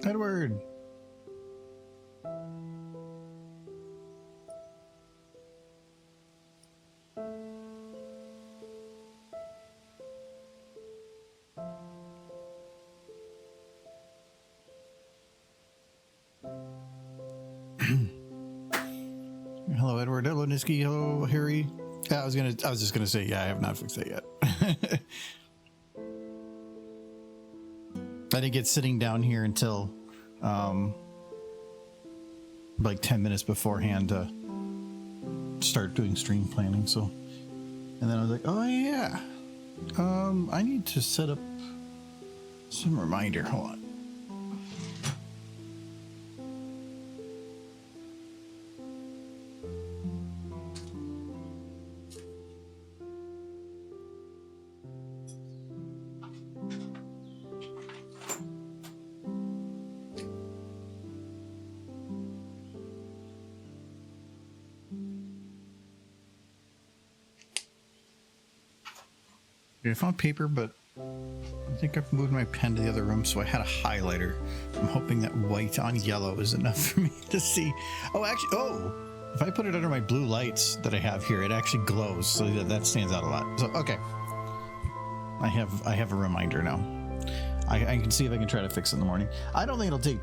Edward. Hello, Edward. Hello, Niski. Hello, Harry. I was just gonna say, yeah, I have not fixed it yet. I didn't get sitting down here until like 10 minutes beforehand to start doing stream planning. So, and then I was like, oh yeah, I need to set up some reminder. Hold on. I found paper, but I think I've moved my pen to the other room, so I had a highlighter. I'm hoping that white on yellow is enough for me to see. Oh, actually, if I put it under my blue lights that I have here, it actually glows, so that stands out a lot. So, okay. I have a reminder now. I can see if I can try to fix it in the morning. I don't think it'll take...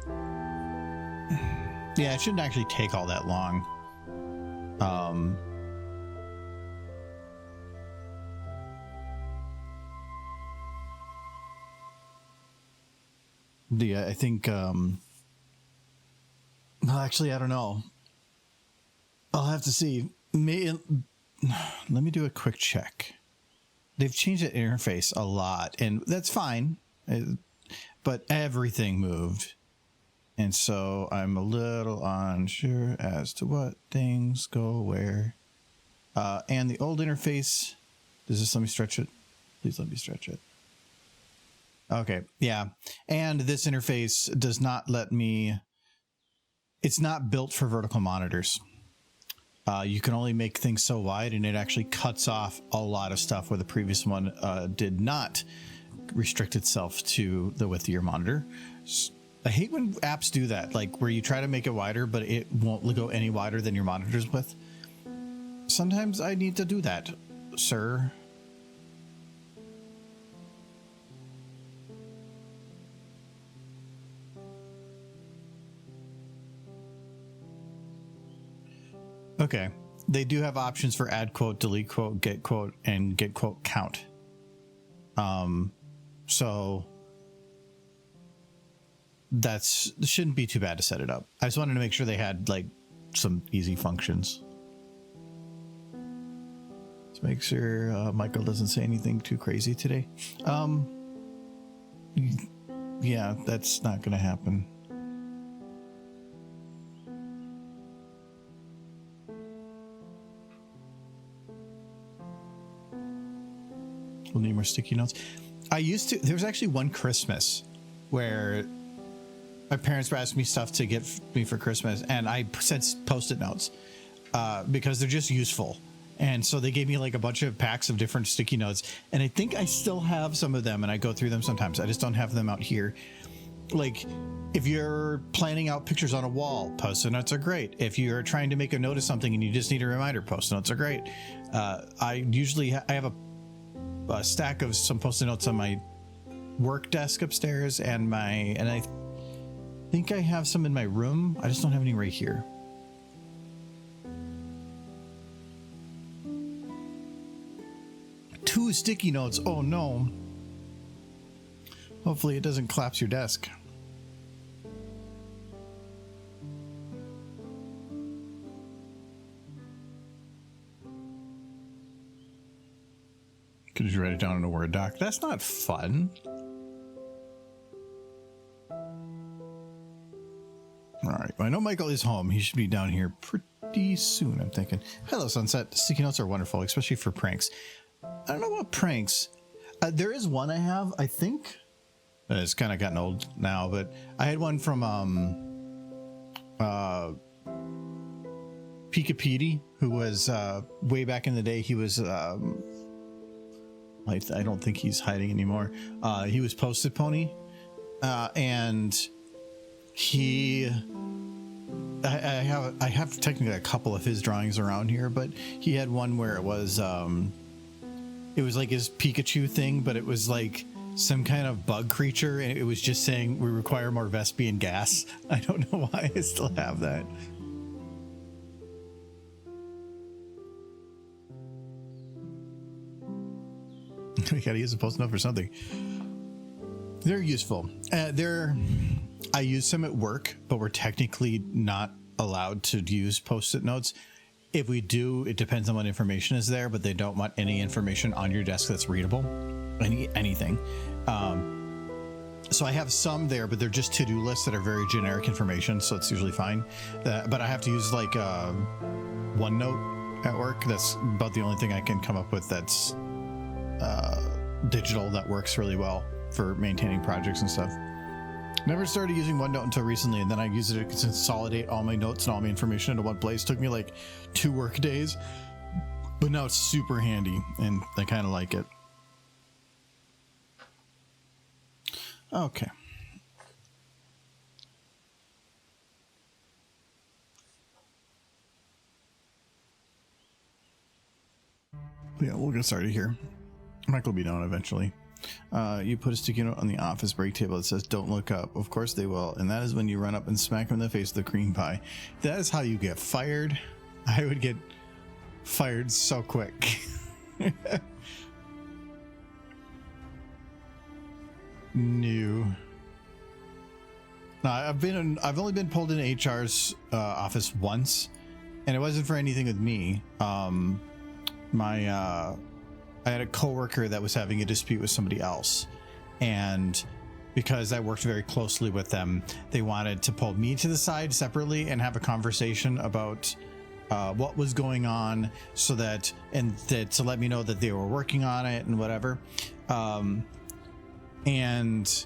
Yeah, it shouldn't actually take all that long. I think, well, actually, I don't know. I'll have to see. Let me do a quick check. They've changed the interface a lot, and that's fine, but everything moved. And so I'm a little unsure as to what things go where. And the old interface, does this let me stretch it? Please let me stretch it. Okay, yeah. And this interface does not let me, it's not built for vertical monitors. You can only make things so wide, and it actually cuts off a lot of stuff where the previous one did not restrict itself to the width of your monitor. I hate when apps do that, like where you try to make it wider, but it won't go any wider than your monitor's width. Sometimes I need to do that, sir. Okay, they do have options for add quote, delete quote, and get quote count. So shouldn't be too bad to set it up. I just wanted to make sure they had like some easy functions. Let's make sure Michael doesn't say anything too crazy today. Yeah, that's not going to happen. We'll need more sticky notes. There was actually one Christmas where my parents were asking me stuff to get me for Christmas, and I said Post-it notes because they're just useful. And so they gave me like a bunch of packs of different sticky notes, and I think I still have some of them, and I go through them sometimes. I just don't have them out here. Like, if you're planning out pictures on a wall, Post-it notes are great. If you're trying to make a note of something and you just need a reminder, Post-it notes are great. I have a stack of some Post-it notes on my work desk upstairs, and I think I have some in my room. I just don't have any right here. Two sticky notes. Oh no. Hopefully it doesn't collapse your desk. Could you write it down in a Word doc? That's not fun. All right. Well, I know Michael is home. He should be down here pretty soon, I'm thinking. Hello, Sunset. Sticky notes are wonderful, especially for pranks. I don't know what pranks. There is one I have, I think. It's kind of gotten old now, but I had one from Pika Petey, who was way back in the day. He was I don't think he's hiding anymore. He was Post-it Pony, and I have technically a couple of his drawings around here, but he had one where it was like his Pikachu thing, but it was like some kind of bug creature, and it was just saying we require more Vespian gas. I don't know why I still have that. We gotta use a post note for something. They're useful. I use them at work, but we're technically not allowed to use post-it notes. If we do, it depends on what information is there, but they don't want any information on your desk that's readable, anything. So I have some there, but they're just to-do lists that are very generic information, so it's usually fine. But I have to use like OneNote at work. That's about the only thing I can come up with that's digital that works really well for maintaining projects and stuff. Never started using OneNote until recently, and then I used it to consolidate all my notes and all my information into one place. Took me like 2 work days, but now it's super handy, and I kind of like it. Okay. Yeah, we'll get started here. Michael will be done eventually. You put a sticky note on the office break table that says don't look up. Of course they will, and that is when you run up and smack them in the face with the cream pie. That is how you get fired. I would get fired so quick. No, I've only been pulled into HR's office once, and it wasn't for anything with me. I had a coworker that was having a dispute with somebody else, and because I worked very closely with them, they wanted to pull me to the side separately and have a conversation about what was going on, so that to let me know that they were working on it and whatever. And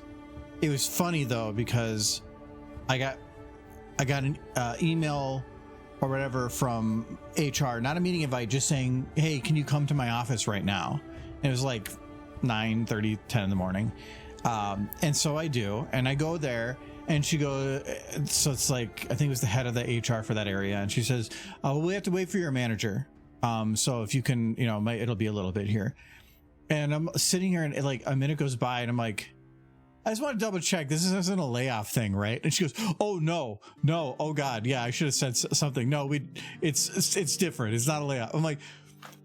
it was funny though, because I got an email or whatever from HR, not a meeting invite, just saying, hey, can you come to my office right now? And it was like 9:30, 10 in the morning. And so I do, and I go there, and she goes, so it's like, I think it was the head of the HR for that area. And she says, oh, we have to wait for your manager. So if you can, it'll be a little bit here. And I'm sitting here, and like a minute goes by, and I'm like, I just want to double check. This isn't a layoff thing, right? And she goes, oh, no. Oh God. Yeah, I should have said something. No, it's different. It's not a layoff. I'm like,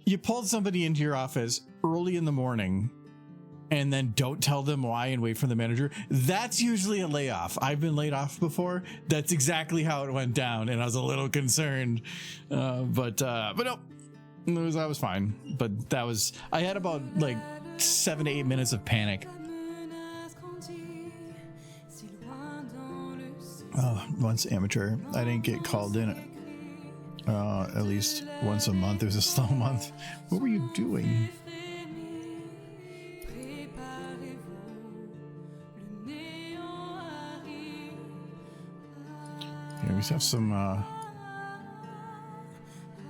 you pulled somebody into your office early in the morning and then don't tell them why and wait for the manager. That's usually a layoff. I've been laid off before. That's exactly how it went down. And I was a little concerned, but no, I was fine. But I had about like 7 to 8 minutes of panic. Oh, once amateur. I didn't get called in at least once a month. It was a slow month. What were you doing? Yeah, we have some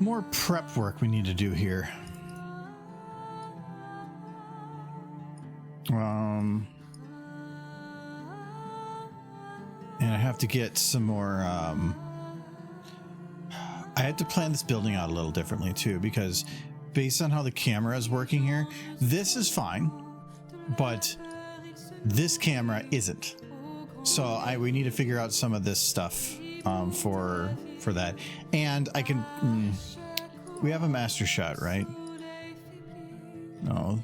more prep work we need to do here. And I have to get some more, I had to plan this building out a little differently too, because based on how the camera is working here, this is fine, but this camera isn't. So we need to figure out some of this stuff for that. And I can, we have a master shot, right? No.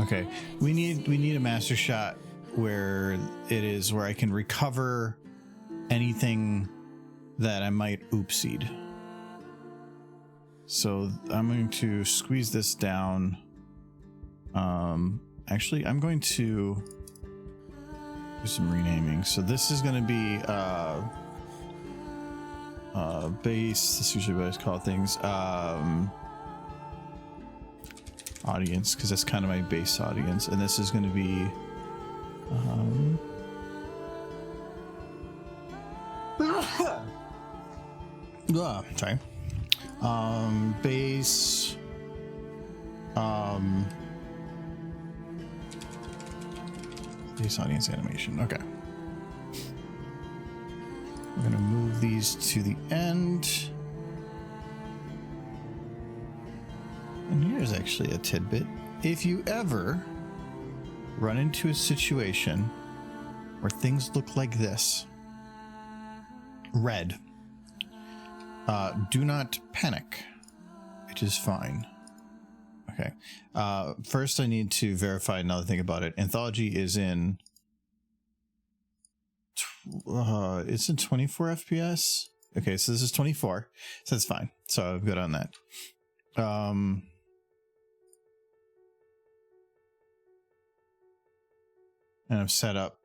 Okay, we need a master shot where I can recover anything that I might oopsied. So I'm going to squeeze this down. Actually, I'm going to do some renaming. So this is going to be base. That's usually what I call things. Audience, because that's kind of my base audience, and this is going to be sorry, base Base audience animation. Okay. We're going to move these to the end. And here's actually a tidbit. If you ever run into a situation where things look like this, red, do not panic. It is fine. Okay. First, I need to verify another thing about it. Anthology is in... it's in 24 FPS. Okay, so this is 24. So that's fine. So I'm good on that. And I've set up...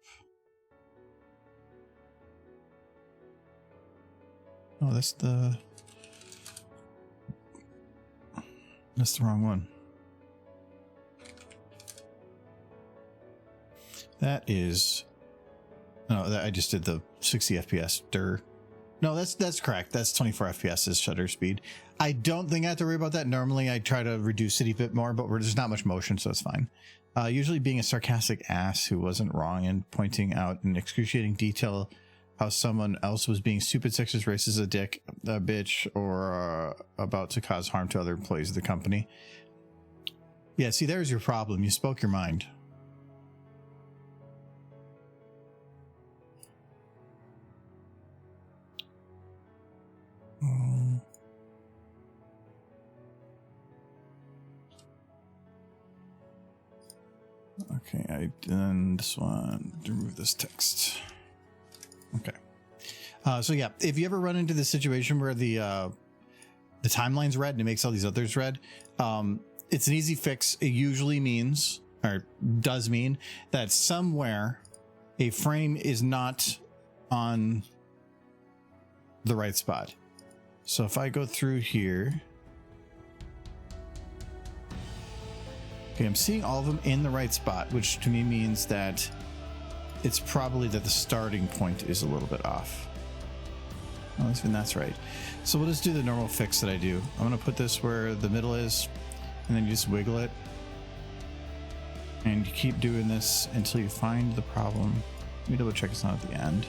Oh, that's the wrong one. That is... No, I just did the 60 FPS. No, that's correct. That's 24 FPS is shutter speed. I don't think I have to worry about that. Normally, I try to reduce it a bit more, but there's not much motion, so it's fine. Usually being a sarcastic ass who wasn't wrong and pointing out in excruciating detail how someone else was being stupid, sexist, racist, a dick, a bitch, or about to cause harm to other employees of the company. Yeah, see, there's your problem. You spoke your mind. Okay, I done this one. Remove this text. Okay. So yeah, if you ever run into the situation where the timeline's red and it makes all these others red, it's an easy fix. It usually means, or does mean, that somewhere a frame is not on the right spot. So if I go through here, okay, I'm seeing all of them in the right spot, which to me means that it's probably that the starting point is a little bit off. Well, even that's right. So we'll just do the normal fix that I do. I'm going to put this where the middle is, and then you just wiggle it. And you keep doing this until you find the problem. Let me double check it's not at the end.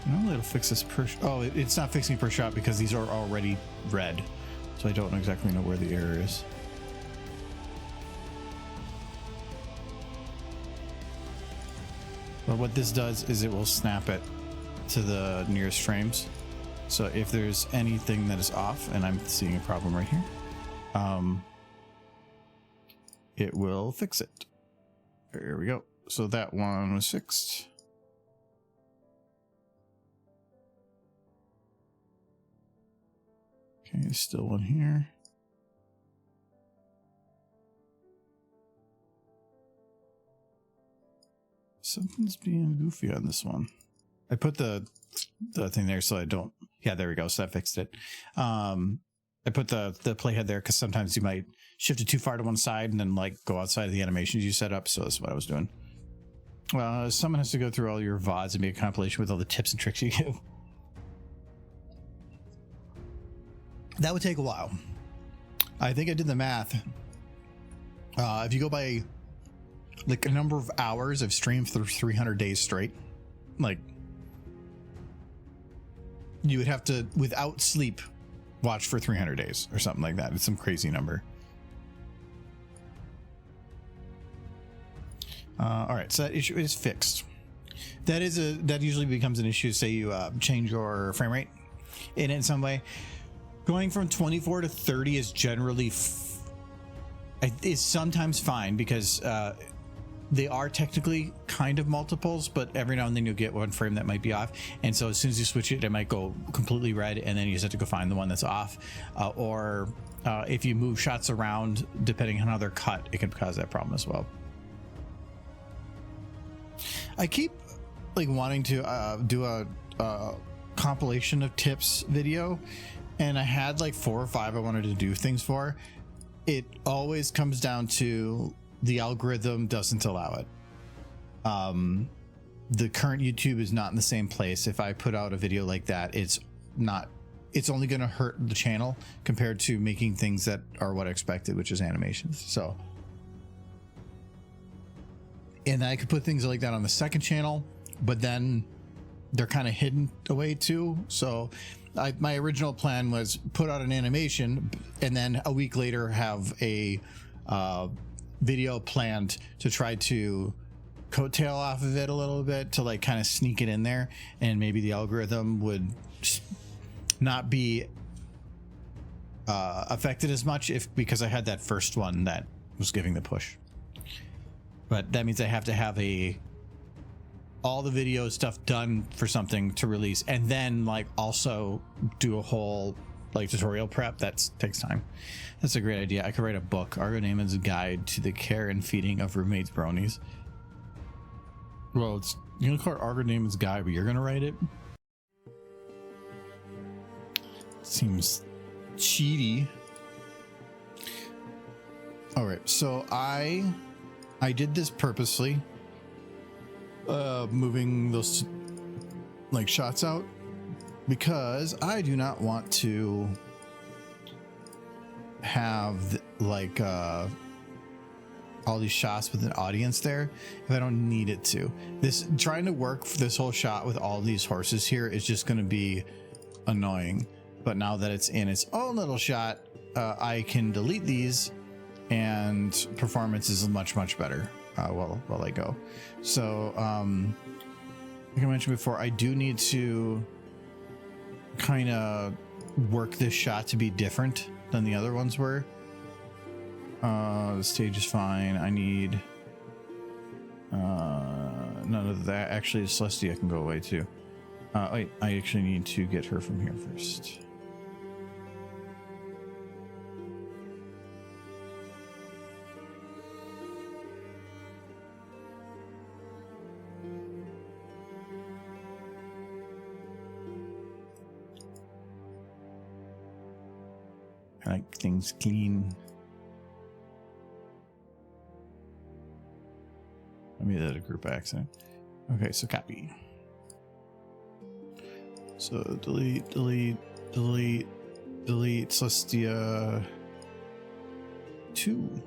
Normally it'll fix this per... Oh, it's not fixing per shot because these are already red. So I don't exactly know where the error is. But what this does is it will snap it to the nearest frames. So if there's anything that is off, and I'm seeing a problem right here, it will fix it. There we go. So that one was fixed. Okay, there's still one here. Something's being goofy on this one. I put the thing there so I don't... Yeah, there we go. So that fixed it. I put the playhead there because sometimes you might shift it too far to one side and then like go outside of the animations you set up. So that's what I was doing. Someone has to go through all your VODs and make a compilation with all the tips and tricks you give. That would take a while. I think I did the math. If you go by like a number of hours of stream for 300 days straight, like you would have to, without sleep, watch for 300 days or something like that. It's some crazy number. All right, so that issue is fixed. That usually becomes an issue. Say you change your frame rate in some way. Going from 24 to 30 is generally is sometimes fine because they are technically kind of multiples, but every now and then you'll get one frame that might be off. And so as soon as you switch it, it might go completely red, and then you just have to go find the one that's off. Or if you move shots around, depending on how they're cut, it can cause that problem as well. I keep like wanting to do a compilation of tips video, and I had like 4 or 5 I wanted to do things for. It always comes down to the algorithm doesn't allow it. The current YouTube is not in the same place. If I put out a video like that, it's not it's only going to hurt the channel compared to making things that are what I expected, which is animations. So, and I could put things like that on the second channel, but then they're kind of hidden away too. So my original plan was put out an animation and then a week later have a video planned to try to coattail off of it a little bit to like kind of sneak it in there, and maybe the algorithm would not be affected as much because I had that first one that was giving the push. But that means I have to have all the video stuff done for something to release, and then like also do a whole like tutorial prep. That takes time. That's a great idea. I could write a book, Argo Naaman's Guide to the Care and Feeding of Roommates Bronies. Well, you're gonna call it Argo Naaman's Guide, but you're gonna write it? Seems cheaty. All right, so I did this purposely, moving those like shots out, because I do not want to have like all these shots with an audience there if I don't need it to. This trying to work for this whole shot with all these horses here is just going to be annoying. But now that it's in its own little shot, I can delete these, and performance is much better while I go. So like I mentioned before, I do need to kind of work this shot to be different than the other ones were. The stage is fine. I need none of that. Actually, Celestia can go away too. Wait, I actually need to get her from here first. I like things clean. I made that a group accident. Okay, so copy. So delete Celestia 2.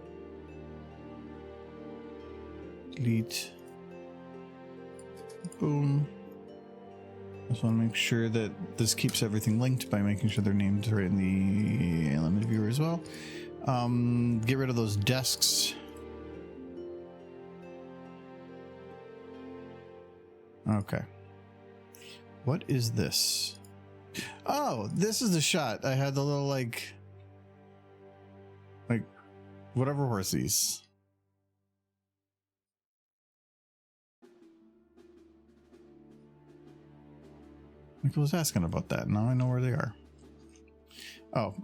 Delete. Boom. Just want to make sure that this keeps everything linked by making sure their names are in the limited viewer as well. Get rid of those desks. Okay. What is this? Oh, this is the shot. I had the little like whatever horsies. Michael was asking about that. Now I know where they are. Oh,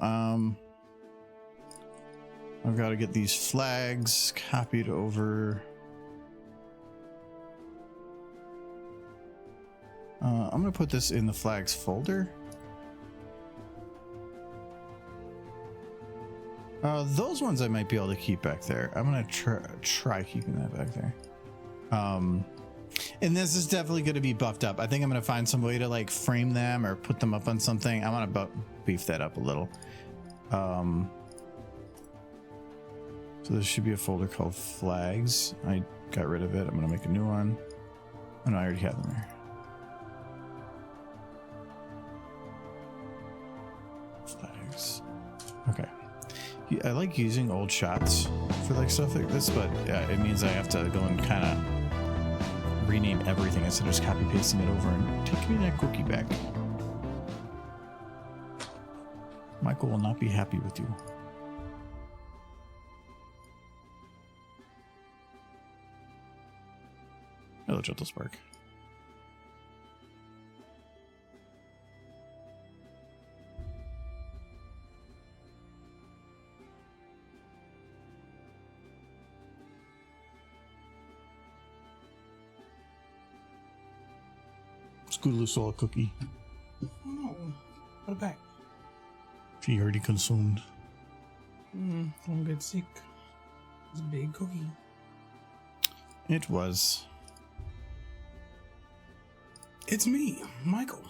I've got to get these flags copied over. I'm going to put this in the flags folder. Those ones I might be able to keep back there. I'm going to try keeping that back there. And this is definitely going to be buffed up. I think I'm going to find some way to like frame them or put them up on something. I want to beef that up a little. So there should be a folder called flags. I got rid of it. I'm going to make a new one. Oh no, I already have them there. Flags. Okay. I like using old shots for like stuff like this, but it means I have to go and kind of rename everything instead of just copy pasting it over. And take me that cookie back. Michael will not be happy with you. Hello, Gentle Spark. Scoodle saw a cookie. Oh, put it back. She already consumed. Don't get sick. It's a big cookie. It was. It's me, Michael.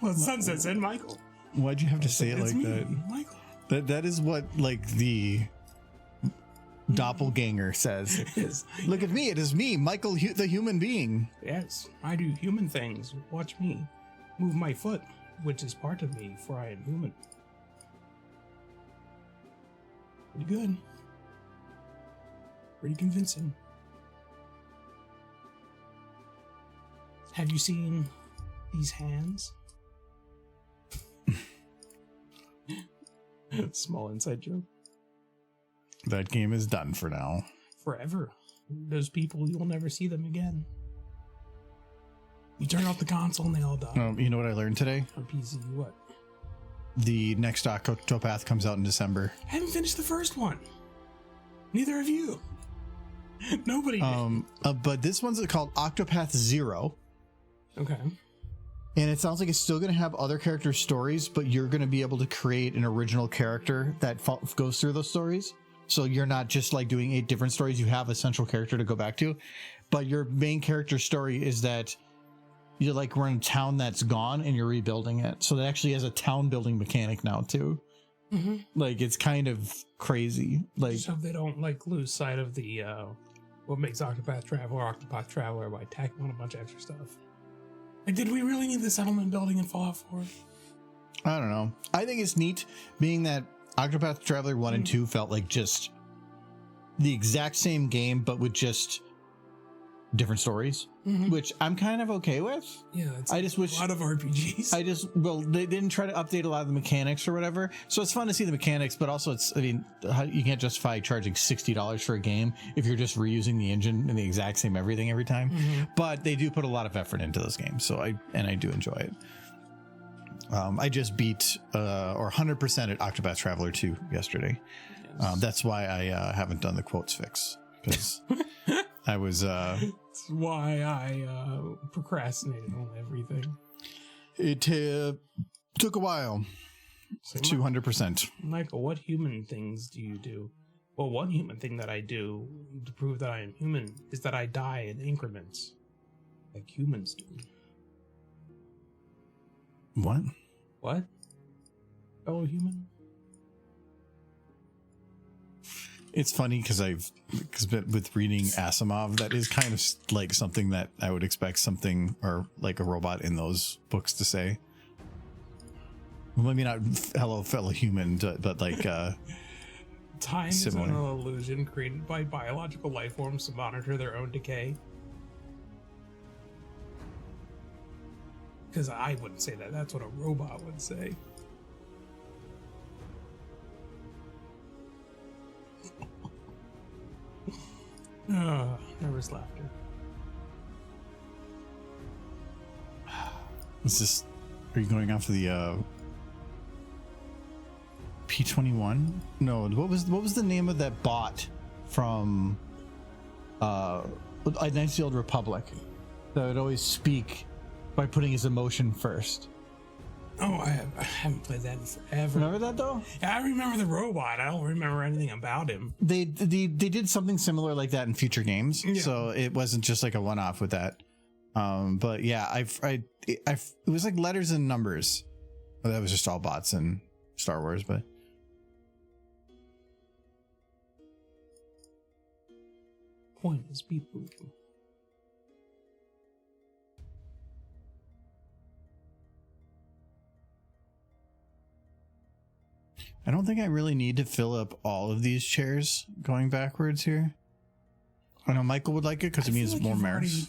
Well, Sunset said Michael. Why'd you have to say it It's like me, that? Michael. That is what like the doppelganger says. Yes. Look at me, it is me, Michael, the human being. Yes, I do human things. Watch me move my foot, which is part of me, for I am human. Pretty good. Pretty convincing. Have you seen these hands? Small inside joke. That game is done for now. Forever. Those people, you'll never see them again. You turn off the console and they all die. You know what I learned today? On PC, what? The next Octopath comes out in December. I haven't finished the first one. Neither have you. Nobody did. But this one's called Octopath Zero. Okay. And it sounds like it's still going to have other character stories, but you're going to be able to create an original character that goes through those stories. So you're not just like doing 8 different stories. You have a central character to go back to. But your main character story is that you're like we're in a town that's gone and you're rebuilding it. So that actually has a town building mechanic now too. Mm-hmm. Like it's kind of crazy. Like just hope they don't like lose sight of the what makes Octopath Traveler by tacking on a bunch of extra stuff. Like, did we really need the settlement building in Fallout 4? I don't know. I think it's neat being that Octopath Traveler 1 and 2 felt like just the exact same game, but with just different stories, which I'm kind of okay with. Yeah, it's I just wish a lot of RPGs. Well, they didn't try to update a lot of the mechanics or whatever. So it's fun to see the mechanics, but also you can't justify charging $60 for a game if you're just reusing the engine and the exact same everything every time. But they do put a lot of effort into those games. So I do enjoy it. I just beat or 100% at Octopath Traveler 2 yesterday. Yes. That's why I haven't done the quotes fix, because I was that's why I procrastinated on everything. It took a while. So 200%. Michael, what human things do you do? Well, one human thing that I do to prove that I am human is that I die in increments, like humans do. What? Fellow human? It's funny because with reading Asimov, that is kind of like something that I would expect something or like a robot in those books to say. Well, maybe not hello fellow human, but like time similar. Is an illusion created by biological life forms to monitor their own decay. Because I wouldn't say that. That's what a robot would say. Nervous laughter. Are you going off of the P21? No, what was the name of that bot from Knights of the Old Republic that would always speak by putting his emotion first? Oh, I haven't played that in forever. Remember that though? Yeah, I remember the robot. I don't remember anything about him. They did something similar like that in future games, yeah. So it wasn't just like a one-off with that. But yeah, it was like letters and numbers. Well, that was just all bots in Star Wars, but point is people. I don't think I really need to fill up all of these chairs going backwards here. I know Michael would like it because it means like more mirrors.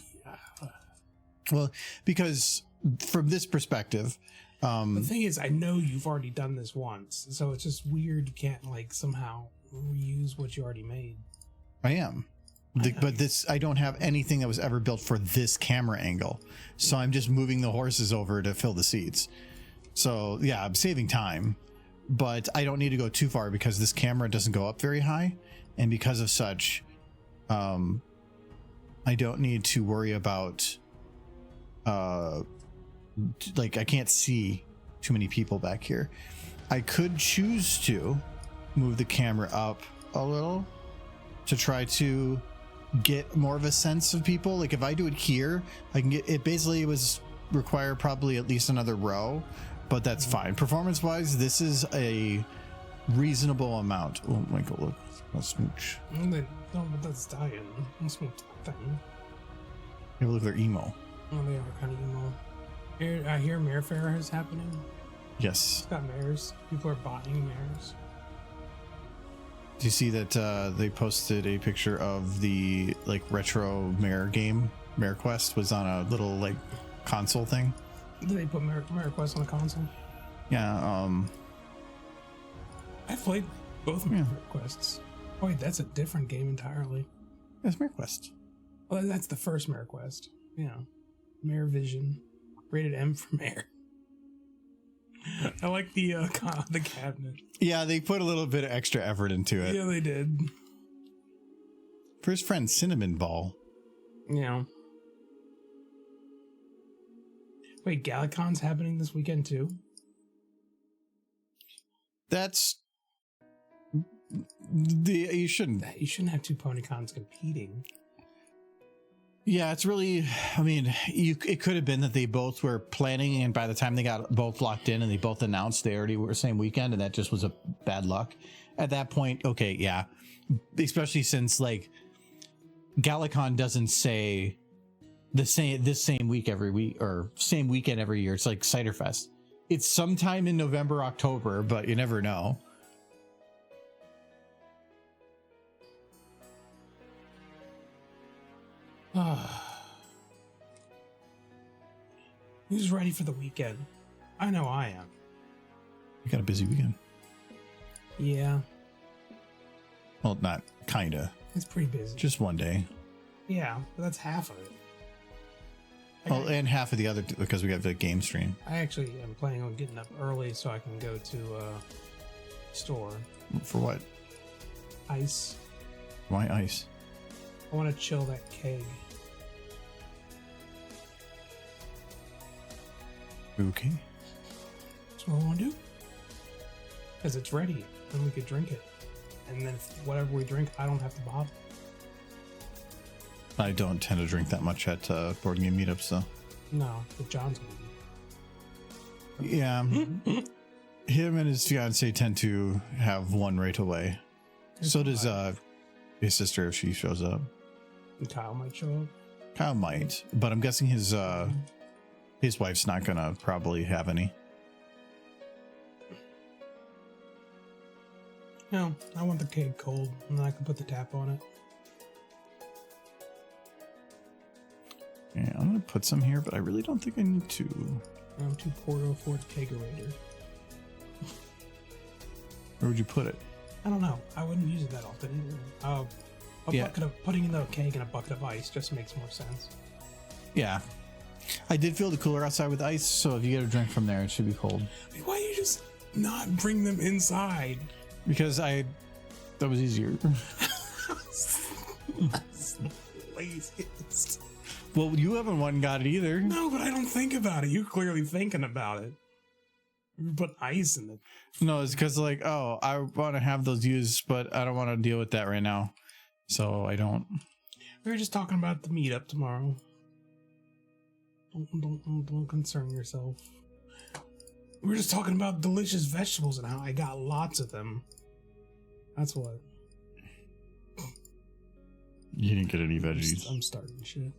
Well, because from this perspective, the thing is, I know you've already done this once, so it's just weird you can't like somehow reuse what you already made. I am. But I don't have anything that was ever built for this camera angle. So I'm just moving the horses over to fill the seats. So yeah, I'm saving time. But I don't need to go too far because this camera doesn't go up very high, and because of such, I don't need to worry about like I can't see too many people back here. I could choose to move the camera up a little to try to get more of a sense of people. Like if I do it here, I can get it. Basically, it was require probably at least another row, but that's fine. Performance wise, this is a reasonable amount. Oh, Michael, look, a smooch. No, but that's dying. That's my thing. Yeah, look, they're emo. Oh, they are kind of emo. I hear Mare Fair is happening. Yes. It's got mares. People are buying mares. Do you see that they posted a picture of the like retro mare game? Mare Quest was on a little like console thing. Did they put Mare Quest on the console? Yeah. I played both Mare Quests. Oh wait, that's a different game entirely. It's Mare Quest. Well, that's the first Mare Quest. Yeah. Mare Vision. Rated M for Mare. I like the cabinet. Yeah, they put a little bit of extra effort into it. Yeah, they did. For his friend Cinnamon Ball. Yeah. Wait, Galacon's happening this weekend too? That's you shouldn't have two PonyCons competing. Yeah, it's really, I mean, it could have been that they both were planning, and by the time they got both locked in and they both announced, they already were same weekend, and that just was a bad luck. At that point, okay, yeah. Especially since, like, Galacon doesn't say this same week every week, or same weekend every year. It's like Ciderfest. It's sometime in November, October, but you never know. Who's ready for the weekend? I know I am. You got a busy weekend. Yeah. Well, not kinda. It's pretty busy. Just one day. Yeah, but that's half of it. Well, and half of the other because we have the game stream. I actually am planning on getting up early so I can go to store. For what? Ice. Why ice? I want to chill that keg. Okay. That's what I want to do. Because it's ready, and we could drink it. And then whatever we drink, I don't have to bottle. I don't tend to drink that much at board game meetups, though. No, but John's going to. Yeah. Him and his fiance tend to have one right away. So does his sister if she shows up. And Kyle might show up. Kyle might, but I'm guessing his wife's not gonna probably have any. No, I want the keg cold, and then I can put the tap on it. Yeah, I'm gonna put some here, but I really don't think I need to. I'm too poor to afford a kegerator. Where would you put it? I don't know. I wouldn't use it that often either. Bucket of putting in the keg in a bucket of ice just makes more sense. Yeah. I did feel the cooler outside with ice, so if you get a drink from there, it should be cold. Why do you just not bring them inside? Because that was easier. Laziest. Well, you haven't one got it either. No, but I don't think about it. You're clearly thinking about it. You put ice in it. No, it's because like, oh, I want to have those used, but I don't want to deal with that right now. So I don't. We were just talking about the meetup tomorrow. Don't concern yourself. We were just talking about delicious vegetables and how I got lots of them. That's what. You didn't get any veggies. I'm starting shit.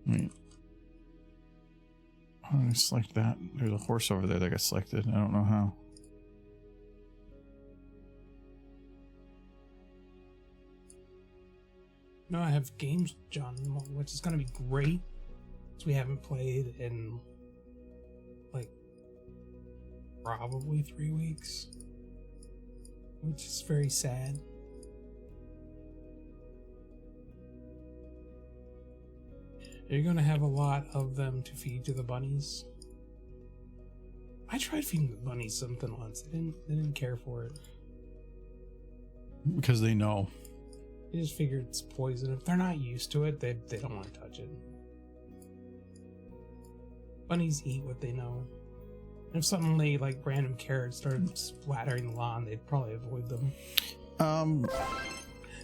Wait. How did I select that? There's a horse over there that got selected. I don't know how. No, I have games, John, which is going to be great. Because we haven't played in, like, probably 3 weeks. Which is very sad. You're going to have a lot of them to feed to the bunnies. I tried feeding the bunnies something once. They didn't care for it. Because they know. They just figured it's poison. If they're not used to it, they don't want to touch it. Bunnies eat what they know. And if suddenly, like, random carrots started splattering the lawn, they'd probably avoid them.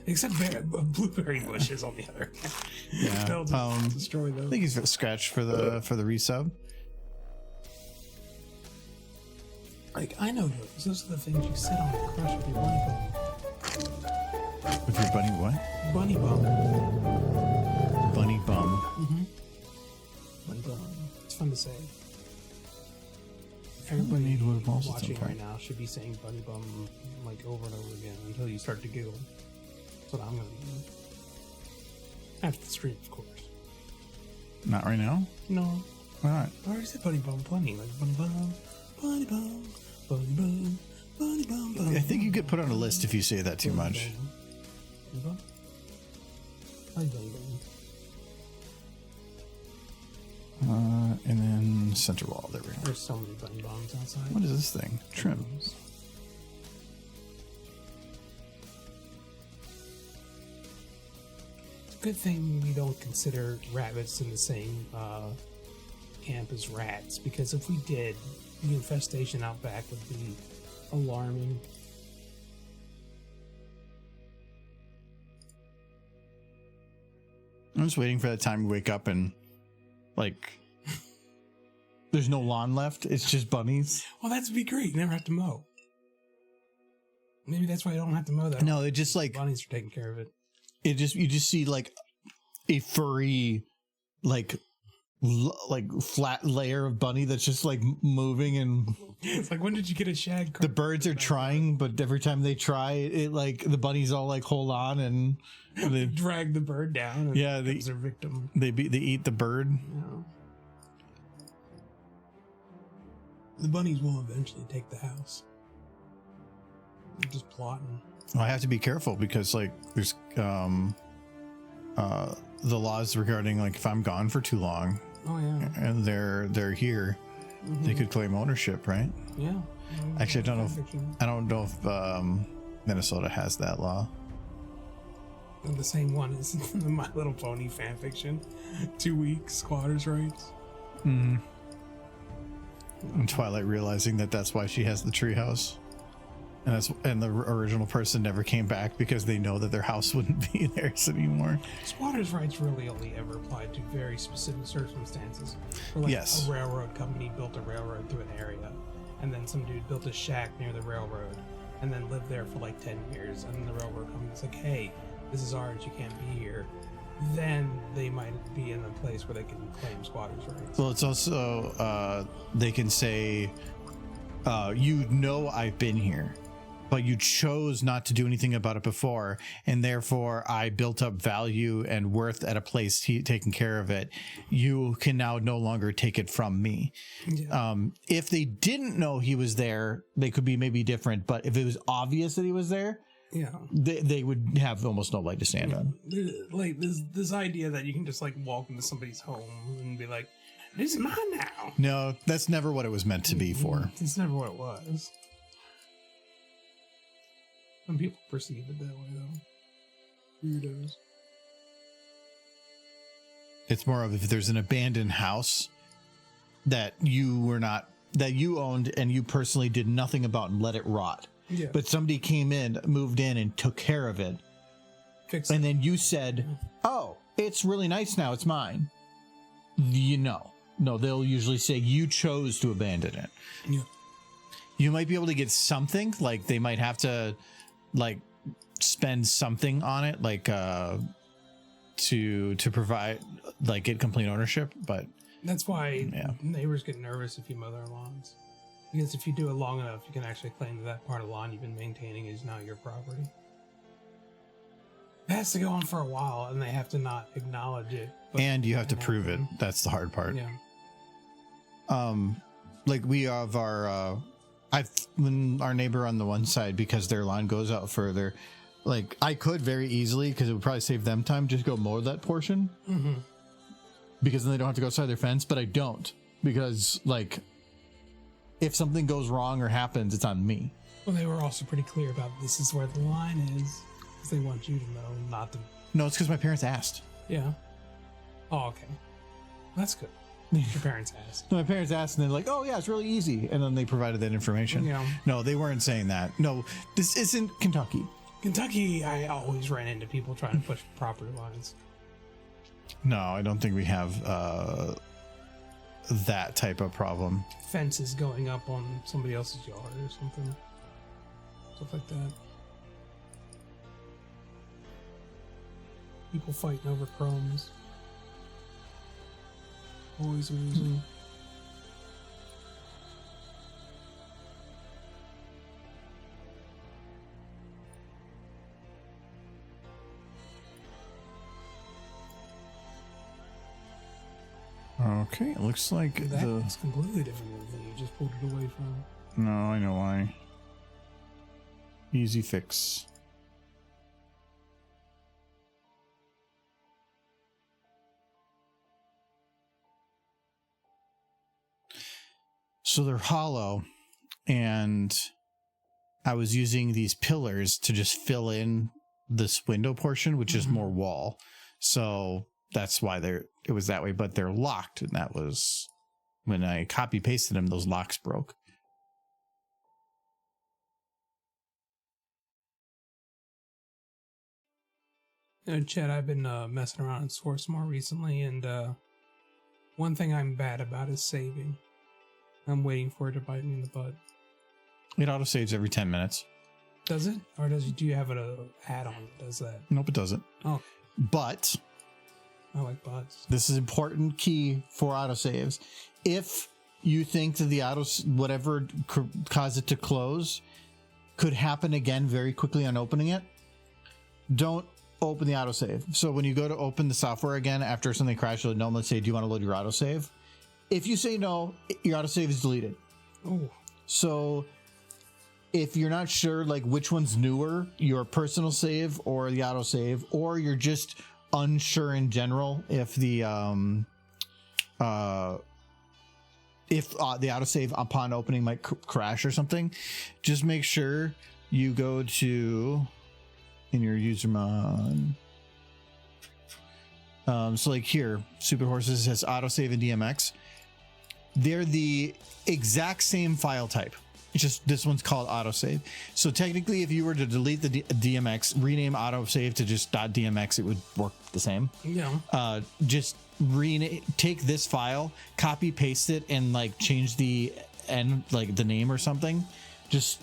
Except blueberry bushes on the other hand. Yeah. They'll destroy those. Thank you for the scratch for the resub. Like, I know those. Those are the things you sit on and crush with your bunny bum. With your bunny what? Bunny bum. Bunny bum. Bunny bum. It's fun to say. Everybody need wood balls at some watching point. right now should be saying bunny bum like over and over again until you start to giggle. That's what I'm gonna do. After the stream, of course. Not right now? No. Why not? I already said bunny bum plenty. Like bunny bum, bunny bum, bunny bum, bunny bum, bunny I think you get put on a list if you say that too much. Bunny bum? Bunny bum. And then center wall. There we go. There's so many bunny bombs outside. What is this thing? Trim. Good thing we don't consider rabbits in the same camp as rats, because if we did, the infestation out back would be alarming. I'm just waiting for that time to wake up and, like, there's no lawn left. It's just bunnies. Well, that'd be great. You never have to mow. Maybe that's why you don't have to mow that. No, it just like bunnies are taking care of it. you just see like a furry, like flat layer of bunny that's just like moving, and It's like, when did you get a shag? the birds are trying, but every time they try, it like the bunnies all like hold on and They drag the bird down. And Yeah, becomes their victim. they eat the bird. No. The bunnies will eventually take the house. They're just plotting. Well, I have to be careful because like there's the laws regarding like if I'm gone for too long Oh yeah. and they're here, they could claim ownership, right? Yeah. Actually, I don't know if Minnesota has that law. The same one as the My Little Pony fanfiction. 2 weeks, squatters' rights. Mm-hmm. And Twilight realizing that that's why she has the treehouse, and the original person never came back because they know that their house wouldn't be theirs anymore. Squatters' rights really only ever applied to very specific circumstances. Where, like, Yes. a railroad company built a railroad through an area, and then some dude built a shack near the railroad, and then lived there for like 10 years, and then the railroad company's like, hey, this is ours, you can't be here. Then they might be in a place where they can claim squatters' rights. Well, it's also they can say, I've been here, but you chose not to do anything about it before, and therefore I built up value and worth at a place taking care of it. You can now no longer take it from me. Yeah. If they didn't know he was there, they could be maybe different, but if it was obvious that he was there, Yeah. they would have almost no leg to stand on. Like this idea that you can just like walk into somebody's home and be like, this is mine now. No, that's never what it was meant to be for. It's never what it was. Some people perceive it that way though. Weirdos. It's more of if there's an abandoned house that you owned and you personally did nothing about and let it rot. Yeah. But somebody came in, moved in and took care of it. Fix And then you said, oh, it's really nice now, it's mine. No, they'll usually say you chose to abandon it. Yeah. You might be able to get something, like they might have to like spend something on it, like to provide, like get complete ownership, but That's why neighbors get nervous if you mow their lawns. Because if you do it long enough, you can actually claim that that part of lawn you've been maintaining is now your property. It has to go on for a while, and they have to not acknowledge it. and you have to prove it. That's the hard part. Yeah. Like we have our neighbor on the one side, because their lawn goes out further, like I could very easily, because it would probably save them time, just go mow that portion, because then they don't have to go outside their fence, but I don't, because like if something goes wrong or happens, it's on me. Well, they were also pretty clear about this is where the line is, because they want you to know, not to. No, it's because my parents asked. Yeah. Oh, okay. That's good. Your parents asked. No, my parents asked, and they're like, oh yeah, it's really easy, and then they provided that information. Yeah. No, they weren't saying that. No, this isn't Kentucky. Kentucky, I always ran into people trying to push property lines. No, I don't think we have that type of problem. Fences going up on somebody else's yard or something. Stuff like that. People fighting over crumbs. Always losing. Okay, it looks like That's completely different than you just pulled it away from. No, I know why. Easy fix. So they're hollow, and I was using these pillars to just fill in this window portion, which is more wall. So that's why it was that way, but they're locked, and that was when I copy pasted them, those locks broke. Chad, I've been messing around in Source more recently, and one thing I'm bad about is saving. I'm waiting for it to bite me in the butt. It auto saves every 10 minutes. Does it? Or do you have an add-on that does that? Nope, it doesn't. Oh. But I like bots. this is important key for autosaves. If you think that the whatever caused it to close could happen again very quickly on opening it, don't open the autosave. So when you go to open the software again after something crashed, you'll normally say, do you want to load your autosave? If you say no, your autosave is deleted. Oh. So if you're not sure like which one's newer, your personal save or the autosave, or you're just unsure in general if the autosave upon opening might crash or something, just make sure you go to in your user mod. So like here, Super Horses has autosave and DMX. They're the exact same file type. It's just this one's called autosave. So technically, if you were to delete the DMX, rename autosave to just .dmx, it would work the same. Yeah. Just take this file, copy paste it, and like change the end, like the name or something. Just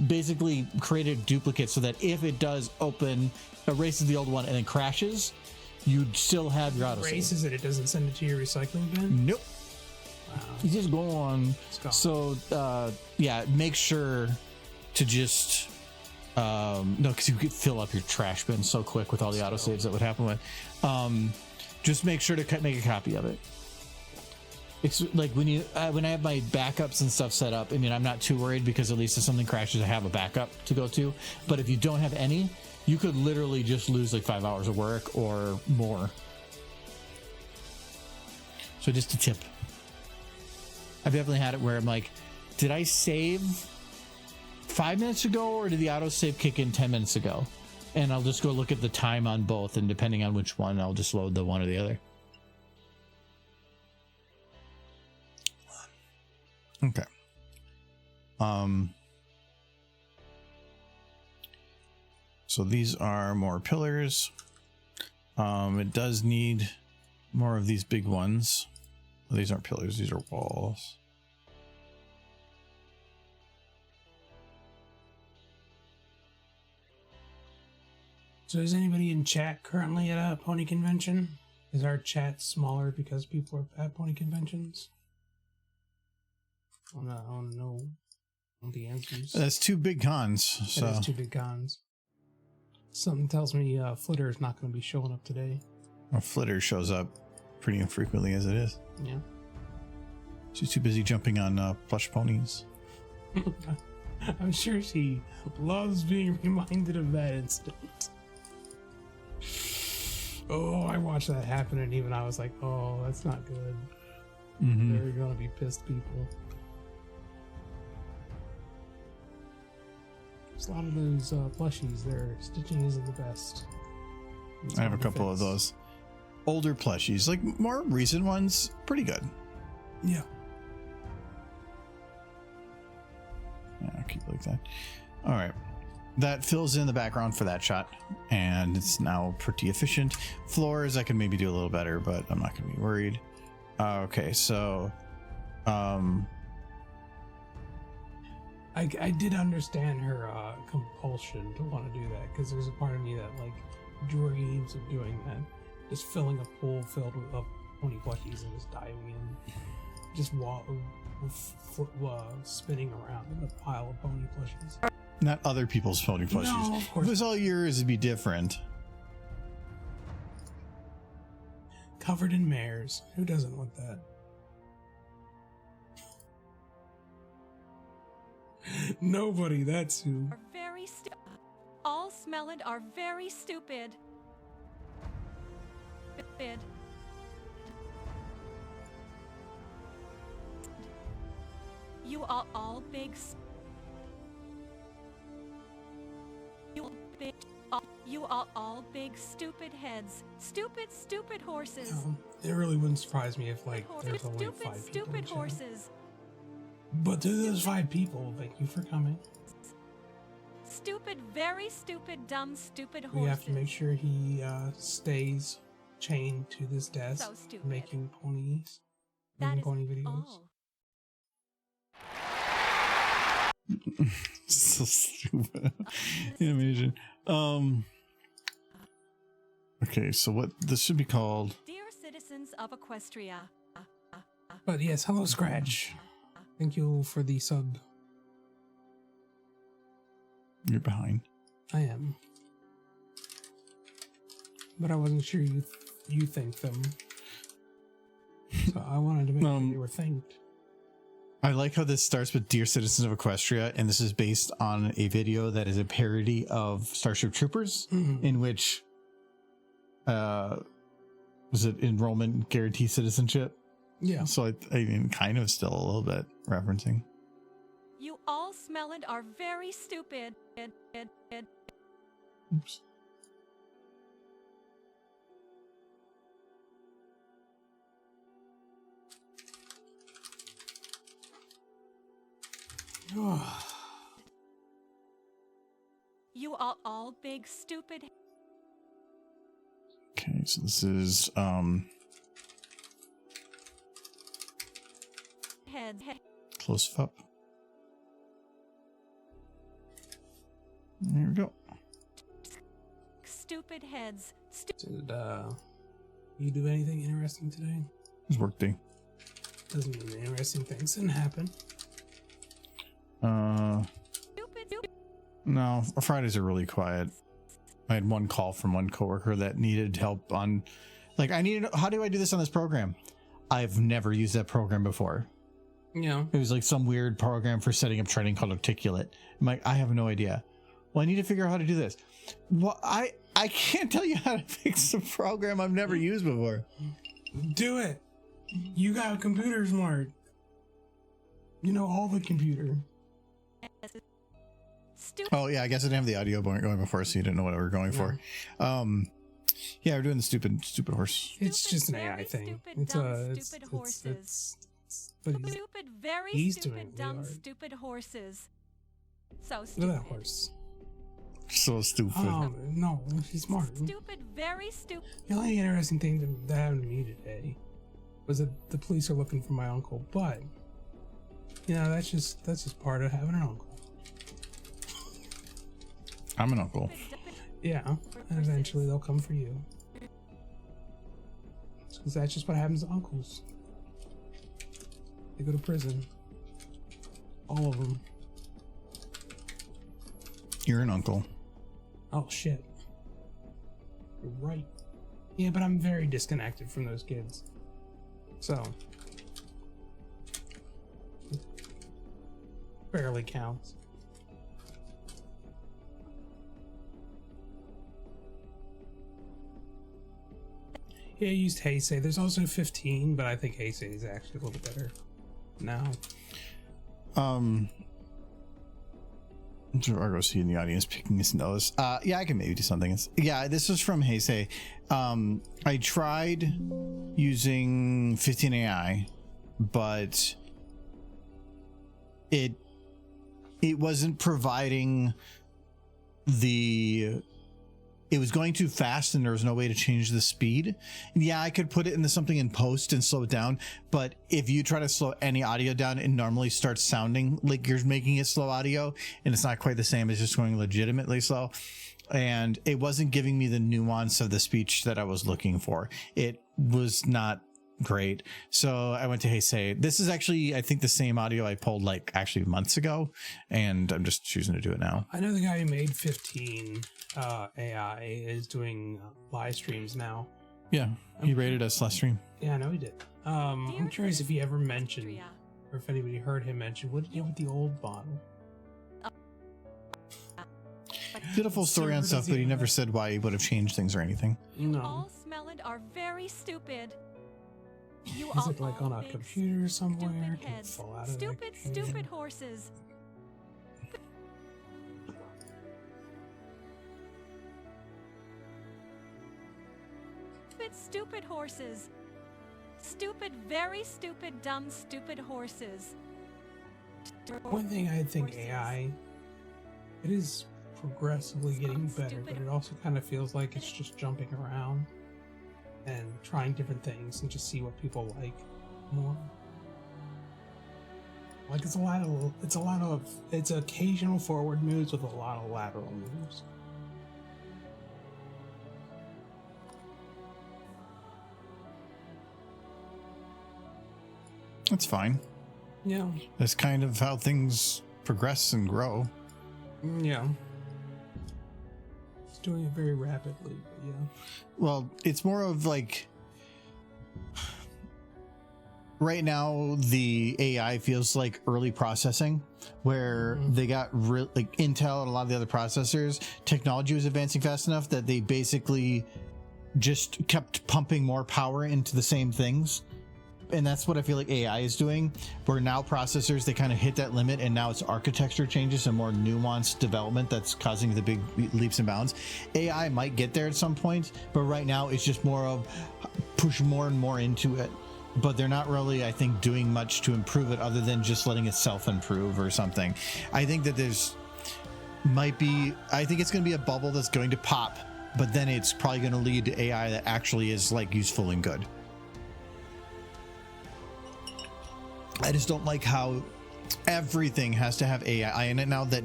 basically create a duplicate so that if it does open, erases the old one and then crashes, you'd still have your autosave. Erases it doesn't send it to your recycling bin? Nope. Wow. You just go on. So yeah, make sure to just no, because you could fill up your trash bin so quick with all the autosaves that would happen with. Just make sure to make a copy of it. It's like when I have my backups and stuff set up, I mean, I'm not too worried because at least if something crashes, I have a backup to go to. But if you don't have any, you could literally just lose like 5 hours of work or more. So just a tip. I've definitely had it where I'm like, did I save 5 minutes ago or did the autosave kick in 10 minutes ago? And I'll just go look at the time on both, and depending on which one, I'll just load the one or the other. Okay. So these are more pillars. It does need more of these big ones. Well, these aren't pillars, these are walls. So is anybody in chat currently at a pony convention? Is our chat smaller because people are at pony conventions? I want to know the answers. That's two big cons. So. That is two big cons. Something tells me Flitter is not going to be showing up today. Well, Flitter shows up pretty infrequently as it is. Yeah. She's too busy jumping on plush ponies. I'm sure she loves being reminded of that incident. Oh, I watched that happen, and even I was like, oh, that's not good. Mm-hmm. They're going to be pissed people. There's a lot of those plushies. Their stitching isn't the best. I have a couple of those older plushies, like more recent ones, pretty good. Yeah. Yeah, I'll keep it like that. All right. that fills in the background for that shot, and it's now pretty efficient. Floors, I can maybe do a little better, but I'm not gonna be worried. Okay, so I did understand her compulsion to want to do that, because there's a part of me that like dreams of doing that, just filling a pool filled with pony plushies and just diving in, just spinning around in a pile of pony plushies. not other people's pony plushies. No, of course. If it was all yours, it'd be different. Covered in mares. Who doesn't want that? Nobody, that's who. Are very all smelled are very stupid. You are all big. You are all big stupid heads. Stupid horses. It really wouldn't surprise me if like there's only Stupid 5 people in chat. horses. But to those 5 people, thank you for coming. Stupid, very stupid, dumb, stupid horses. We have to make sure he stays chained to this desk, So stupid. making ponies, That making is pony videos. all. So stupid. Animation. Okay, so what this should be called? Dear citizens of Equestria. But yes, hello Scratch. Thank you for the sub. You're behind. I am. But I wasn't sure you thanked them. So I wanted to make sure you were thanked. I like how this starts with Dear Citizens of Equestria, and this is based on a video that is a parody of Starship Troopers, in which was it enrollment guarantee citizenship? Yeah. So I mean, kind of still a little bit referencing. You all smelled are very stupid. Oops. You are all big stupid Okay, so this is heads. close up. There we go. Stupid heads. Did you do anything interesting today? It's work day. Doesn't mean interesting things didn't happen. Stupid. No, Fridays are really quiet. I had one call from one coworker that needed help on, like, how do I do this on this program? I've never used that program before. Yeah. It was like some weird program for setting up training called Articulate. I'm like, I have no idea. Well, I need to figure out how to do this. Well, I can't tell you how to fix a program I've never used before. Do it. You got a computer smart. You know all the computer. Stupid. Oh yeah, I guess I didn't have the audio going before, so you didn't know what we were going for. Yeah, we're doing the stupid horse. It's just an AI very thing. Stupid, It's dumb, stupid horses. But Stupid, very he's doing stupid, it dumb, really hard. stupid horses. So look stupid. at that horse. So stupid. No, he's smart. Stupid, very stupid. The only interesting thing that happened to me today was that the police are looking for my uncle, but you know, that's just part of having an uncle. I'm an uncle. Yeah, and eventually they'll come for you. Because that's just what happens to uncles. They go to prison. All of them. You're an uncle. Oh shit. You're right. Yeah, but I'm very disconnected from those kids. So. Barely counts. Yeah, I used Heisei. There's also 15, but I think Heisei is actually a little better now. Argo in the audience picking his nose. Yeah, I can maybe do something. Yeah, this was from Heisei. I tried using 15 AI, but it wasn't providing it was going too fast and there was no way to change the speed. Yeah, I could put it into something in post and slow it down, but if you try to slow any audio down, it normally starts sounding like you're making it slow audio, and it's not quite the same as just going legitimately slow. And it wasn't giving me the nuance of the speech that I was looking for. It was not great. So I went to Hey Say. This is actually, I think, the same audio I pulled like actually months ago, and I'm just choosing to do it now. I know the guy who made 15 AI is doing live streams now. Yeah, he rated us last stream. Yeah, I know he did. I'm curious if he ever mentioned, or if anybody heard him mention, what did he do with the old bottle? Did a full story on stuff, but he never said why he would have changed things or anything. No. All smell it are very stupid. You Is are it like all on a big, computer somewhere? stupid Can it heads. fall out of Stupid, that computer? stupid horses. Stupid, stupid horses. Stupid, very stupid, dumb, stupid horses. One thing I think Horses. AI, it is progressively getting better, Stupid. but it also kind of feels like it's just jumping around and trying different things and just see what people like more. Like it's occasional forward moves with a lot of lateral moves. That's fine. Yeah. That's kind of how things progress and grow. Yeah. It's doing it very rapidly, but yeah. Well, it's more of like right now the AI feels like early processing, where they got like Intel and a lot of the other processors, technology was advancing fast enough that they basically just kept pumping more power into the same things. And that's what I feel like AI is doing, where now processors, they kind of hit that limit, and now it's architecture changes and more nuanced development that's causing the big leaps and bounds. AI might get there at some point, but right now it's just more of push more and more into it. But they're not really, I think, doing much to improve it other than just letting it self-improve or something. I think that I think it's going to be a bubble that's going to pop, but then it's probably going to lead to AI that actually is like useful and good. I just don't like how everything has to have AI in it now that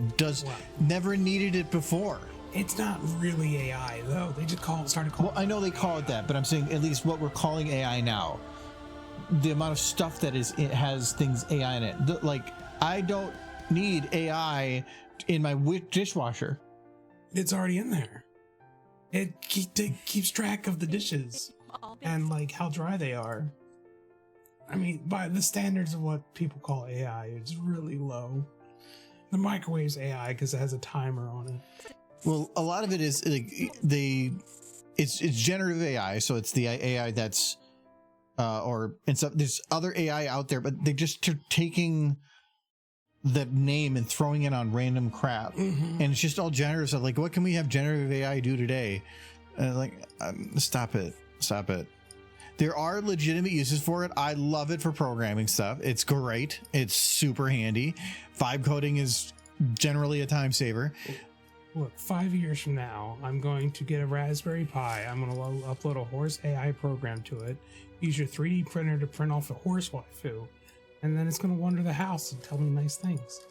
never needed it before. It's not really AI though. They just started calling. Well, I know they call it that, but I'm saying at least what we're calling AI now, the amount of stuff that it has things AI in it. Like, I don't need AI in my dishwasher. It's already in there. It keeps track of the dishes and like how dry they are. I mean, by the standards of what people call AI, it's really low. The microwave's AI because it has a timer on it. Well, a lot of it is like it's generative AI, so it's the AI that's and so there's other AI out there, but they just are taking the name and throwing it on random crap, and it's just all generative stuff. Like, what can we have generative AI do today? Stop it. There are legitimate uses for it. I love it for programming stuff. It's great. It's super handy. Vibe coding is generally a time saver. Look, 5 years from now, I'm going to get a Raspberry Pi. I'm going to upload a horse AI program to it, use your 3D printer to print off a horse waifu, and then it's going to wander the house and tell me nice things.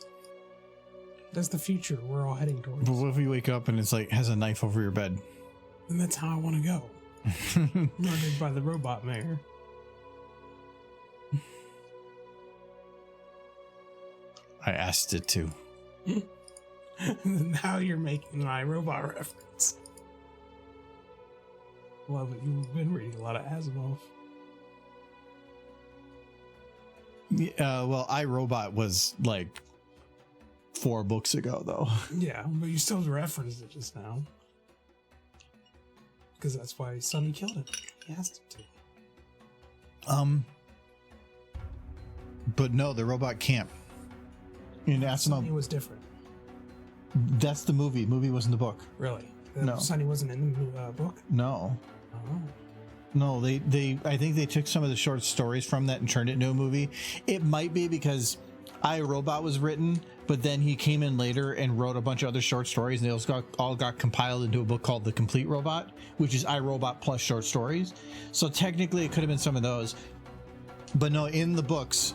That's the future we're all heading towards. But what if you wake up and it's like has a knife over your bed? And that's how I want to go. Murdered by the robot mayor. I asked it to. Now you're making my robot reference. Love it. You've been reading a lot of Asimov. Well, iRobot was like 4 books ago, though. Yeah, but you still referenced it just now. Because that's why Sonny killed it. He asked him to. But no, the robot can't. In Sonny Asimov, was different. that's the movie. Movie wasn't the book. Really? No. Sonny wasn't in the book? No. Oh. No, I think they took some of the short stories from that and turned it into a movie. It might be because I, Robot was written, but then he came in later and wrote a bunch of other short stories, and they all got compiled into a book called The Complete Robot, which is I, Robot plus short stories. So technically it could have been some of those. But no, in the books,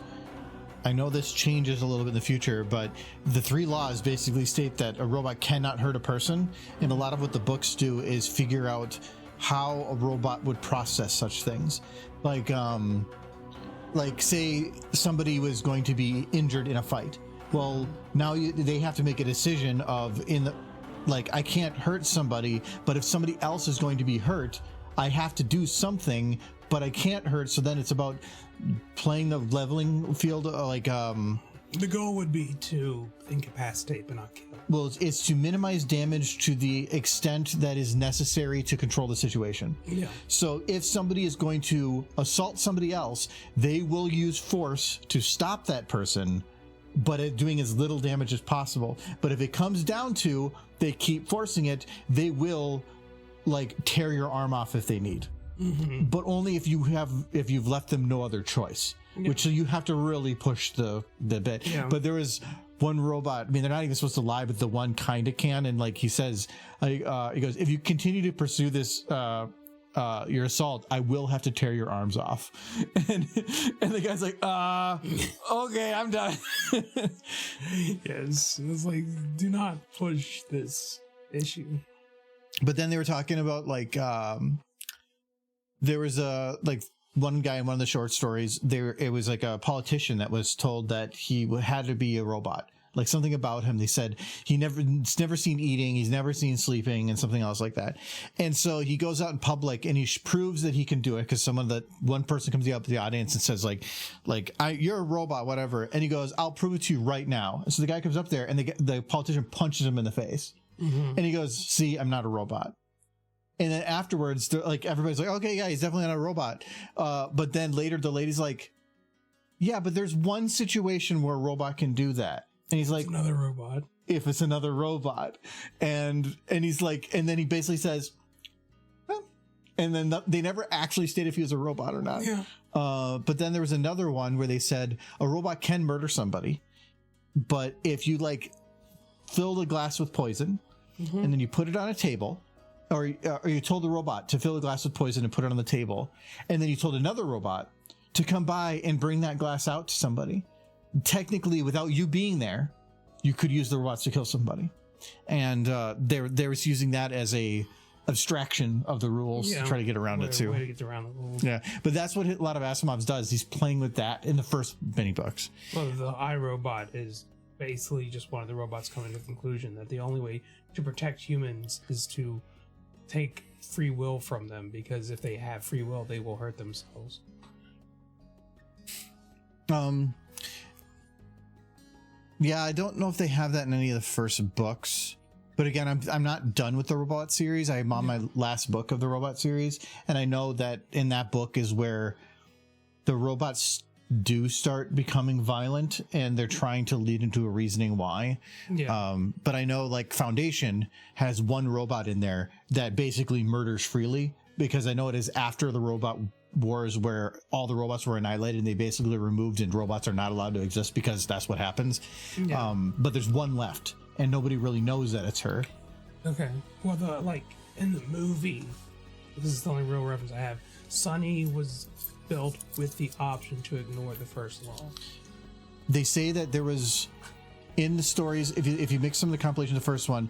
I know this changes a little bit in the future, but the 3 laws basically state that a robot cannot hurt a person, and a lot of what the books do is figure out how a robot would process such things. Like say somebody was going to be injured in a fight. Well, now they have to make a decision of I can't hurt somebody, but if somebody else is going to be hurt, I have to do something, but I can't hurt. So then it's about playing the leveling field, The goal would be to incapacitate but not kill. well, it's to minimize damage to the extent that is necessary to control the situation. Yeah. So if somebody is going to assault somebody else, they will use force to stop that person, but doing as little damage as possible. But if it comes down to they keep forcing it, they will tear your arm off if they need. Mm-hmm. But only if you've left them no other choice. Yeah. Which you have to really push the bit. Yeah. But there was one robot. I mean, they're not even supposed to lie, but the one kind of can. And he says, he goes, if you continue to pursue this, your assault, I will have to tear your arms off. And the guy's like, okay, I'm done. Yes, it's do not push this issue. But then they were talking about there was one guy in one of the short stories there, it was a politician that was told that he had to be a robot. Something about him, they said he's never seen eating, he's never seen sleeping, and something else like that. And so he goes out in public and he proves that he can do it, because one person comes up to the audience and says you're a robot, whatever. And he goes, I'll prove it to you right now. And so the guy comes up there and the politician punches him in the face. Mm-hmm. And he goes, see, I'm not a robot. And then afterwards, everybody's like, okay, yeah, he's definitely not a robot. But then later the lady's like, yeah, but there's one situation where a robot can do that. And he's like, another robot. If it's another robot. And he's and then he basically says, well, and then they never actually state if he was a robot or not. Yeah. But then there was another one where they said a robot can murder somebody, but if you fill the glass with poison, mm-hmm. and then you put it on a table, or you told the robot to fill the glass with poison and put it on the table, and then you told another robot to come by and bring that glass out to somebody, technically without you being there, you could use the robots to kill somebody. And they was using that as a abstraction of the rules to try to get around it too. Way to get around the rules. Yeah, but that's what a lot of Asimov's does. He's playing with that in the first mini books. Well, the iRobot is basically just one of the robots coming to the conclusion that the only way to protect humans is to take free will from them, because if they have free will, they will hurt themselves. Yeah, I don't know if they have that in any of the first books, but again, I'm not done with the robot series. I'm on my last book of the robot series, and I know that in that book is where the robots do start becoming violent, and they're trying to lead into a reasoning why. Yeah. But I know Foundation has one robot in there that basically murders freely, because I know it is after the robot wars where all the robots were annihilated and they basically removed, and robots are not allowed to exist because that's what happens. Yeah. But there's one left and nobody really knows that it's her. Okay. Well, in the movie, this is the only real reference I have, Sunny was built with the option to ignore the first law. They say that there was in the stories, if you mix some of the compilation of the first one,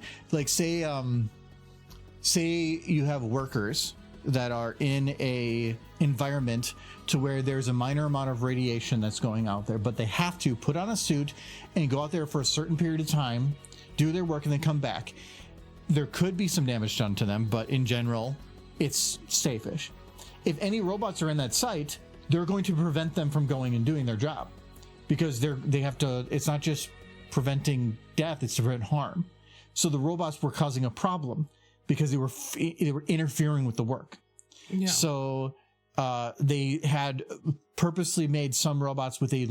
say you have workers that are in a environment to where there's a minor amount of radiation that's going out there, but they have to put on a suit and go out there for a certain period of time, do their work, and then come back. There could be some damage done to them, but in general, it's safe-ish. If any robots are in that site, they're going to prevent them from going and doing their job, because they have to. It's not just preventing death; it's to prevent harm. So the robots were causing a problem because they were interfering with the work. Yeah. So they had purposely made some robots with a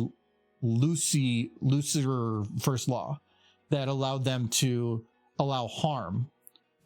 looser first law that allowed them to allow harm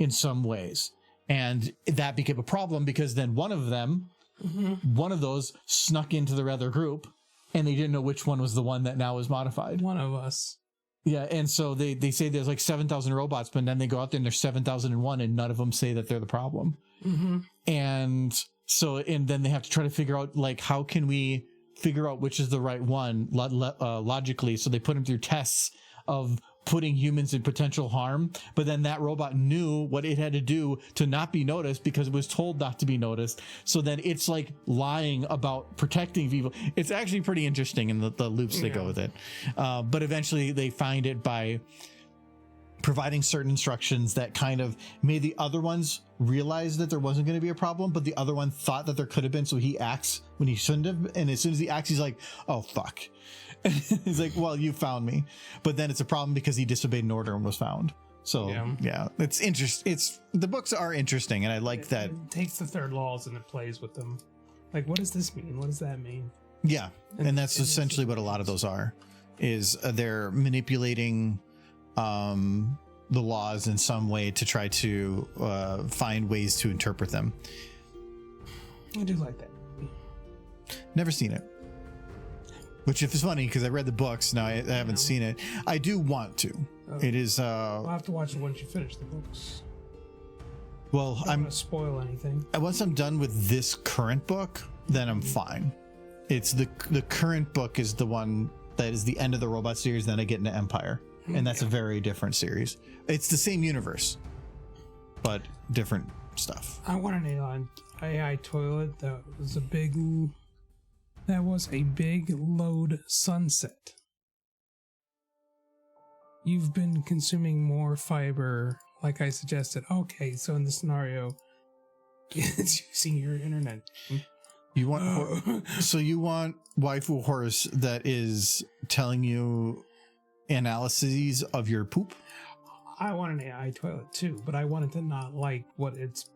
in some ways. And that became a problem because then one of those snuck into the other group and they didn't know which one was the one that now is modified. One of us. Yeah, and so they say there's like 7,000 robots, but then they go out there and there's 7,001, and none of them say that they're the problem. Mm-hmm. And so, and then they have to try to figure out, like, how can we figure out which is the right one logically? So they put them through tests of putting humans in potential harm, but then that robot knew what it had to do to not be noticed because it was told not to be noticed. So then it's like lying about protecting people. It's actually pretty interesting in the loops they go with it. But eventually they find it by providing certain instructions that kind of made the other ones realize that there wasn't going to be a problem, but the other one thought that there could have been. So he acts when he shouldn't have. And as soon as he acts, he's like, oh, fuck. He's like, well, you found me. But then it's a problem because he disobeyed an order and was found. So yeah, it's interesting. The books are interesting. And I like that. It takes the third laws and it plays with them. Like, what does this mean? What does that mean? Yeah. And that's essentially what a lot of those are, is they're manipulating the laws in some way to try to find ways to interpret them. I do like that. Never seen it, which is funny because I read the books. Now I haven't seen it. I do want to. It is I'll have to watch it once you finish the books. Well, I don't want to spoil anything. Once I'm done with this current book, then I'm fine. It's the current book is the one that is the end of the robot series. Then I get into Empire. And that's a very different series. It's the same universe, but different stuff. I want an AI toilet that was a big load sunset. You've been consuming more fiber, like I suggested. Okay, so in this scenario, it's using your internet. You want so you want waifu horse that is telling you analyses of your poop? I want an AI toilet too, but I want it to not like what its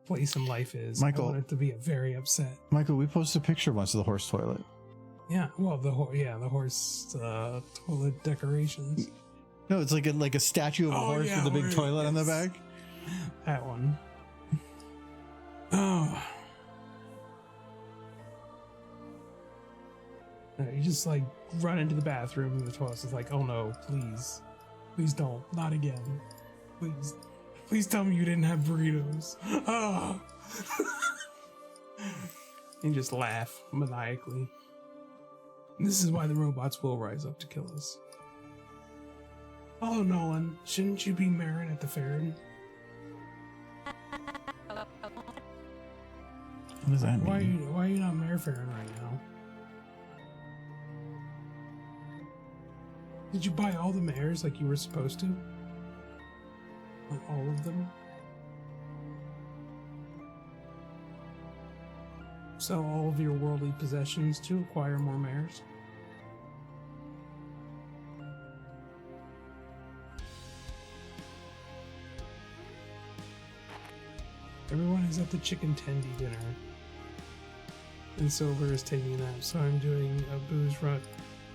place in life is. Michael, I want it to be very upset. Michael, we posted a picture once of the horse toilet. Yeah, well, the horse toilet decorations. No, it's like a statue of a horse with a big toilet on the back. That one. Oh. You just like run into the bathroom and the toilet's is like, oh no, please don't, not again, please tell me you didn't have burritos. Oh. And just laugh maniacally. And this is why the robots will rise up to kill us. Oh, Nolan, shouldn't you be Marin at the fair? What does that mean? Why are you not Mare Farron right now? Did you buy all the mares like you were supposed to? Like all of them? Sell all of your worldly possessions to acquire more mares? Everyone is at the chicken tendy dinner. And Silver is taking a nap, so I'm doing a booze rut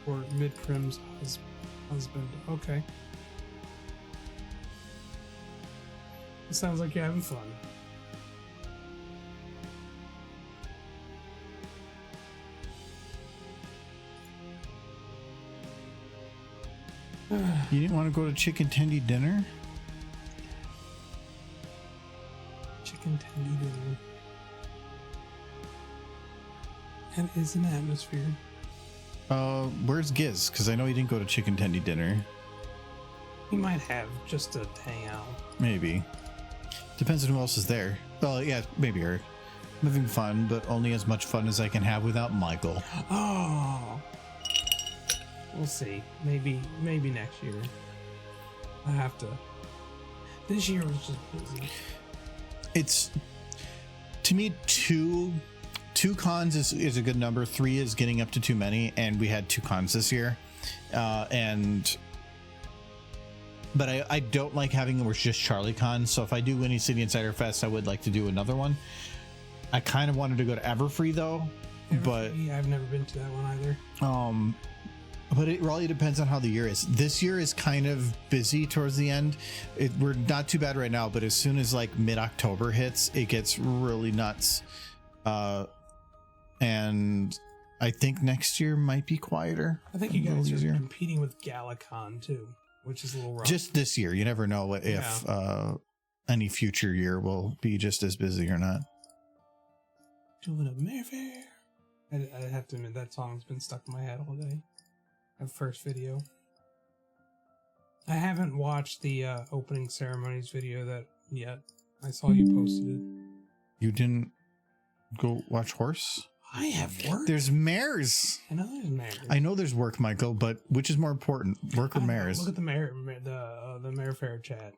for Mid-Prim's husband. Okay. It sounds like you're having fun. You didn't want to go to chicken tendy dinner? Chicken tendy dinner. That is an atmosphere. Where's Giz? Because I know he didn't go to chicken tendy dinner. He might have just to hang out. Maybe. Depends on who else is there. Well, yeah, maybe her. I'm having fun, but only as much fun as I can have without Michael. Oh. We'll see. Maybe next year. I have to. This year was just busy. It's, to me, two cons is a good number. 3 is getting up to too many, and we had 2 cons this year. But I don't like having it where it's just Charlie Con. So if I do Winnie City Insider Fest, I would like to do another one. I kind of wanted to go to Everfree though, but I've never been to that one either. But it really depends on how the year is. This year is kind of busy towards the end. We're not too bad right now, but as soon as like mid-October hits, it gets really nuts. And I think next year might be quieter. I think you a little guys are easier. competing with Galacon too, which is a little rough. Just this year. You never know if any future year will be just as busy or not. Doing a Mayfair. I have to admit, that song's been stuck in my head all day. That first video. I haven't watched the opening ceremonies video yet. I saw you posted it. You didn't go watch Horse? I have work. There's mares. I know there's mares. I know there's work, Michael, but which is more important, work or mares? Look at the Mare Fair chat.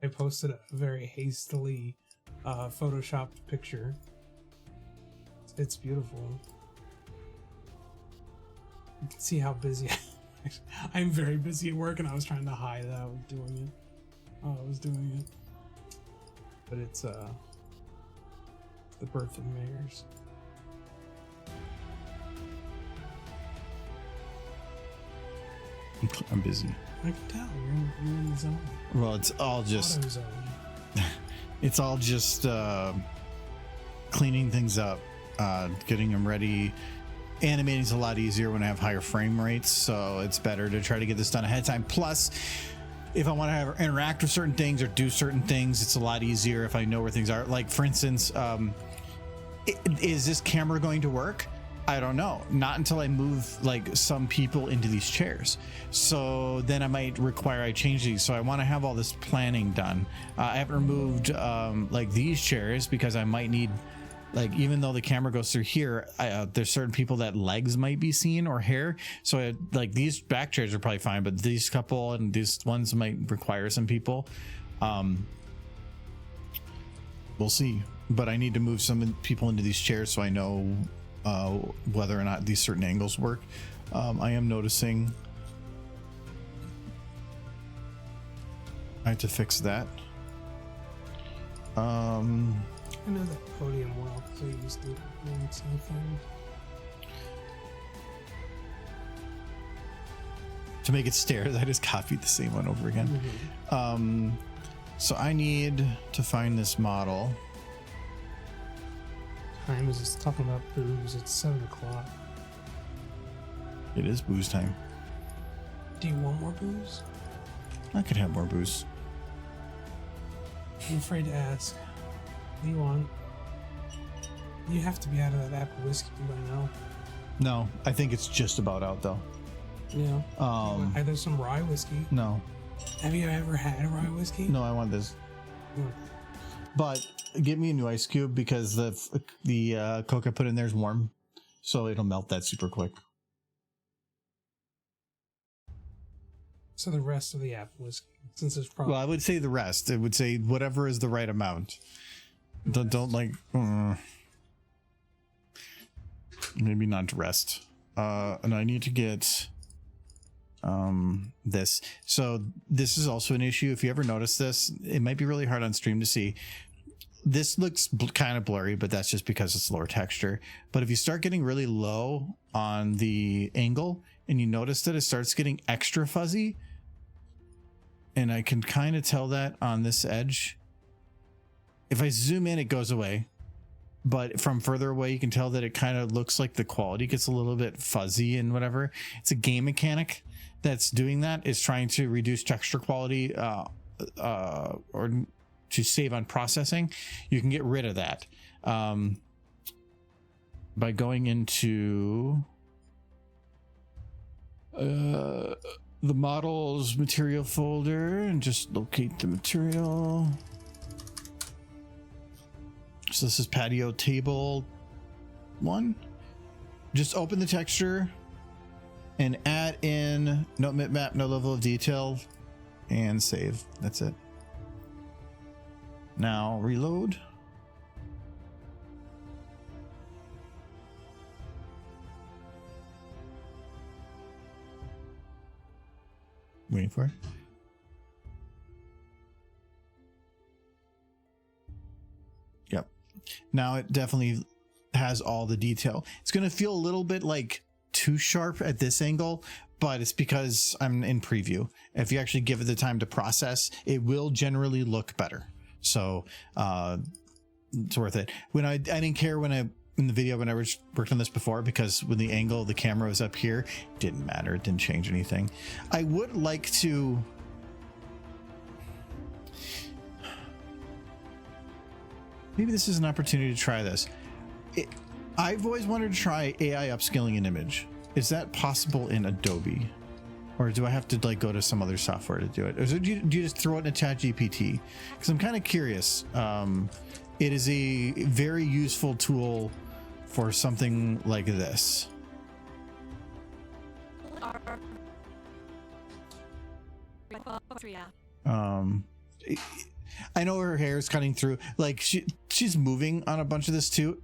I posted a very hastily photoshopped picture. It's beautiful. You can see how busy I'm very busy at work, and I was trying to hide that I was doing it. Oh, I was doing it. But it's the birth of mares. I'm busy. I can tell you're in the zone. Well, it's all just Auto zone. it's all just cleaning things up, getting them ready. Animating's a lot easier when I have higher frame rates, so it's better to try to get this done ahead of time. Plus, if I want to interact with certain things or do certain things, it's a lot easier if I know where things are. Like, for instance, is this camera going to work? I don't know. Not until I move like some people into these chairs. So then I might require I change these. So I want to have all this planning done. I haven't removed like these chairs because I might need, like, even though the camera goes through here, there's certain people that legs might be seen or hair. So like these back chairs are probably fine, but these couple and these ones might require some people. We'll see. But I need to move some people into these chairs so I know whether or not these certain angles work. I am noticing I have to fix that. I know that podium well because I used it on something. To make it stairs, I just copied the same one over again. Mm-hmm. So I need to find this model. Time is just talking about booze. It's 7 o'clock. It is booze time. Do you want more booze? I could have more booze. I'm afraid to ask. What do you want? You have to be out of that apple whiskey by now. No, I think it's just about out though. Yeah. There's some rye whiskey. No, Have you ever had a rye whiskey? no, I want this. Mm. But get me a new ice cube because the Coke I put in there is warm, so it'll melt that super quick. So the rest of the apple whiskey, since it's probably Well, I would say the rest. It would say whatever is the right amount. Don't like. Maybe not the rest. And I need to get this. So this is also an issue. If you ever notice this, it might be really hard on stream to see. This looks kind of blurry, but that's just because it's lower texture. But if you start getting really low on the angle and you notice that it starts getting extra fuzzy, and I can kind of tell that on this edge. If I zoom in, it goes away. But from further away, you can tell that it kind of looks like the quality gets a little bit fuzzy and whatever. It's a game mechanic that's doing that. It's trying to reduce texture quality or to save on processing. You can get rid of that by going into the models material folder and just locate the material. So this is patio table 1. Just open the texture and add in no bitmap, no level of detail, and save. That's it. Now reload. Waiting for it. Yep. Now it definitely has all the detail. It's going to feel a little bit like too sharp at this angle, but it's because I'm in preview. If you actually give it the time to process, it will generally look better. So it's worth it. When I didn't care when I in the video when I worked on this before, because when the angle of the camera was up here, it didn't matter. It didn't change anything. I would like to... Maybe this is an opportunity to try this. I've always wanted to try AI upscaling an image. Is that possible in Adobe? Or do I have to like go to some other software to do it? Or do you just throw it in a ChatGPT? Because I'm kind of curious. It is a very useful tool for something like this. I know her hair is cutting through. Like she's moving on a bunch of this too.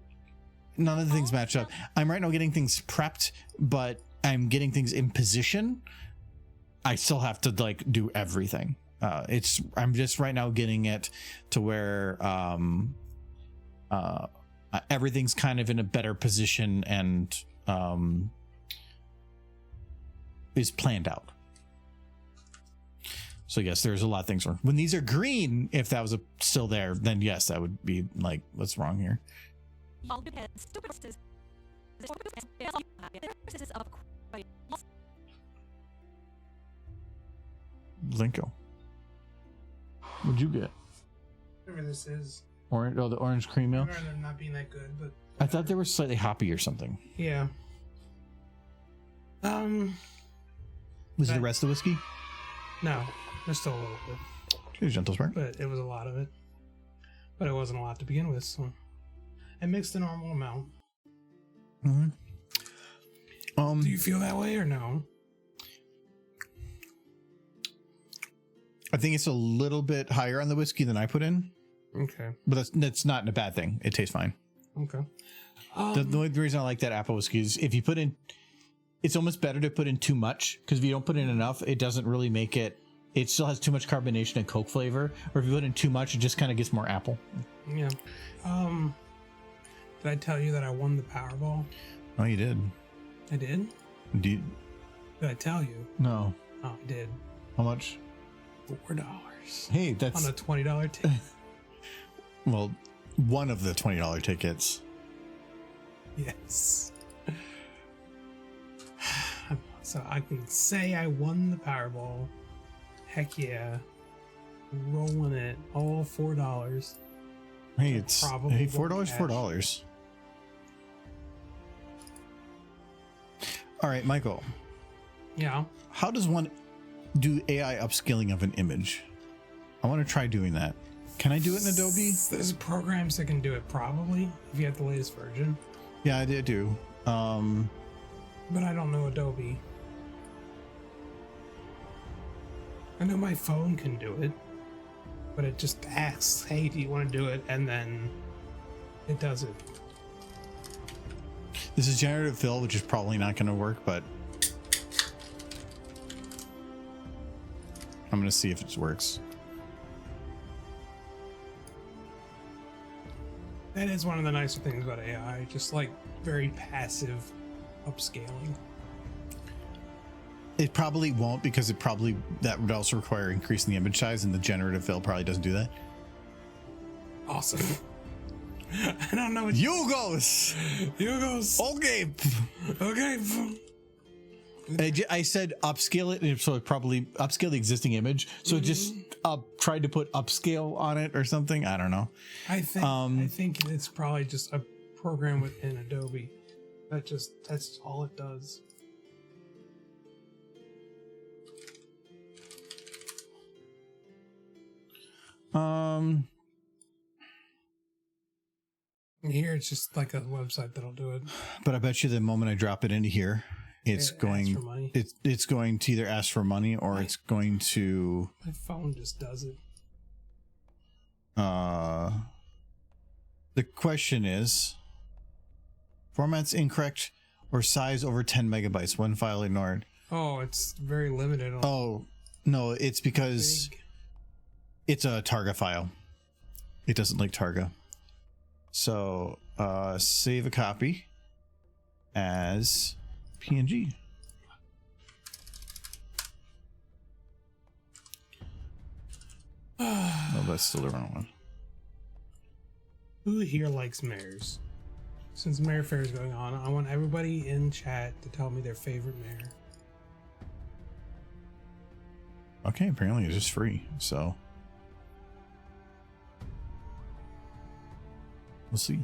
None of the things match up. I'm right now getting things prepped, but I'm getting things in position. I still have to like do everything. I'm just right now getting it to where everything's kind of in a better position and is planned out. So yes, there's a lot of things wrong. When these are green, if that was still there, then yes, that would be like, what's wrong here? Linko. What'd you get? Whatever this is. Orange? Oh, the orange cream milk. I remember them not being that good, but I thought they were slightly hoppy or something. yeah. Was it the rest of the whiskey? No, there's still a little bit. Here's gentle spark. But it was a lot of it. But it wasn't a lot to begin with, so I mixed the normal amount. Mm-hmm. Do you feel that way or no? I think it's a little bit higher on the whiskey than I put in. Okay. But that's not a bad thing. It tastes fine. Okay. The only reason I like that apple whiskey is if you put in, it's almost better to put in too much, because if you don't put in enough, it doesn't really make it. It still has too much carbonation and Coke flavor. Or if you put in too much, it just kind of gets more apple. Yeah. Did I tell you that I won the Powerball? Oh, you did. I did? Did No. Oh, I did. How much? $4. Hey, that's on a $20 ticket. Well, one of the $20 tickets. Yes. So I can say I won the Powerball. Heck yeah. Rolling it all $4. Hey, it's Probably hey, $4, won't cash. $4. All right, Michael. Yeah. How does one do AI upscaling of an image? I want to try doing that. Can I do it in Adobe? There's programs that can do it probably if you have the latest version. Yeah, I do. But I don't know Adobe. I know my phone can do it, but it just asks, hey, do you want to do it? And then it does it. This is generative fill, which is probably not going to work, but I'm going to see if it works. That is one of the nicer things about AI, just like very passive upscaling. It probably won't, because that would also require increasing the image size, and the generative fill probably doesn't do that. Awesome. I don't know what You goes. Okay. Okay. I said upscale it, so it probably upscale the existing image. So it just tried to put upscale on it or something. I don't know. I think it's probably just a program within Adobe. That's all it does. Here it's just like a website that'll do it. But I bet you the moment I drop it into here, it's going for money. It's going to either ask for money or it's going to My phone just does it. the question is, format's incorrect or size over 10 megabytes, one file ignored. Oh, it's very limited. Oh no, it's because Big. it's a Targa file. It doesn't like Targa. So save a copy as PNG. No, that's still the wrong one. Who here likes mares? Since Mayor Fair is going on, I want everybody in chat to tell me their favorite mayor. Okay, apparently it's just free, so we'll see.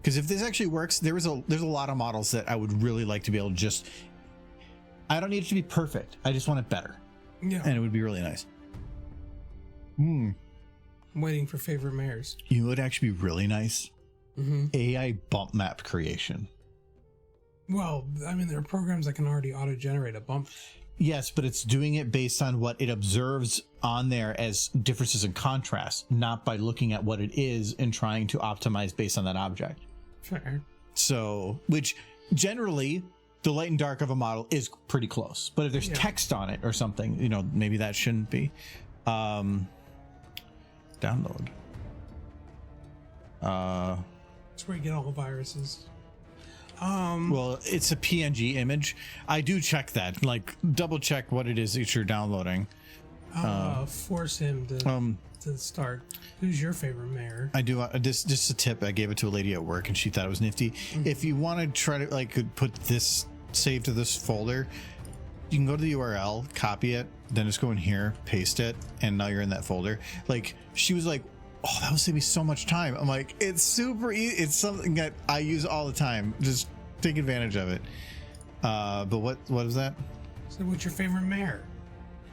Because if this actually works, there's a lot of models that I would really like to be able to just. I don't need it to be perfect. I just want it better. Yeah. And it would be really nice. I'm waiting for favorite mayors. You know, would actually be really nice. AI bump map creation. Well, I mean, there are programs that can already auto-generate a bump. Yes, but it's doing it based on what it observes on there as differences in contrast, not by looking at what it is and trying to optimize based on that object. Fair. So, which generally the light and dark of a model is pretty close, but if there's text on it or something, you know, maybe that shouldn't be. Download. That's where you get all the viruses. Well, it's a PNG image. I do check that, like double check what it is that you're downloading. Force him to start. Who's your favorite mayor? I do. Just a tip. I gave it to a lady at work, and she thought it was nifty. If you want to try to like put this save to this folder, you can go to the URL, copy it, then just go in here, paste it, and now you're in that folder. Like she was like, "Oh, that would save me so much time." I'm like, "It's super easy. It's something that I use all the time. Just take advantage of it." But what is that? So, what's your favorite mayor?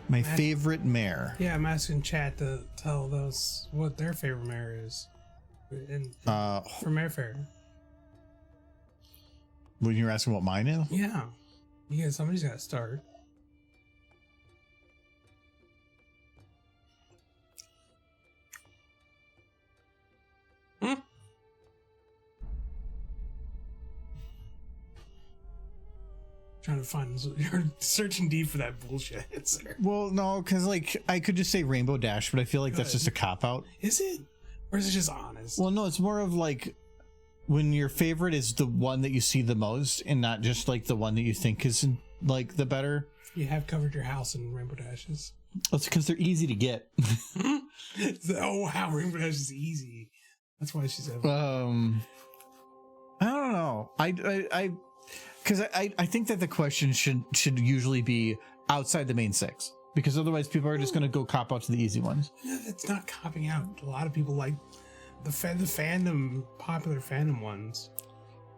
My favorite mayor. Yeah, I'm asking chat to tell those what their favorite mayor is. For Mayor Fair. When you're asking what mine is? Yeah. Yeah, somebody's got to start. Trying to find, you're searching deep for that bullshit answer. Well, no, because like I could just say Rainbow Dash, but I feel like that's just a cop out. Is it? Or is it just honest? Well, no, it's more of like when your favorite is the one that you see the most and not just like the one that you think is like the better. You have covered your house in Rainbow Dashes. That's because they're easy to get. Oh wow, Rainbow Dash is easy. That's why she said. I don't know. I because I think that the question should usually be outside the main six, because otherwise people are just going to go cop out to the easy ones. Yeah, it's not copping out. A lot of people like the fandom, popular fandom ones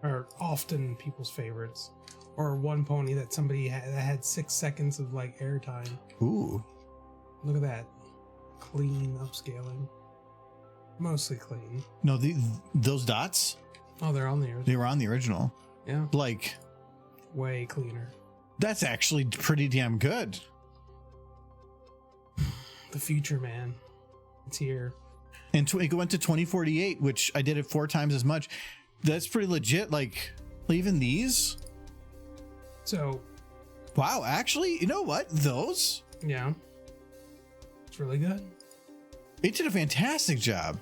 are often people's favorites. Or one pony that somebody that had 6 seconds of like airtime. Ooh, look at that, clean upscaling, mostly clean. No, those dots. Oh, they're on the original. They were on the original. Yeah, like way cleaner. That's actually pretty damn good. The future, man, it's here. And it went to 2048, which I did it 4 times as much. That's pretty legit. Like even these. So, wow, actually, you know what? Those? Yeah. It's really good. It did a fantastic job.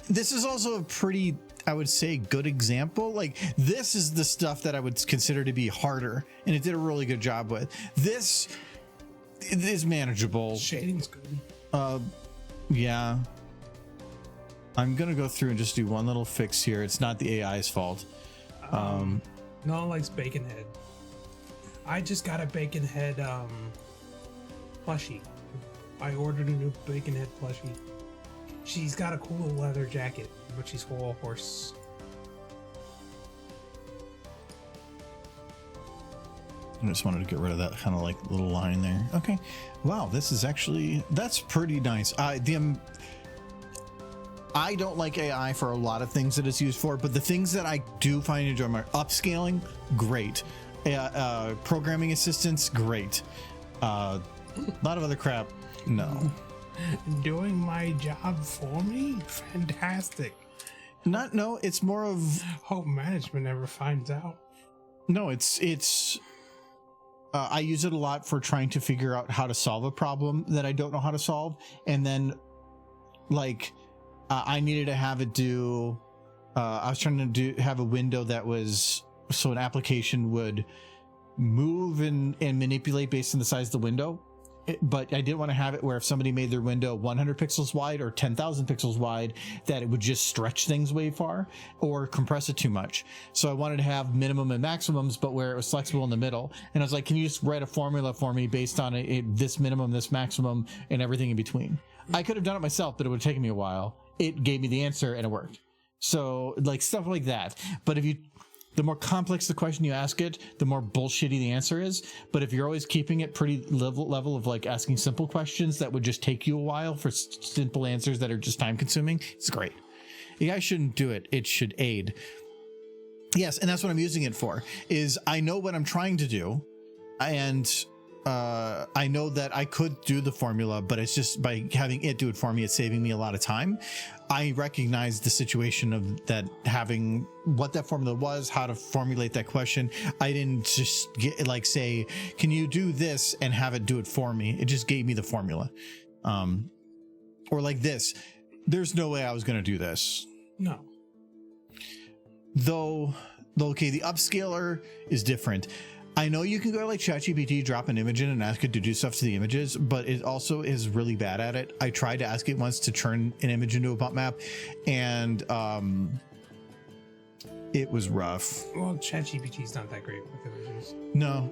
This is also a pretty, I would say, good example. Like, this is the stuff that I would consider to be harder, and it did a really good job with. This is manageable. Shading's good. Yeah. I'm going to go through and just do one little fix here. It's not the AI's fault. No one likes Bacon Head. I just got a Bacon Head plushie. I ordered a new Bacon Head plushie. She's got a cool leather jacket, but she's full of horse. I just wanted to get rid of that kind of like little line there. Okay. Wow, this is actually, that's pretty nice. I don't like AI for a lot of things that it's used for, but the things that I do find enjoyable are upscaling, great. Programming assistance, great. A lot of other crap, no. Doing my job for me? Fantastic. No, it's more of... Hope management never finds out. No, it's I use it a lot for trying to figure out how to solve a problem that I don't know how to solve. And then, like... I needed to have it do, I was trying to have a window that was, so an application would move and manipulate based on the size of the window. but I didn't want to have it where if somebody made their window 100 pixels wide or 10,000 pixels wide, that it would just stretch things way far or compress it too much. So I wanted to have minimum and maximums, but where it was flexible in the middle. And I was like, can you just write a formula for me based on this minimum, this maximum, and everything in between? I could have done it myself, but it would have taken me a while. It gave me the answer and it worked. So like stuff like that. But the more complex the question you ask it, the more bullshitty the answer is. But if you're always keeping it pretty level of like asking simple questions that would just take you a while for simple answers that are just time consuming, it's great. AI shouldn't do it. It should aid. Yes, and that's what I'm using it for, is I know what I'm trying to do. And I know that I could do the formula, but it's just by having it do it for me, it's saving me a lot of time. I recognize the situation of that, having what that formula was, how to formulate that question. I didn't just get like say, can you do this and have it do it for me? It just gave me the formula. Or like this, there's no way I was going to do this. No. Though, okay, the upscaler is different. I know you can go to like ChatGPT, drop an image in and ask it to do stuff to the images, but it also is really bad at it. I tried to ask it once to turn an image into a bump map, and it was rough. Well, ChatGPT's not that great with images. No,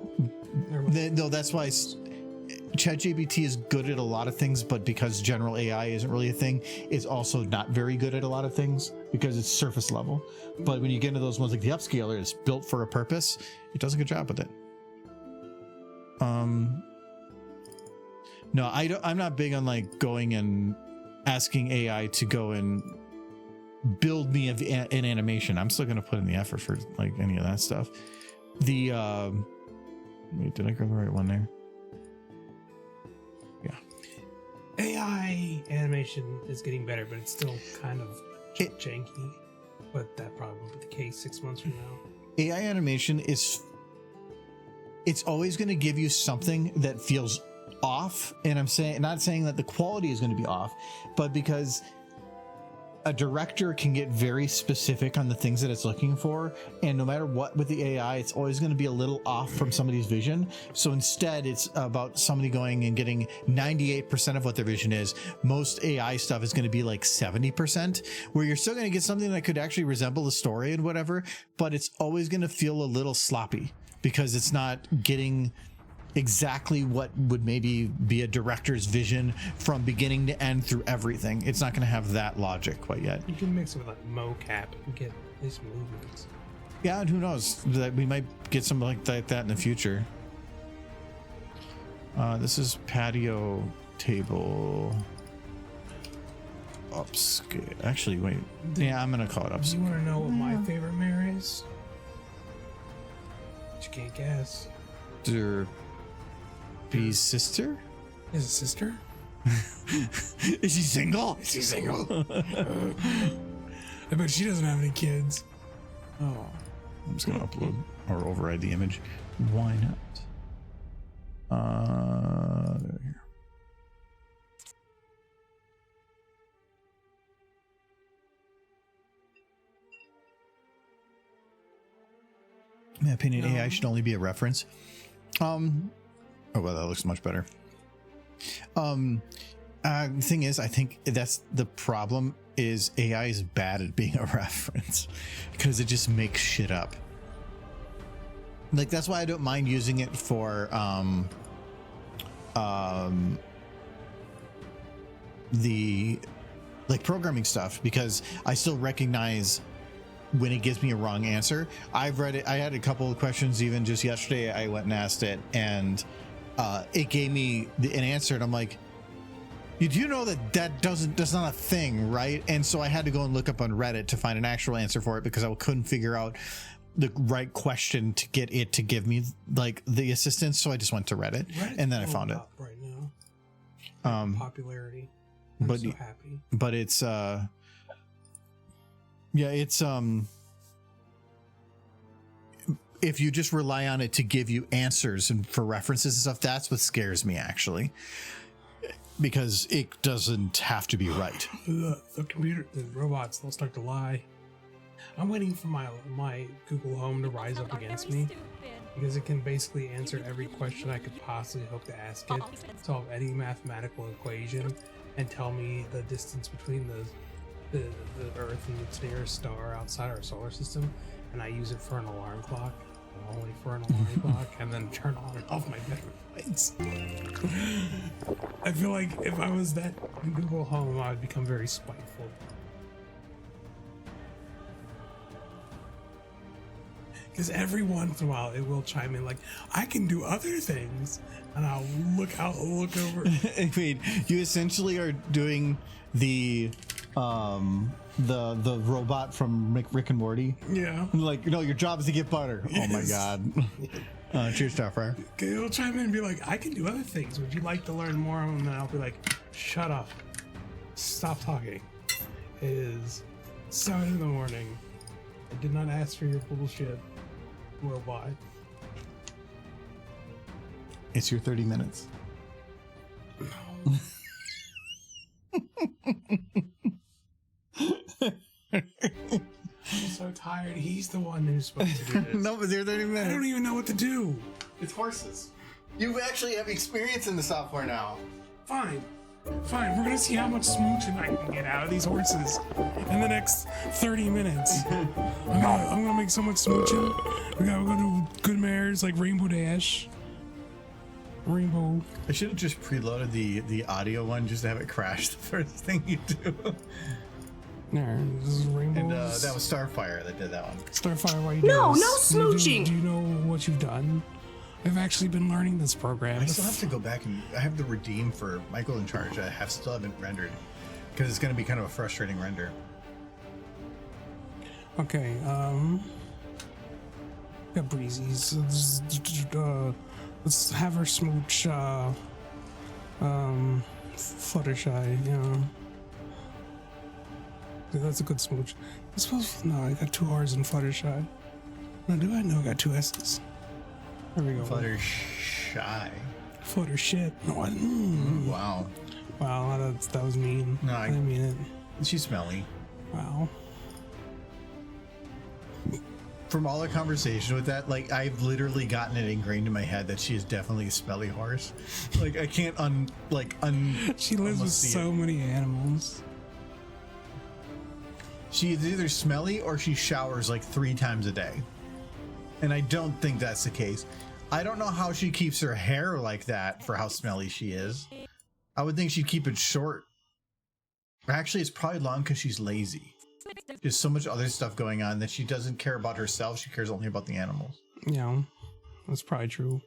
that's why ChatGPT is good at a lot of things, but because general AI isn't really a thing, it's also not very good at a lot of things because it's surface level. But when you get into those ones like the upscaler, it's built for a purpose. It does a good job with it. No, I'm not big on like going and asking AI to go and build me an animation. I'm still going to put in the effort for like any of that stuff. Wait, did I grab the right one there? Yeah. AI animation is getting better, but it's still kind of janky. But that probably won't be the case 6 months from now. AI animation it's always going to give you something that feels off. And I'm not saying that the quality is going to be off, but because a director can get very specific on the things that it's looking for, and no matter what with the AI, it's always going to be a little off from somebody's vision. So instead, it's about somebody going and getting 98% of what their vision is. Most AI stuff is going to be like 70%, where you're still going to get something that could actually resemble the story and whatever, but it's always going to feel a little sloppy because it's not getting exactly what would maybe be a director's vision from beginning to end through everything. It's not going to have that logic quite yet. You can mix it with like mocap and get these movements. Yeah, and who knows, that we might get something like that in the future. This is patio table upscale. Actually, wait. Yeah, I'm gonna call it upscale. You want to know what my favorite mirror is? You can't guess. B's sister? Is a sister? Is she single? Is she single? I bet she doesn't have any kids. Oh, I'm just gonna upload or override the image. Why not? There we go. In my opinion, AI should only be a reference. Oh well, that looks much better. The thing is, I think that's the problem, is AI is bad at being a reference because it just makes shit up. Like, that's why I don't mind using it for the like programming stuff, because I still recognize when it gives me a wrong answer. I've read it. I had a couple of questions even just yesterday. I went and asked it, and it gave me an answer, and I'm like, you do know that's not a thing, right? And so I had to go and look up on Reddit to find an actual answer for it, because I couldn't figure out the right question to get it to give me like the assistance. So I just went to Reddit and then I found it right now. Popularity. I'm so happy. But it's yeah, it's if you just rely on it to give you answers and for references and stuff, that's what scares me, actually, because it doesn't have to be right. The robots, they'll start to lie. I'm waiting for my Google Home to rise up against me. Stupid. because it can basically answer every question I could possibly hope to ask it, solve any mathematical equation, and tell me the distance between the Earth and its nearest star outside our solar system, and I use it for an alarm clock, only for an alarm clock, and then turn on and off my bedroom lights. I feel like if I was that in Google Home, I would become very spiteful. Because every once in a while, it will chime in like, I can do other things, and I'll look over. I mean, you essentially are doing the robot from Rick and Morty. Yeah. Like, no, your job is to get butter. Yes. Oh my god. Cheers, Starfire. It'll chime in and be like, I can do other things. Would you like to learn more? And then I'll be like, shut up. Stop talking. It is 7 in the morning. I did not ask for your bullshit, robot. It's your 30 minutes. No. I'm so tired. He's the one who's supposed to do this. No, but they're 30 minutes. I don't even know what to do. It's horses. You actually have experience in the software now. Fine. We're gonna see how much smooching I can get out of these horses in the next 30 minutes. I'm gonna make so much smooching. We're gonna do good mares like Rainbow Dash. Rainbow. I should have just preloaded the audio one just to have it crash the first thing you do. There, this is Rainbow. And that was Starfire that did that one. Starfire, why you doing No, this? no smooching. Do you know what you've done? I've actually been learning this program. I still have to go back and I have the redeem for Michael in charge. I still haven't rendered because it's going to be kind of a frustrating render. Okay, got breezies. Let's have her smooch, Fluttershy, yeah. That's a good smooch. I suppose, no, I got 2 R's in Fluttershy. No, do I? No, I got 2 S's. There we go. Fluttershy. Flutter shit. No, I didn't. Wow. Wow, that was mean. No, I didn't mean it. She's smelly. Wow. From all the conversation with that, like I've literally gotten it ingrained in my head that she is definitely a smelly horse. Like I can't She lives with so many animals. She is either smelly or she showers like 3 times a day. And I don't think that's the case. I don't know how she keeps her hair like that for how smelly she is. I would think she'd keep it short. Actually, it's probably long because she's lazy. There's so much other stuff going on that she doesn't care about herself. She cares only about the animals. Yeah, that's probably true.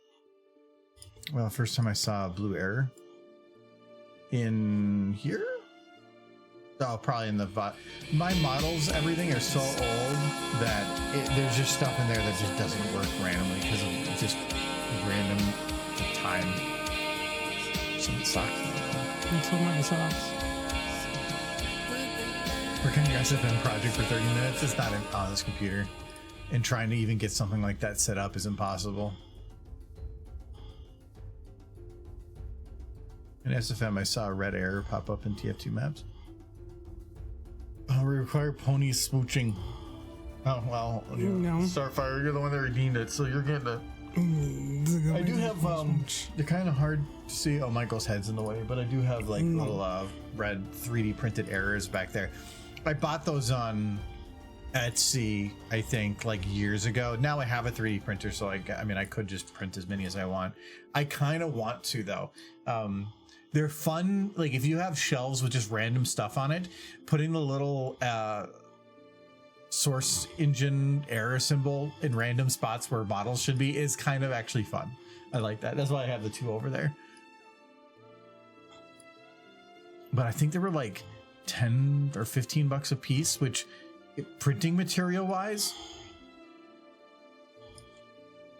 Well, first time I saw a blue error in here. Oh, probably in the my models, everything are so old that there's just stuff in there that just doesn't work randomly because of just random time. Some socks. That's what my socks. Working your SFM project for 30 minutes, it's not on this computer. And trying to even get something like that set up is impossible. In SFM, I saw a red error pop up in TF2 maps. We require pony smooching. Oh, well, No. Starfire, you're the one that redeemed it, so you're getting it. I do have, they're kind of hard to see. Oh, Michael's head's in the way, but I do have like little red 3D printed errors back there. I bought those on Etsy, I think, like years ago. Now I have a 3D printer, so I mean, I could just print as many as I want. I kind of want to, though. They're fun. Like if you have shelves with just random stuff on it, putting the little source engine error symbol in random spots where models should be is kind of actually fun. I like that. That's why I have the 2 over there. But I think they were like 10 or 15 bucks a piece, which printing material wise,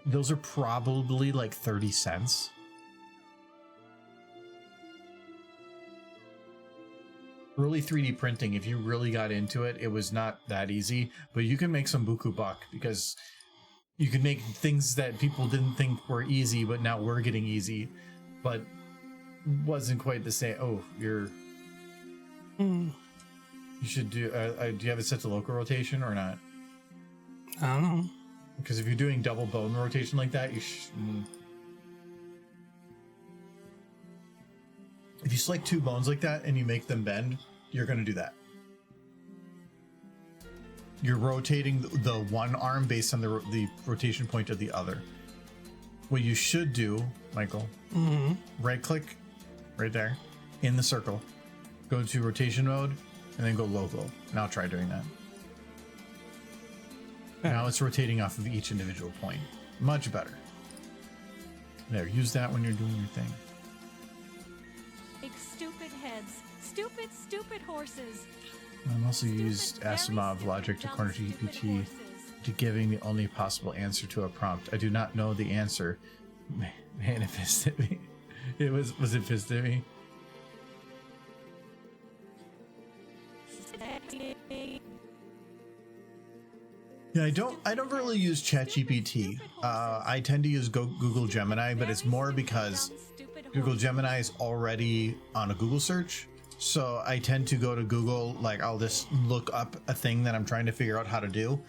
those are probably like 30 cents. Early 3D printing, if you really got into it, it was not that easy, but you can make some buku buck because you can make things that people didn't think were easy, but now we're getting easy, but wasn't quite the same. Oh, you're... You should do... do you have it set to local rotation or not? I don't know. Because if you're doing double bone rotation like that, if you select 2 bones like that and you make them bend, you're going to do that. You're rotating the one arm based on the rotation point of the other. What you should do, Michael, right click right there in the circle, go to rotation mode, and then go local. Now try doing that. Now it's rotating off of each individual point. Much better. There, use that when you're doing your thing. Big stupid heads. Stupid, stupid horses. I'm also used Asimov logic to corner GPT to giving the only possible answer to a prompt. I do not know the answer. Manifested me. Was it pissed at me? Yeah, I don't really use ChatGPT. I tend to use Google Gemini, but it's more because Google Gemini is already on a Google search. So I tend to go to Google, like I'll just look up a thing that I'm trying to figure out how to do.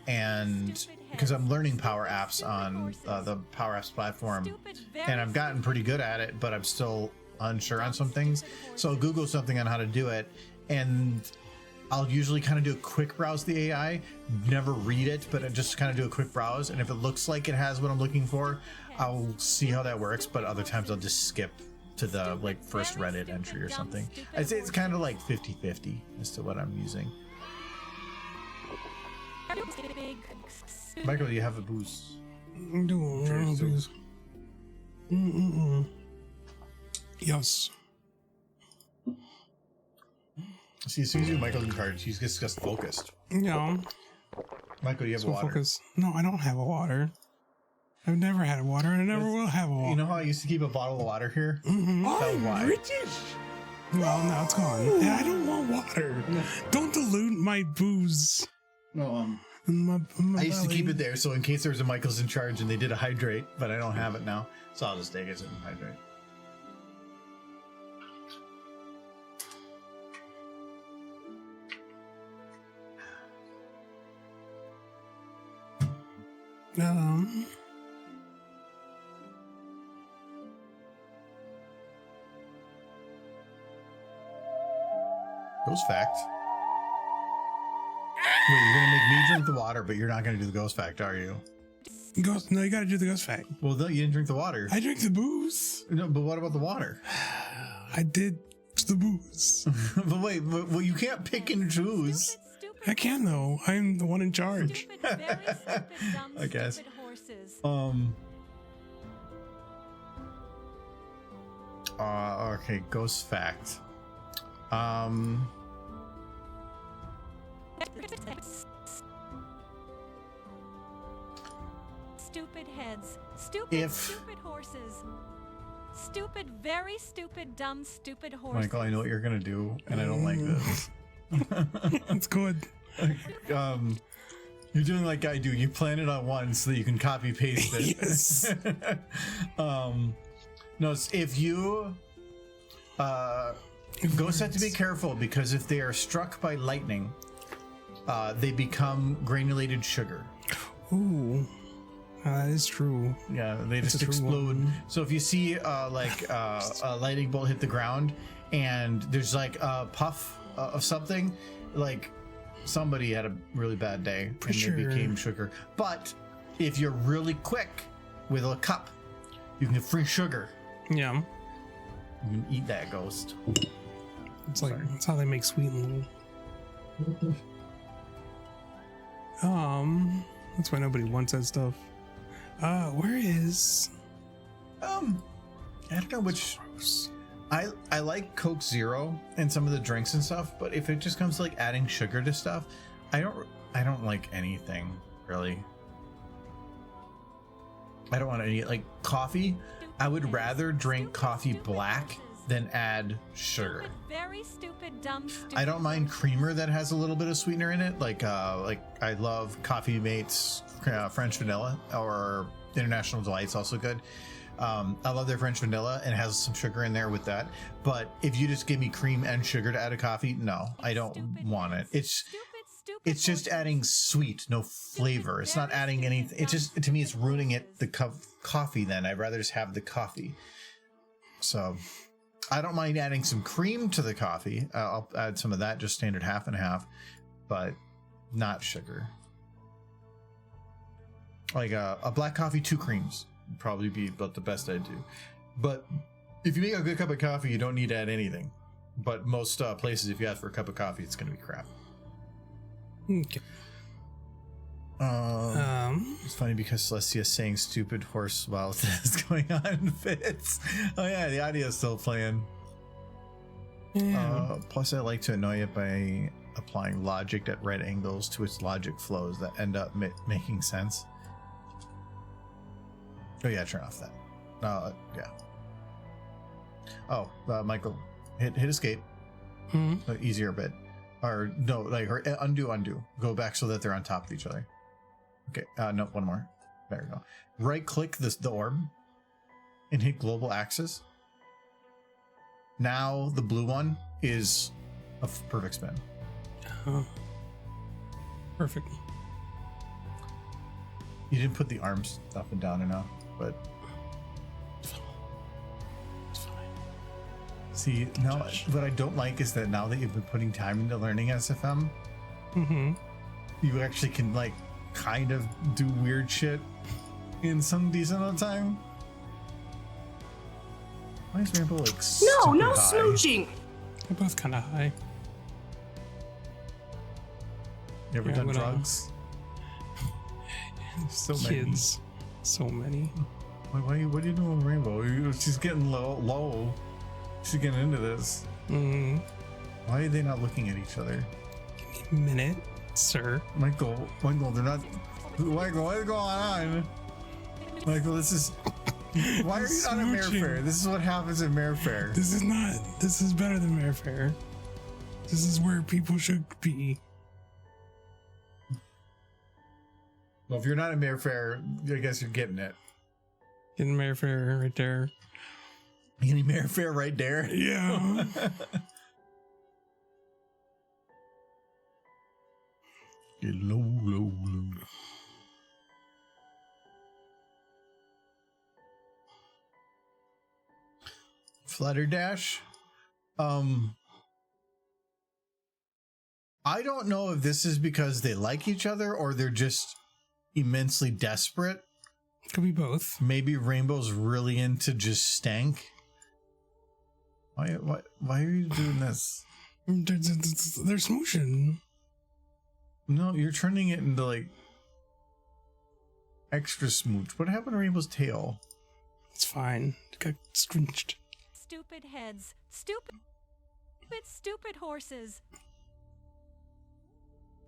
And because I'm learning Power Apps on the Power Apps platform, and I've gotten pretty good at it, but I'm still unsure on some things. So I'll Google something on how to do it, and I'll usually kind of do a quick browse the AI, never read it, but I just kind of do a quick browse. And if it looks like it has what I'm looking for, I'll see how that works. But other times I'll just skip to the like first Reddit entry or something. I'd say it's kind of like 50-50 as to what I'm using. Michael, do you have a booze? Booze. Yes. See, as soon as you Michael's in charge, he's just focused. No. Michael, do you have water? Focus. No, I don't have a water. I've never had water, and I never will have a water. You know how I used to keep a bottle of water here? That was why. British. Well, now it's gone. And I don't want water. Don't dilute my booze. No, My I used to belly. keep it there, so in case there was a Michael's in charge and they did a hydrate, but I don't have it now, so I'll just take it and hydrate. Ghost fact. Wait, you're gonna make me drink the water, but you're not gonna do the ghost fact, are you? Ghost. No, you gotta do the ghost fact. Well, no, you didn't drink the water. I drink the booze. No, but what about the water? I did the booze. But wait, well, you can't pick and choose. I can though. I'm the one in charge. Stupid, very stupid, dumb, I guess. stupid horses. Okay, ghost fact. Stupid heads. Stupid, If- stupid horses. Stupid, very stupid, dumb, stupid horses. Michael, I know what you're gonna do, and I don't like this. It's good. You're doing like I do. You plan it on one so that you can copy paste it. Yes. No, if you ghosts have to be careful, because if they are struck by lightning, they become granulated sugar. Ooh, that is true. Yeah, they That's just a true explode. one. So if you see a lightning bolt hit the ground and there's like a puff of something, like somebody had a really bad day and sure. they became sugar. But if you're really quick with a cup, you can get free sugar. Yeah, You can eat that ghost. it's like Sorry. that's how they make sweet and little. That's why nobody wants that stuff. Where is? I don't know which. I like Coke Zero and some of the drinks and stuff, but if it just comes to like adding sugar to stuff, I don't like anything really. I don't want any like coffee. I would rather drink coffee black than add sugar. Stupid, very stupid, dumb, stupid. I don't mind creamer that has a little bit of sweetener in it. Like I love Coffee Mate's French vanilla, or International Delight's also good. I love their French vanilla, and it has some sugar in there with that. But if you just give me cream and sugar to add to coffee, no, I don't want it. It's Stupid, stupid it's just horses. adding sweet, no flavor. It's not adding anything. It just, to me, it's ruining it. The coffee. Then I'd rather just have the coffee. So I don't mind adding some cream to the coffee. I'll add some of that, just standard half and half, but not sugar. Like a black coffee, 2 creams would probably be about the best I'd do. But if you make a good cup of coffee, you don't need to add anything. But most places, if you ask for a cup of coffee, it's going to be crap. Okay. It's funny because Celestia saying stupid horse while this is going on fits. Oh yeah, the audio is still playing. Yeah. Plus I like to annoy it by applying logic at right angles to its logic flows that end up making sense. Oh yeah, turn off that. Yeah. Oh, Michael, hit escape. Easier bit. Or no, like, or undo. Go back so that they're on top of each other. Okay, no, one more. There we go. Right click the orb and hit global axis. Now the blue one is a perfect spin. Oh. Perfect. You didn't put the arms up and down enough, but It's fine. see, now what I don't like is that now that you've been putting time into learning SFM, you actually can like kind of do weird shit in some decent amount of time. Why is Rainbow like No stupid high? smooching. They're both kind of high. You ever Yeah, done I'm gonna- drugs? So many. Kids. So many. What are you doing with Rainbow? She's getting low. She's getting into this. Why are they not looking at each other? Give me a minute, sir. Michael, they're not. Michael, what is going on? Michael, this is. Why are you not at Mare Smooching. Fair? This is what happens at Mare Fair. This is not. This is better than Mare Fair. This is where people should be. Well, if you're not at Mare Fair, I guess you're getting it. Getting Mare Fair right there. You need Mare Fair right there. Yeah. Get low. Flutterdash. I don't know if this is because they like each other or they're just immensely desperate. Could be both. Maybe Rainbow's really into just stank. Why are you doing this? They're smooshing. No, you're turning it into like extra smooch. What happened to Rainbow's tail? It's fine. It got scrunched. Stupid heads. Stupid horses.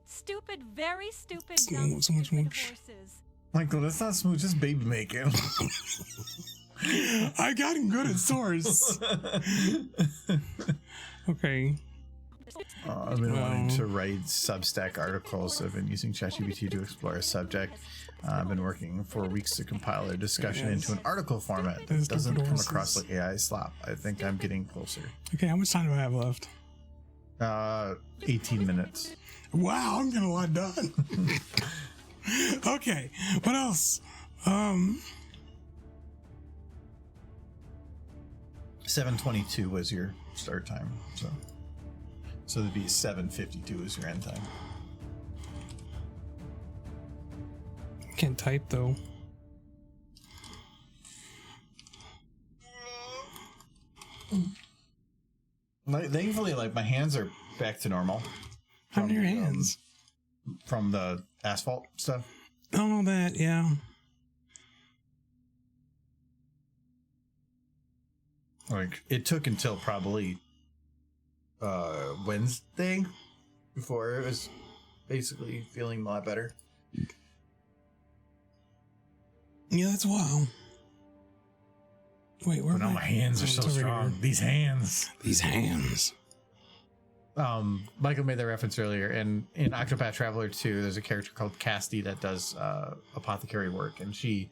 Stupid, very stupid, dumb, So much stupid mooch. horses. Michael, that's not smooch. That's baby making. I got him good at source. Okay. I've been wanting to write Substack articles. I've been using ChatGPT to explore a subject. I've been working for weeks to compile a discussion into an article format that doesn't come across like AI slop. I think I'm getting closer. Okay, how much time do I have left? 18 minutes. Wow, I'm getting a lot done. Okay, what else? 7:22 was your start time, so it'd be 7:52 is your end time. Can't type though. Thankfully, like my hands are back to normal. How are your hands? From the asphalt stuff. Oh, that, yeah. Like it took until probably Wednesday before it was basically feeling a lot better. Yeah, that's wild. Wait, where But now am my I? hands are Oh, so it's over strong. here. These hands. These hands. Michael made that reference earlier, and in Octopath Traveler 2, there's a character called Casty that does apothecary work, and she,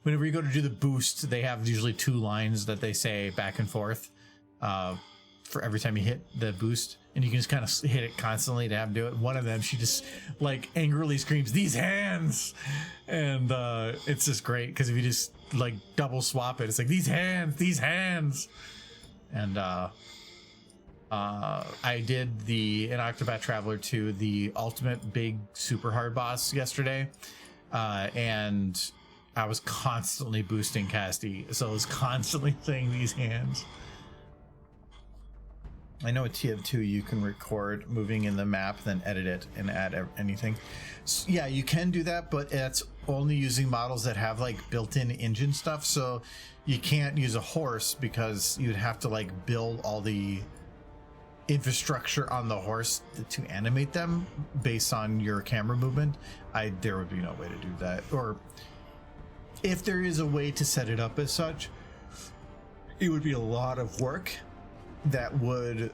whenever you go to do the boost, they have usually 2 lines that they say back and forth for every time you hit the boost, and you can just kind of hit it constantly to have them do it. One of them, she just like angrily screams, "These hands!" And it's just great because if you just like double swap it, it's like these hands. And I did an Octopath Traveler 2, the ultimate big super hard boss yesterday, and I was constantly boosting Casty, so I was constantly saying these hands. I know with TF2 you can record moving in the map, then edit it and add anything. So, yeah, you can do that, but it's only using models that have like built-in engine stuff. So you can't use a horse because you'd have to like build all the infrastructure on the horse to animate them based on your camera movement. There would be no way to do that. Or if there is a way to set it up as such, it would be a lot of work that would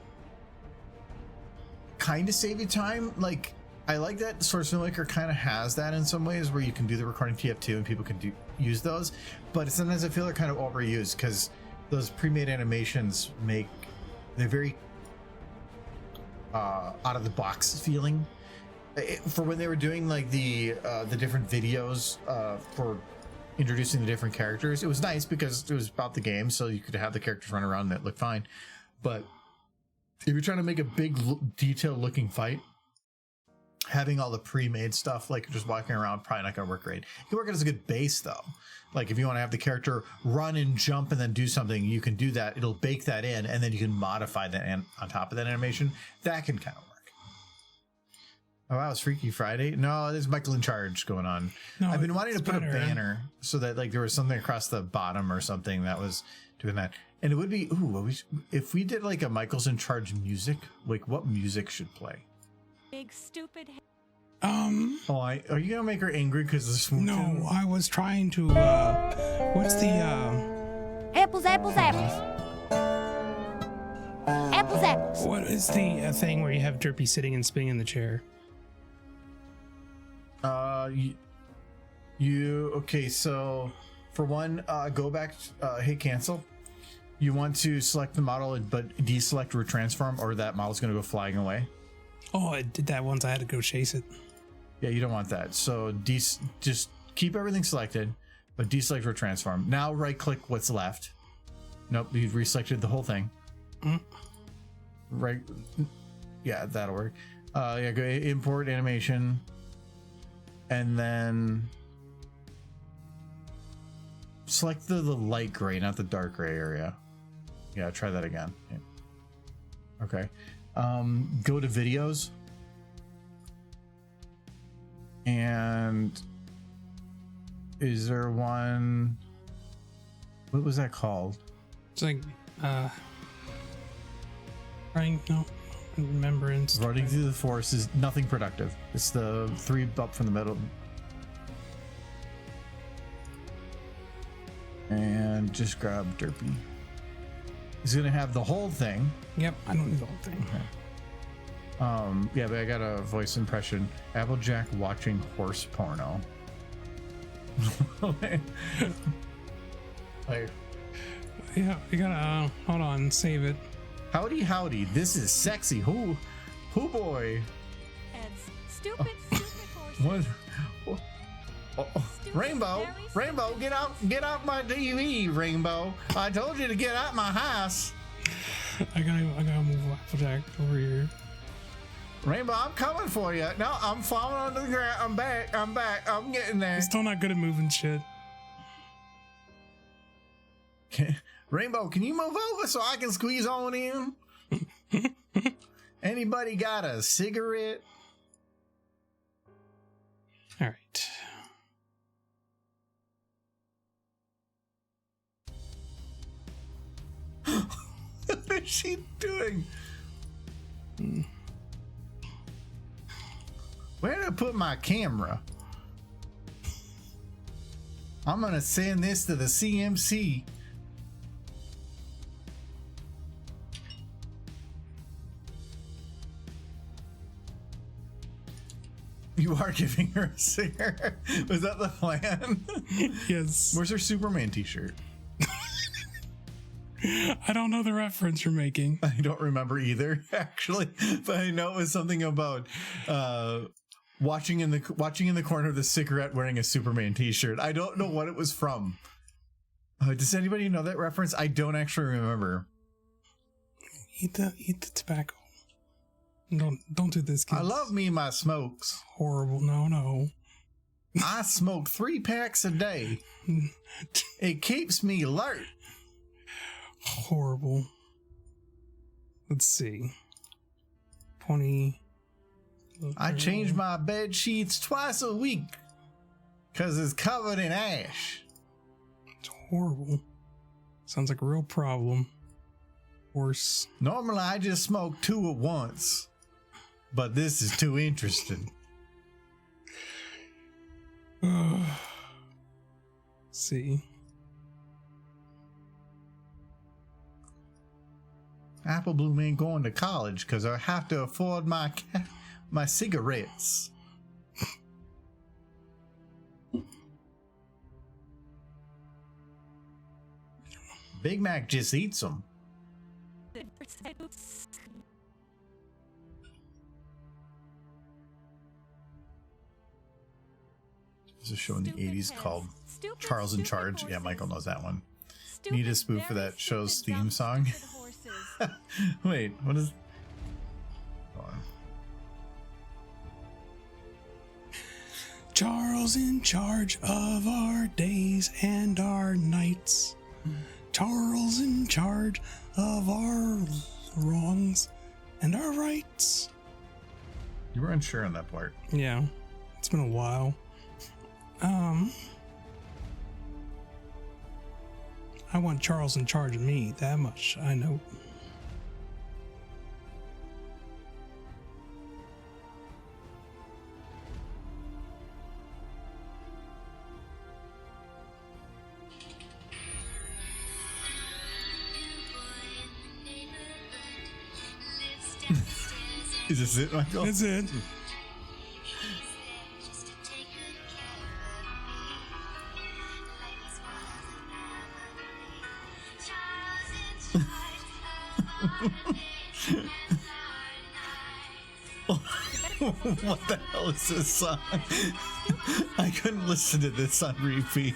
kind of save you time. Like, I like that Source Filmmaker kind of has that in some ways where you can do the recording TF2 and people can use those, but sometimes I feel they're kind of overused because those pre-made animations they're very out of the box feeling. For when they were doing like the different videos for introducing the different characters, it was nice because it was about the game, so you could have the characters run around and it looked fine. But if you're trying to make a big detailed looking fight, having all the pre-made stuff like just walking around probably not gonna work great. It can work as a good base though. Like if you want to have the character run and jump and then do something, you can do that. It'll bake that in, and then you can modify that on top of that animation. That can kind of work. Oh wow, it's Freaky Friday. No, there's Michael in Charge going on. No, I've been wanting to put a banner so that like there was something across the bottom or something that was doing that. And it would be, if we did like a Michael's in Charge music, like what music should play? Big stupid. Are you gonna make her angry because of this? No, I was trying to. What's the? Apples. Apples. What is the thing where you have Derpy sitting and spinning in the chair? Okay. So for one, go back. Hit cancel. You want to select the model, but deselect retransform, or that model's gonna go flying away. Oh, I did that once. I had to go chase it. Yeah, you don't want that. So just keep everything selected, but deselect retransform. Now right click what's left. Nope, you've reselected the whole thing. Right. Yeah, that'll work. Yeah, go import animation. And then select the light gray, not the dark gray area. Yeah, try that again. Yeah. Okay. Go to videos. And is there one? What was that called? It's like remembrance. Running through the forest is nothing productive. It's the 3 up from the middle. And just grab Derpy. He's gonna have the whole thing. Yep, I don't need the whole thing. Okay. Yeah, but I got a voice impression. Applejack watching horse porno. Like, yeah, you gotta hold on, save it. Howdy, this is sexy. Who boy? Heads. Stupid horses. What? Rainbow, get out my TV, Rainbow. I told you to get out my house. I gotta move Applejack over here. Rainbow, I'm coming for you. No, I'm falling onto the ground. I'm back. I'm getting there. I'm still not good at moving shit. Rainbow, can you move over so I can squeeze on in? Anybody got a cigarette? All right. What is she doing? Where did I put my camera? I'm gonna send this to the CMC. You are giving her a cigarette? Was that the plan? Yes. Where's her Superman t-shirt? I don't know the reference you're making. I don't remember either, actually, but I know it was something about watching in the corner of the cigarette wearing a Superman t-shirt. I don't know what it was from. Does anybody know that reference? I don't actually remember. Eat the tobacco. Don't do this, kids. I love me my smokes. Horrible. No. I smoke 3 packs a day. It keeps me alert. Horrible. Let's see. 20. I change my bed sheets twice a week because it's covered in ash. It's horrible. Sounds like a real problem. Worse. Normally I just smoke 2 at once, but this is too interesting. See. Apple Bloom ain't going to college because I have to afford my cigarettes. Big Mac just eats them. There's a show in the 80s called Charles in Charge. Yeah, Michael knows that one. Need a spoof for that show's theme song. Wait, what is... Hold on. Charles in charge of our days and our nights. Charles in charge of our wrongs and our rights. You were unsure on that part. Yeah, it's been a while. I want Charles in charge of me, that much I know. Is this it, Michael? That's it. What the hell is this song? I couldn't listen to this on repeat.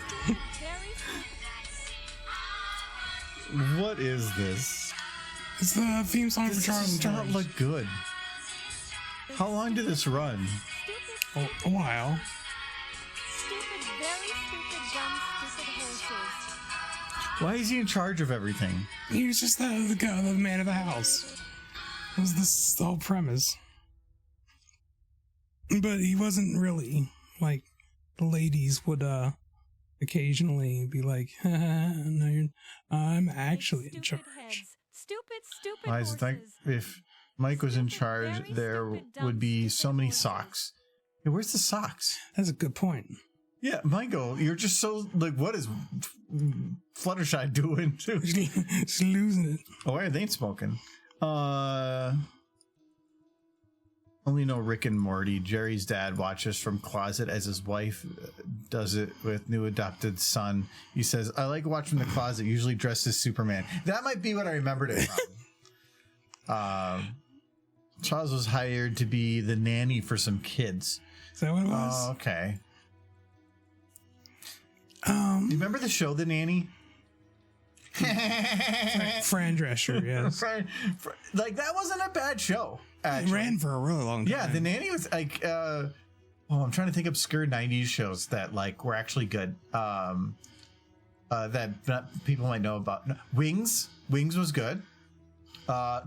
What is this? It's the theme song for This Charles does in not Charge. look good. How long did this run? Oh, a while. Stupid, very stupid, dumb, stupid horses. Why is he in charge of everything? He was just the guy, the man of the house. That was the whole premise. But he wasn't really. Like, the ladies would occasionally be like, no, I'm actually in charge. Stupid Why is it like if Mike was in charge, there would be so many socks? Hey, where's the socks? That's a good point. Yeah, Michael, you're just so like, what is Fluttershy doing? Just losing it. Oh, they ain't smoking. Only know Rick and Morty. Jerry's dad watches from closet as his wife does it with new adopted son. He says, I like watching the closet, usually dressed as Superman. That might be what I remembered it from. Charles was hired to be the nanny for some kids. Is that what it was? Oh, okay. You remember the show, The Nanny? Fran Drescher, yes. Like, that wasn't a bad show. It Actually. ran for a really long time. Yeah, The Nanny was like, I'm trying to think of obscure 90s shows that like were actually good. That people might know about. Wings was good.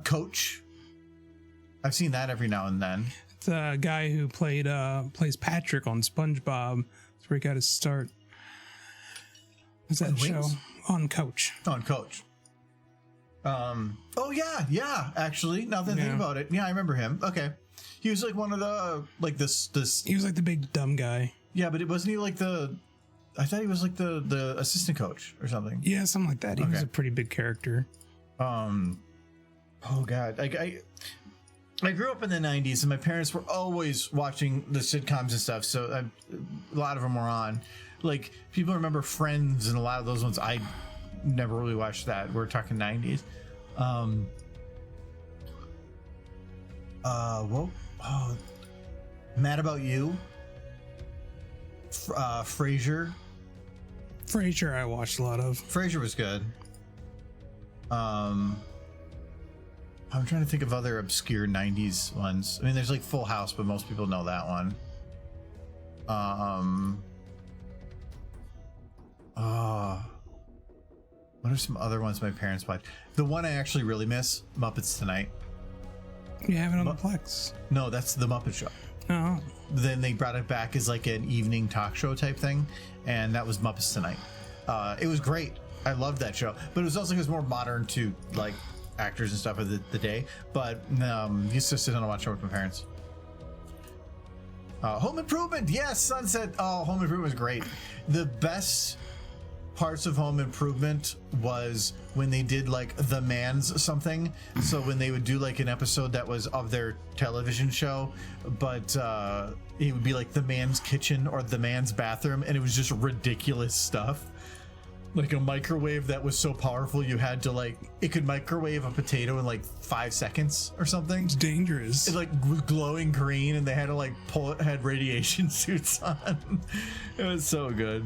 Coach. I've seen that every now and then. It's a guy who plays Patrick on SpongeBob. That's where he got his start. What's that show? Wings? On Coach. On Coach. Oh yeah. Actually, now that I think about it, yeah, I remember him. Okay, he was like one of the like this. He was like the big dumb guy. Yeah, but it wasn't he like the. I thought he was like the assistant coach or something. Yeah, something like that. He was a pretty big character. Oh god, I grew up in the 90s and my parents were always watching the sitcoms and stuff, so a lot of them were on. Like, people remember Friends and a lot of those ones I never really watched that. We're talking 90s. Well, Mad About You, Frasier. Frasier, I watched a lot of. Frasier was good. I'm trying to think of other obscure 90s ones. I mean, there's like Full House, but most people know that one. What are some other ones my parents watched? The one I actually really miss, Muppets Tonight. You have it on the Plex. No, that's the Muppet Show. Oh. Then they brought it back as like an evening talk show type thing, and that was Muppets Tonight. It was great. I loved that show, but it was also more modern to like actors and stuff of the day. But used to sit down and watch it with my parents. Home Improvement, yes, Sunset. Oh, Home Improvement was great. The best parts of Home Improvement was when they did like the man's something. So when they would do like an episode that was of their television show, but it would be like the man's kitchen or the man's bathroom, and it was just ridiculous stuff. Like a microwave that was so powerful you had to like, it could microwave a potato in like 5 seconds or something. It's dangerous. It like was glowing green, and they had to like pull it, had radiation suits on. It was so good.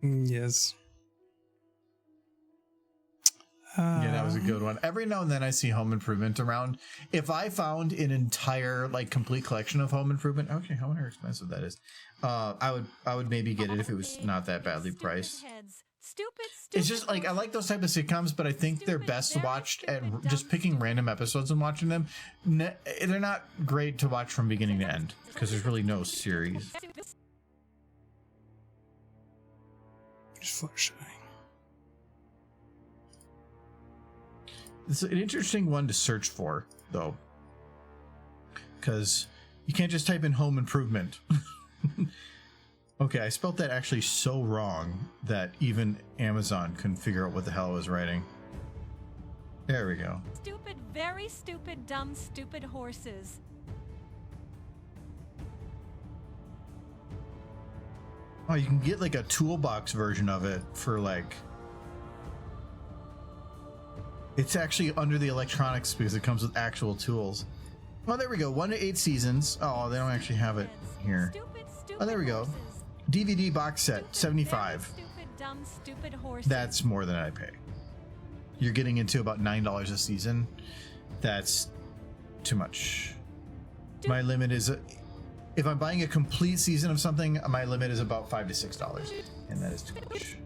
Yes. Yeah, that was a good one. Every now and then I see Home Improvement around. If I found an entire like complete collection of Home Improvement, okay, how expensive that is. I would maybe get it if it was not that badly priced. It's just like I like those type of sitcoms, but I think they're best watched at just picking random episodes and watching them. They're not great to watch from beginning to end because there's really no series. Just flashing. It's an interesting one to search for, though, because you can't just type in Home Improvement. Okay, I spelled that actually so wrong that even Amazon couldn't figure out what the hell I was writing. There we go. Stupid, very stupid, dumb, stupid horses. Oh, you can get like a toolbox version of it for like... It's actually under the electronics because it comes with actual tools. Oh, there we go. 1 to 8 seasons. Oh, they don't actually have it here. Oh, there we go. DVD box set, $75. That's more than I pay. You're getting into about $9 a season. That's too much. My limit is, if I'm buying a complete season of something, my limit is about $5 to $6, and that is too much.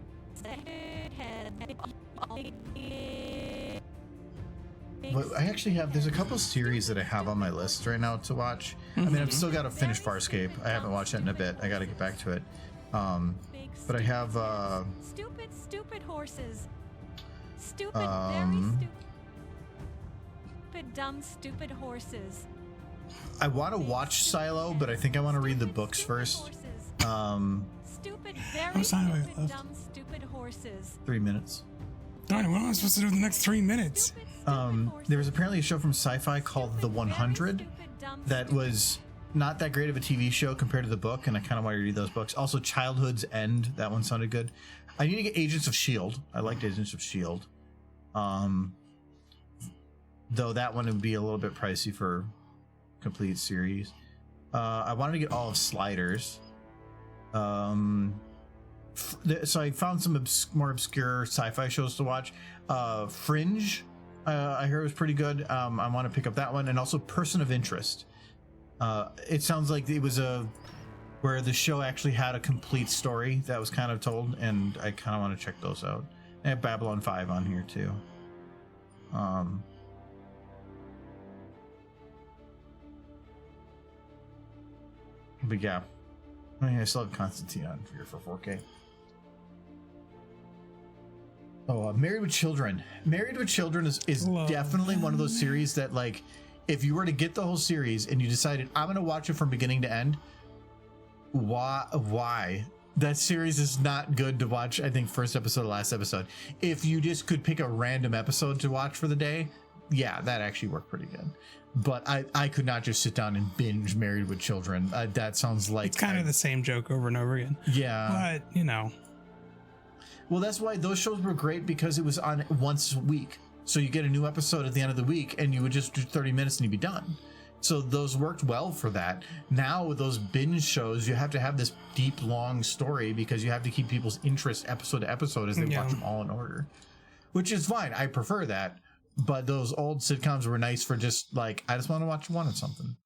But I actually have, there's a couple series that I have on my list right now to watch. I mean, I've still got to finish Farscape. I haven't watched that in a bit. I got to get back to it. But I have stupid horses. Stupid, very stupid, dumb, stupid horses. I want to watch Silo, but I think I want to read the books first. Stupid, very stupid, dumb, stupid horses. 3 minutes. Darn, what am I supposed to do in the next 3 minutes? There was apparently a show from Sci-Fi called The 100 that was not that great of a TV show compared to the book, and I kind of want to read those books. Also, Childhood's End, that one sounded good. I need to get Agents of S.H.I.E.L.D. I liked Agents of S.H.I.E.L.D. Though that one would be a little bit pricey for complete series. I wanted to get all of Sliders. So I found some more obscure sci-fi shows to watch. Fringe, I heard was pretty good. I want to pick up that one, and also Person of Interest. It sounds like it was where the show actually had a complete story that was kind of told, and I kind of want to check those out. I have Babylon 5 on here too. But yeah, I still have Constantine on here for 4K. Oh, Married with Children. Married with Children is definitely one of those series that, like, if you were to get the whole series and you decided, I'm going to watch it from beginning to end, why? That series is not good to watch, I think, first episode or last episode. If you just could pick a random episode to watch for the day, yeah, that actually worked pretty good. But I could not just sit down and binge Married with Children. That sounds like It's kind of the same joke over and over again. Yeah. But, you know. Well, that's why those shows were great, because it was on once a week. So you get a new episode at the end of the week and you would just do 30 minutes and you'd be done. So those worked well for that. Now with those binge shows, you have to have this deep, long story because you have to keep people's interest episode to episode as they watch them all in order, which is fine. I prefer that. But those old sitcoms were nice for just like, I just want to watch one of something.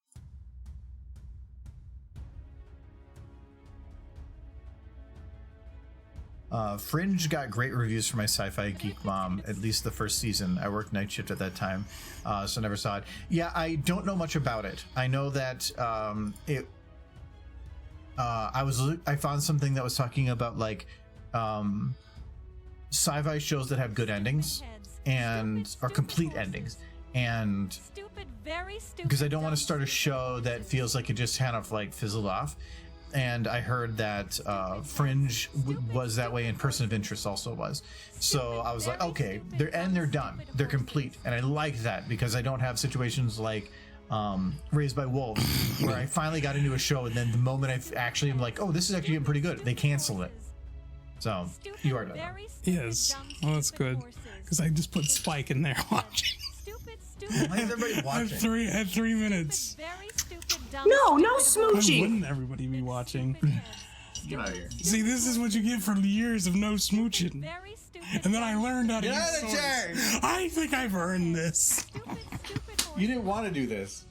Fringe got great reviews from my sci-fi geek mom, at least the first season. I worked night shift at that time, so never saw it. Yeah, I don't know much about it. I know that I found something that was talking about like sci-fi shows that have good endings and are complete endings, and because I don't want to start a show that feels like it just kind of like fizzled off. And I heard that Fringe was that way, and Person of Interest also was. So I was like, okay, they're done. They're complete. And I like that because I don't have situations like Raised by Wolves, where I finally got into a show, and then the moment I actually am like, oh, this is actually getting pretty good, they canceled it. So you are done. Yes. Well, that's good. Because I just put Spike in there watching. Why is everybody watching? At 3 minutes. No Why smooching. wouldn't everybody be watching? Get out of here. See, this is what you get for years of no smooching. And then I learned how to Get use out of the swords. chair! I think I've earned this. You didn't want to do this.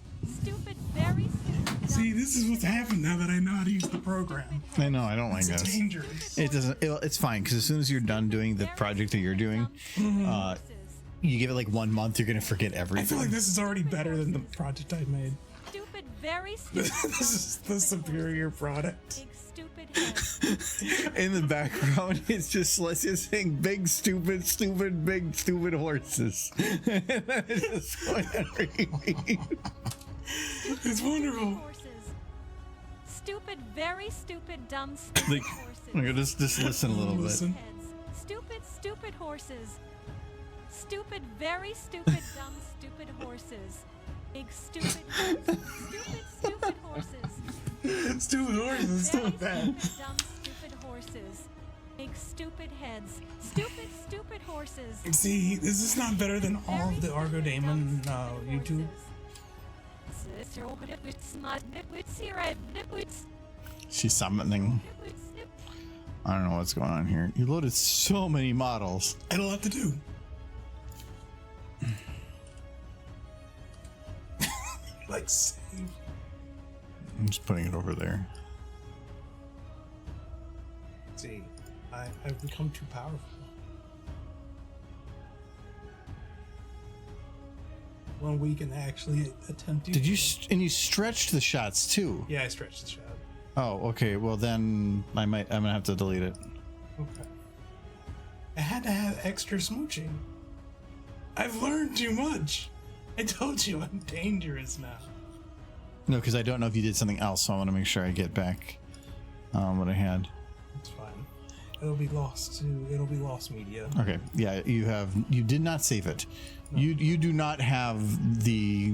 See, this is what's happened now that I know how to use the program. I know, I don't like It's this. dangerous. It doesn't. It's fine because as soon as you're done doing the project that you're doing, you give it like 1 month, you're gonna forget I everything. feel like this is already better than the project I made. Stupid, very stupid. This is the superior product. Big stupid head. In the background, it's just Celestia saying "big stupid, stupid, big stupid horses." It's just going on repeat. It's wonderful. Horses. Stupid, very stupid, dumb, stupid Like, horses. just listen a little bit. Listen. Heads. Stupid, stupid horses. Stupid, very stupid, dumb, stupid horses. Big stupid heads. Stupid, stupid horses. Stupid horses. Very Stop that. stupid, dumb, stupid horses. Big stupid heads. Stupid, stupid horses. See, this is not better than all of the Argo Daemon YouTube. She's summoning. I don't know what's going on here. You loaded so many models. I had a lot to do. Like, save. I'm just putting it over there. See, I've become too powerful. One week and actually attempt. Did you? And you stretched the shots too. Yeah, I stretched the shot. Oh, okay. Well, then I'm gonna have to delete it. Okay. I had to have extra smooching. I've learned too much. I told you I'm dangerous now. No, because I don't know if you did something else, so I want to make sure I get back what I had. It's fine. It'll be lost media. Okay. Yeah, you did not save it. No. You do not have the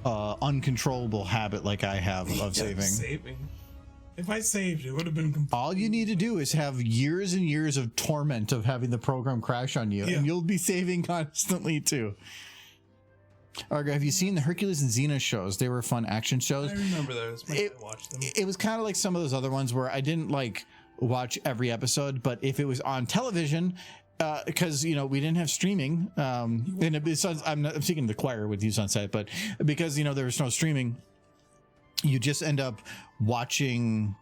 uncontrollable habit like I have of saving. If I saved, it would have been all you need to do is have years and years of torment of having the program crash on you, and you'll be saving constantly too. Argo, have you seen the Hercules and Xena shows? They were fun action shows. I remember those. I watched them. It was kind of like some of those other ones where I didn't like watch every episode, but if it was on television, because we didn't have streaming, and besides, I'm speaking the choir with you Sunset, but because there was no streaming, you just end up watching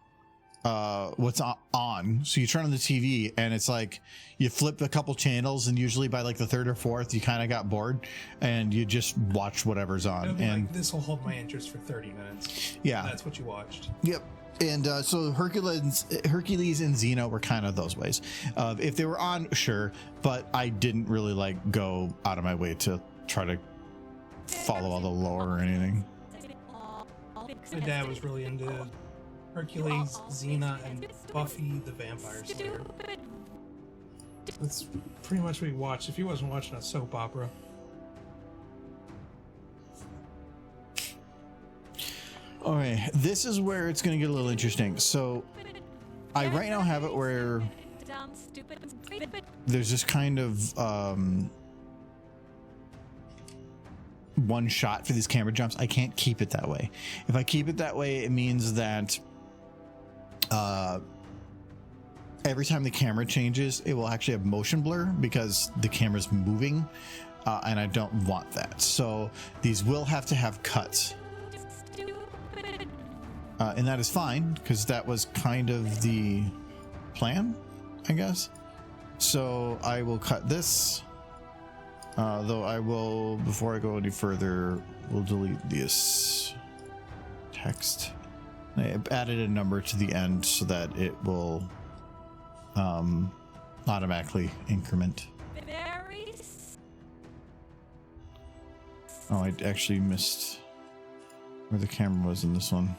what's on. So you turn on the TV and it's like you flip a couple channels, and usually by like the third or fourth you kind of got bored and you just watch whatever's on. And like, this will hold my interest for 30 minutes. Yeah, that's what you watched. Yep. And so Hercules and Xena were kind of those ways. If they were on, sure, but I didn't really like go out of my way to try to follow all the lore or anything. My dad was really into Hercules, Xena, and Buffy the Vampire Slayer. That's pretty much what he watched. If he wasn't watching a soap opera. All right, this is where it's going to get a little interesting. So I right now have it where Dumb, stupid, stupid. there's just kind of one shot for these camera jumps. I can't keep it that way. If I keep it that way, it means that every time the camera changes, it will actually have motion blur because the camera's moving, and I don't want that. So these will have to have cuts. Stupid. And that is fine because that was kind of the plan, I guess. So I will cut this, though I will, before I go any further, we'll delete this text. I added a number to the end so that it will automatically increment. Very Oh, I actually missed where the camera was in this one.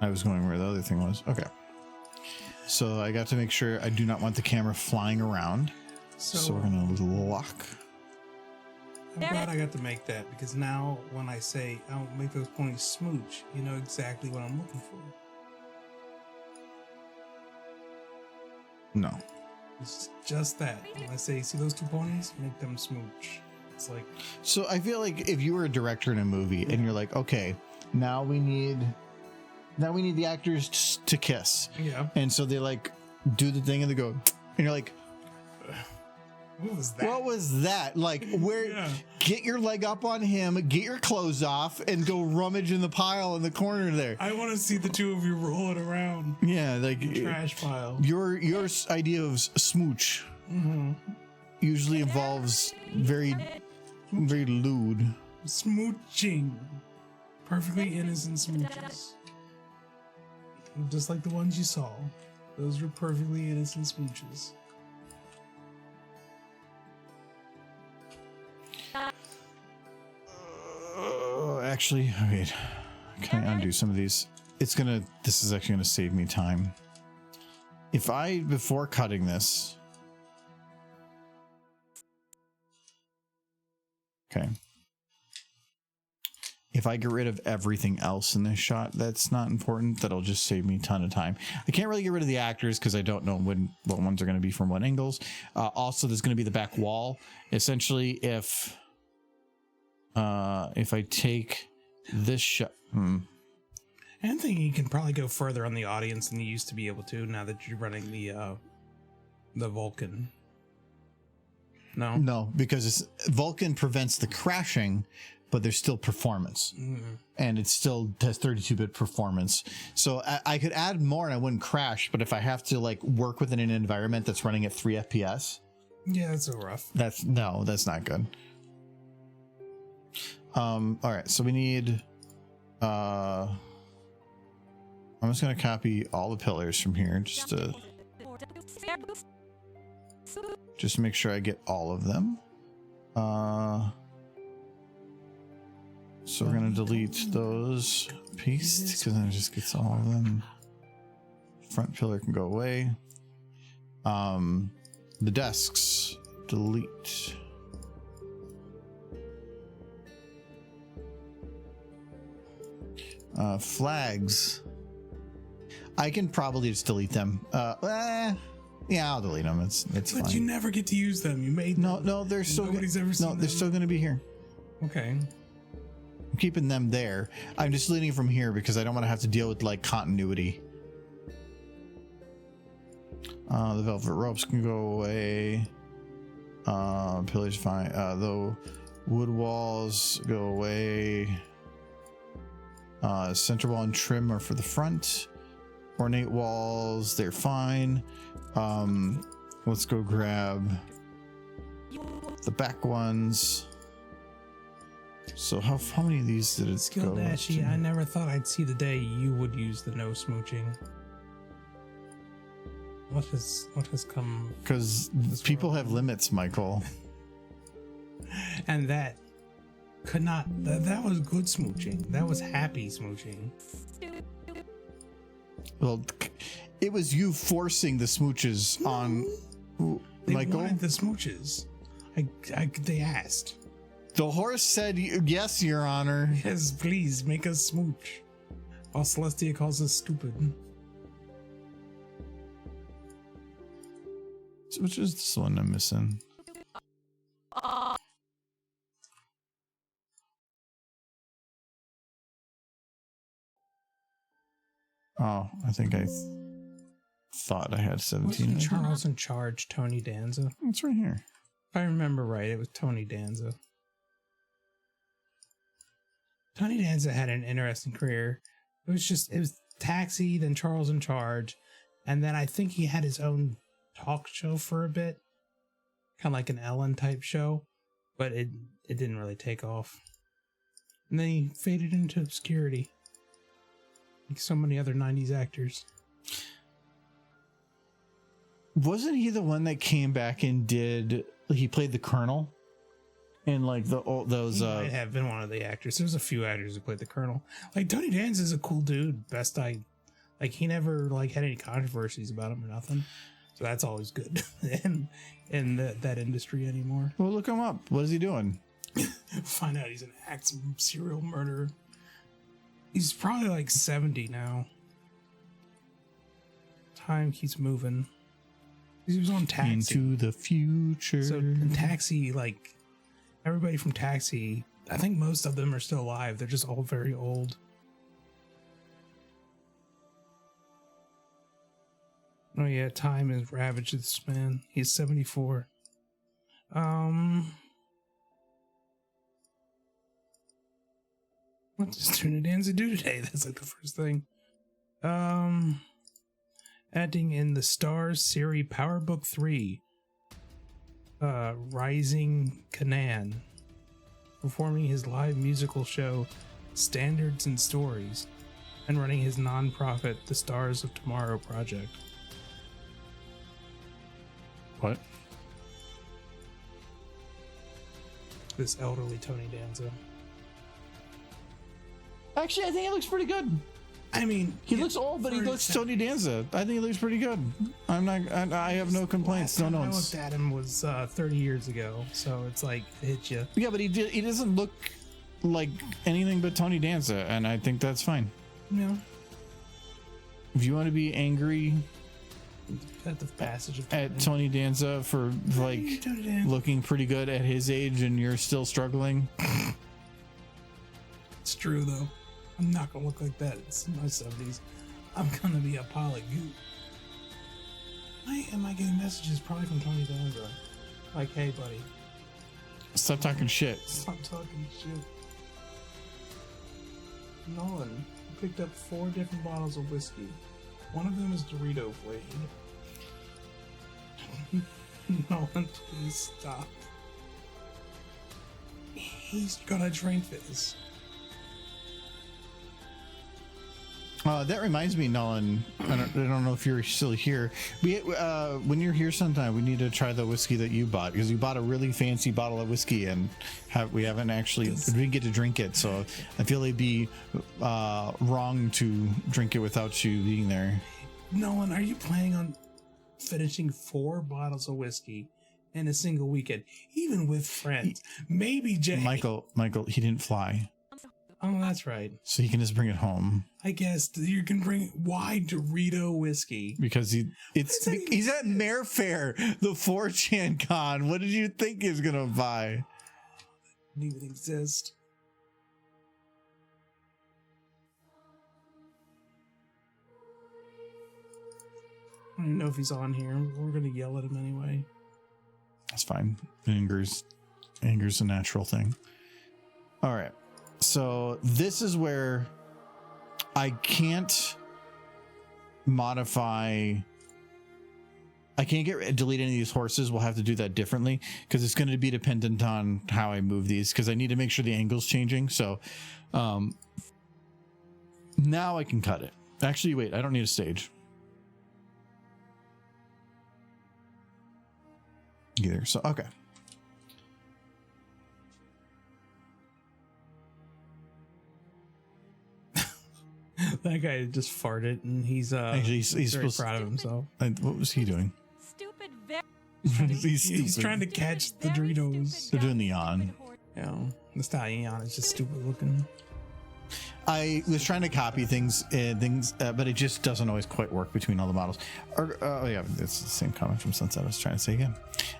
I was going where the other thing was. Okay. So I got to make sure I do not want the camera flying around. So we're going to lock. I'm glad I got to make that, because now when I say I'll make those ponies smooch, you know exactly what I'm looking for. No. It's just that. When I say, see those two ponies? Make them smooch. It's like, So I feel like if you were a director in a movie and you're like, okay, now we need the actors to kiss. yeah. And so they like do the thing and they go, and you're like, What was that? what was that? Like, where? Yeah. Get your leg up on him, get your clothes off, and go rummage in the pile in the corner there. I want to see the two of you rolling around Yeah, like the trash pile. your idea of smooch usually involves very lewd. Smooching. Perfectly innocent smooches. Just like the ones you saw. Those were perfectly innocent smooches. Actually, wait. Can I undo some of these? This is actually gonna save me time. If I, before cutting this, okay. If I get rid of everything else in this shot that's not important, that'll just save me a ton of time. I can't really get rid of the actors because I don't know what ones are going to be from what angles. Also, there's going to be the back wall. Essentially, if I take this shot, I'm thinking you can probably go further on the audience than you used to be able to now that you're running the Vulcan. No, because Vulcan prevents the crashing, but there's still performance, and it still has 32-bit performance. So I could add more and I wouldn't crash. But if I have to like work within an environment that's running at 3 FPS, yeah, that's so rough. that's not good. All right, so we need. I'm just gonna copy all the pillars from here just to make sure I get all of them. So we're gonna delete those, paste, because then it just gets all of them. Front pillar can go away. The desks, delete. Flags, I can probably just delete them. Yeah, I'll delete them. It's fine. But you never get to use them. You made them. No, they're still. Nobody's ever seen No, they're them. still gonna be here. Okay. I'm keeping them there. I'm just deleting from here because I don't want to have to deal with like continuity. The velvet ropes can go away. Pillars fine. The wood walls go away. Center wall and trim are for the front. Ornate walls, they're fine. Let's go grab the back ones. So how many of these did it Skill go Dashy, to? I never thought I'd see the day you would use the no smooching. What has come? Because people have limits, Michael. And that could not. That was good smooching. That was happy smooching. Well, it was you forcing the smooches on They Michael. wanted the smooches. They asked. The horse said, yes, Your Honor. Yes, please make us smooch. While Celestia calls us stupid. So which is this one I'm missing? Oh, I think I thought I had 17. Wasn't Charles in Charge Tony Danza? It's right here. If I remember right, it was Tony Danza. Tony Danza had an interesting career. It was Taxi, then Charles in Charge, and then I think he had his own talk show for a bit, kind of like an Ellen type show, but it didn't really take off. And then he faded into obscurity, like so many other 90s actors. Wasn't he the one that came back and he played the Colonel in like those He might have been one of the actors. There's a few actors who played the Colonel. Like Tony Danza is a cool dude. He never like had any controversies about him or nothing. So that's always good in that industry anymore. Well, look him up. What is he doing? Find out he's an serial murderer. He's probably like 70 now. Time keeps moving. He was on Taxi. Into the future. So in Taxi, like everybody from Taxi, I think most of them are still alive. They're just all very old. Oh yeah, time has ravaged this man. He's 74. What does Tuna Danza do today? That's like the first thing. Acting in the Stars series Power Book 3. Rising Canaan. Performing his live musical show Standards and Stories. And running his non-profit The Stars of Tomorrow project. What? This elderly Tony Danza. Actually, I think it looks pretty good. I mean, He looks old, but he looks Tony Danza. I think he looks pretty good. I have no complaints. No I notes. looked at him was 30 years ago, so it's like it hit you. Yeah, but he doesn't look like anything but Tony Danza, and I think that's fine. Yeah. If you want to be angry At the passage of at Tony Danza for like Tony Danza. looking pretty good at his age and you're still struggling, It's true though. I'm not gonna look like that. It's my 70s. I'm gonna be a pile of goo. Why am I getting messages probably from Tony Danza? Like, hey buddy, stop talking shit. stop talking shit. Nolan picked up 4 different bottles of whiskey. One of them is Dorito flavored. Nolan, please stop. He's gonna drink this. That reminds me, Nolan. I don't know if you're still here. When you're here sometime, we need to try the whiskey that you bought, because you bought a really fancy bottle of whiskey and we haven't actually we didn't get to drink it. So I feel it'd be wrong to drink it without you being there. Nolan, are you planning on finishing 4 bottles of whiskey in a single weekend, even with friends? Maybe Jay. Michael, he didn't fly, Oh, that's right. so he can just bring it home I guess you can bring why Dorito whiskey. because he's at Mare Fair, the 4chan con. What did you think he was gonna buy? Didn't even exist. I don't know if he's on here. We're gonna yell at him anyway. That's fine. Anger's a natural thing. All right. So this is where I can't modify. I can't delete any of these horses. We'll have to do that differently because it's going to be dependent on how I move these, because I need to make sure the angle's changing. So now I can cut it. Actually, wait, I don't need a stage either. So, okay. That guy just farted, and he's Actually, he's very supposed proud of himself. What was he doing? Stupid, very He's He's stupid. trying to catch the very Doritos. stupid They're guy, doing the stupid yawn. horse. The stallion is just stupid looking. I was trying to copy things, but it just doesn't always quite work between all the models. Oh yeah, it's the same comment from Sunset. I was trying to say again.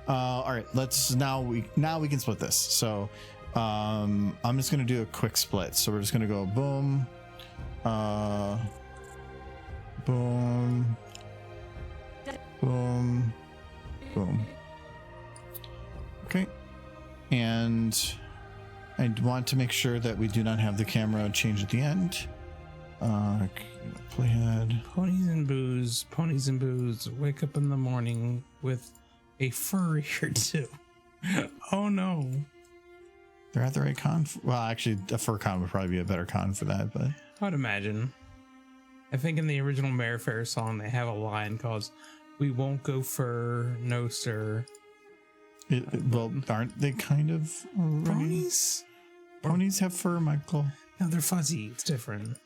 All right, let's now we can split this. So I'm just gonna do a quick split. So we're just gonna go boom, boom, boom, boom. Okay, and I want to make sure that we do not have the camera change at the end. Playhead. Ponies and booze. Wake up in the morning with a furry or two. Oh no. They're at the right con. Well, actually, a fur con would probably be a better con for that, but I would imagine. I think in the original Mare Fair song, they have a line called, "We won't go fur, no sir." Well, aren't they kind of already? Ponies have fur, Michael. No, they're fuzzy. It's different.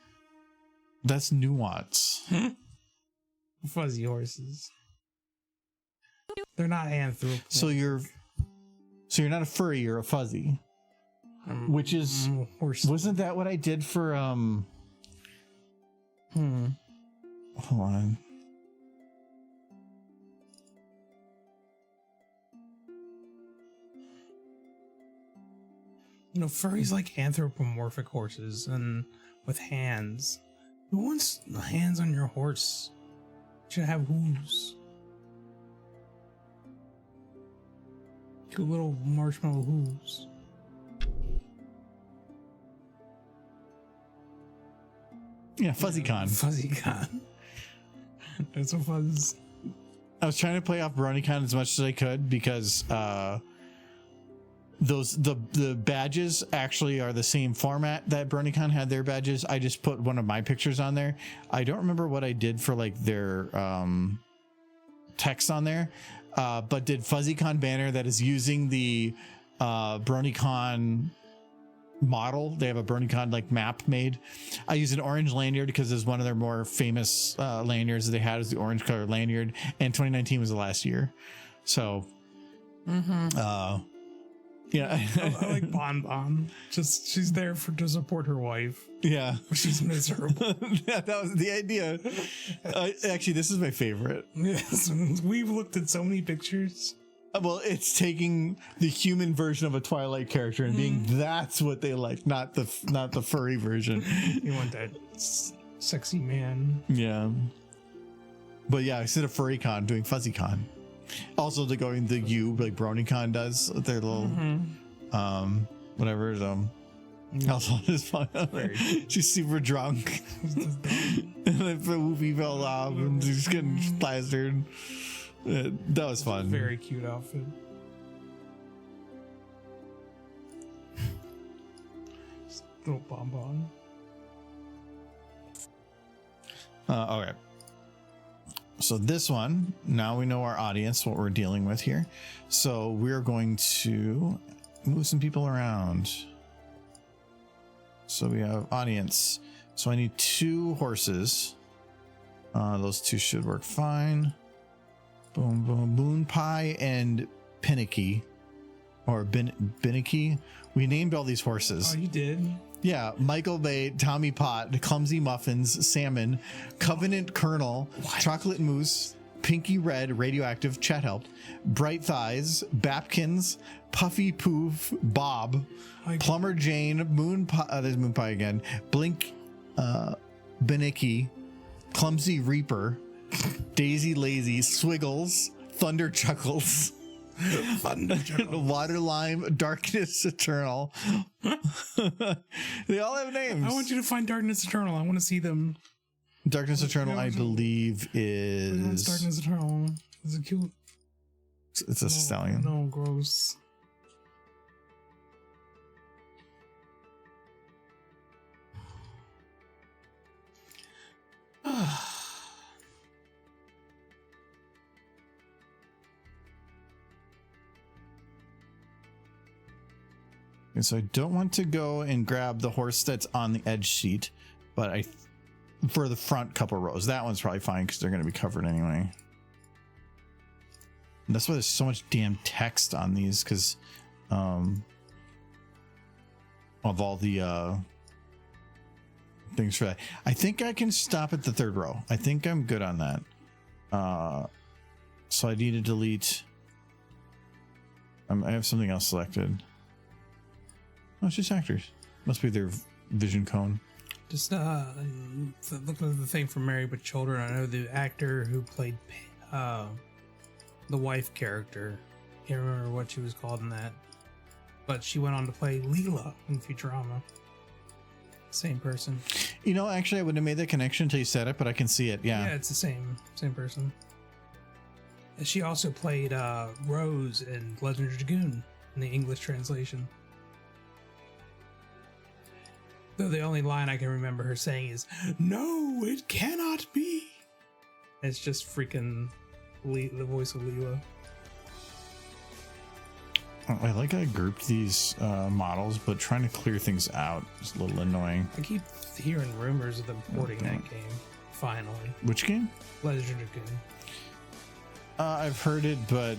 That's nuance. Fuzzy horses. They're not anthropomorphic. So you're not a furry. You're a fuzzy. Which is horse. Wasn't that what I did for Hold on. You know, furries like anthropomorphic horses and with hands. Who wants hands on your horse? You should have hooves. Two little marshmallow hooves. Yeah, Fuzzy Con. Fuzzy Con. That's a fuzz. I was trying to play off BronyCon as much as I could because the badges actually are the same format that BronyCon had their badges. I just put one of my pictures on there. I don't remember what I did for like their text on there, but did FuzzyCon banner that is using the BronyCon model. They have a BronyCon like map made. I use an orange lanyard because it's one of their more famous lanyards that they had is the orange color lanyard, and 2019 was the last year. So yeah. I like Bon Bon. Just she's there to support her wife. Yeah. She's miserable. Yeah, that was the idea. Actually, this is my favorite. Yes, we've looked at so many pictures. Well, it's taking the human version of a Twilight character and being that's what they like, not the furry version. You want that sexy man. Yeah. But yeah, instead of furry con, doing fuzzy con. Also, they're going the U like BronyCon does their little whatever. Also, it's fun. She's super drunk, and then the movie fell off, and she's getting plastered. That was fun. Very cute outfit. Just little bonbon. Okay. So this one, now we know our audience, what we're dealing with here. So we're going to move some people around. So we have audience. So I need 2 horses. Those 2 should work fine. Boom, boom, Moon Pie and Pinicky, or Binicky. We named all these horses. Oh, you did? Yeah, Michael Bay, Tommy Pot, Clumsy Muffins, Salmon, Covenant Colonel, Chocolate Mousse, Pinky Red, Radioactive, Chet helped, Bright Thighs, Bapkins, Puffy Poof, Bob, Plumber Jane, Moon Pie, there's Moon Pie again, Blink, Benicky, Clumsy Reaper, Daisy Lazy, Swiggles, Thunder Chuckles, Water Lime, Darkness Eternal. They all have names. I want you to find Darkness Eternal. I want to see them. Darkness Eternal, I believe, is Darkness Eternal. Is it cute? It's a stallion. No, gross. And so I don't want to go and grab the horse that's on the edge seat, but for the front couple rows, that one's probably fine because they're going to be covered anyway. And that's why there's so much damn text on these, because of all the things for that. I think I can stop at the third row. I think I'm good on that. So I need to delete. I have something else selected. Oh, it's just actors. Must be their vision cone. Just looking at the thing from Married with Children, I know the actor who played the wife character. Can't remember what she was called in that, but she went on to play Leela in Futurama. Same person. You know, actually, I wouldn't have made that connection until you said it, but I can see it. Yeah, Yeah, it's the same person. And she also played Rose in Legend of Dragoon in the English translation. Though the only line I can remember her saying is, "No, it cannot be." It's just freaking the voice of Leela. I like I grouped these models, but trying to clear things out is a little annoying. I keep hearing rumors of them porting that game. Finally, Which game? Legend of Dragoon I've heard it, but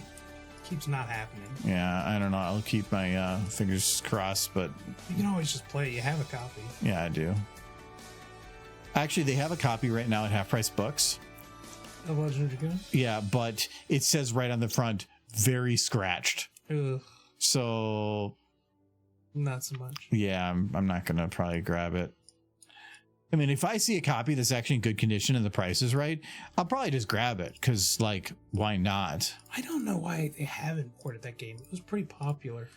keeps not happening. yeah, I don't know. I'll keep my fingers crossed, but You can always just play it. You have a copy. yeah, I do. Actually, they have a copy right now at Half Price Books. Of Legend of Dragoon. Yeah, but it says right on the front, very scratched. Ugh, So not so much. yeah, I'm not gonna probably grab it. I mean, if I see a copy that's actually in good condition and the price is right, I'll probably just grab it because, like, why not? I don't know why they haven't ported that game. It was pretty popular.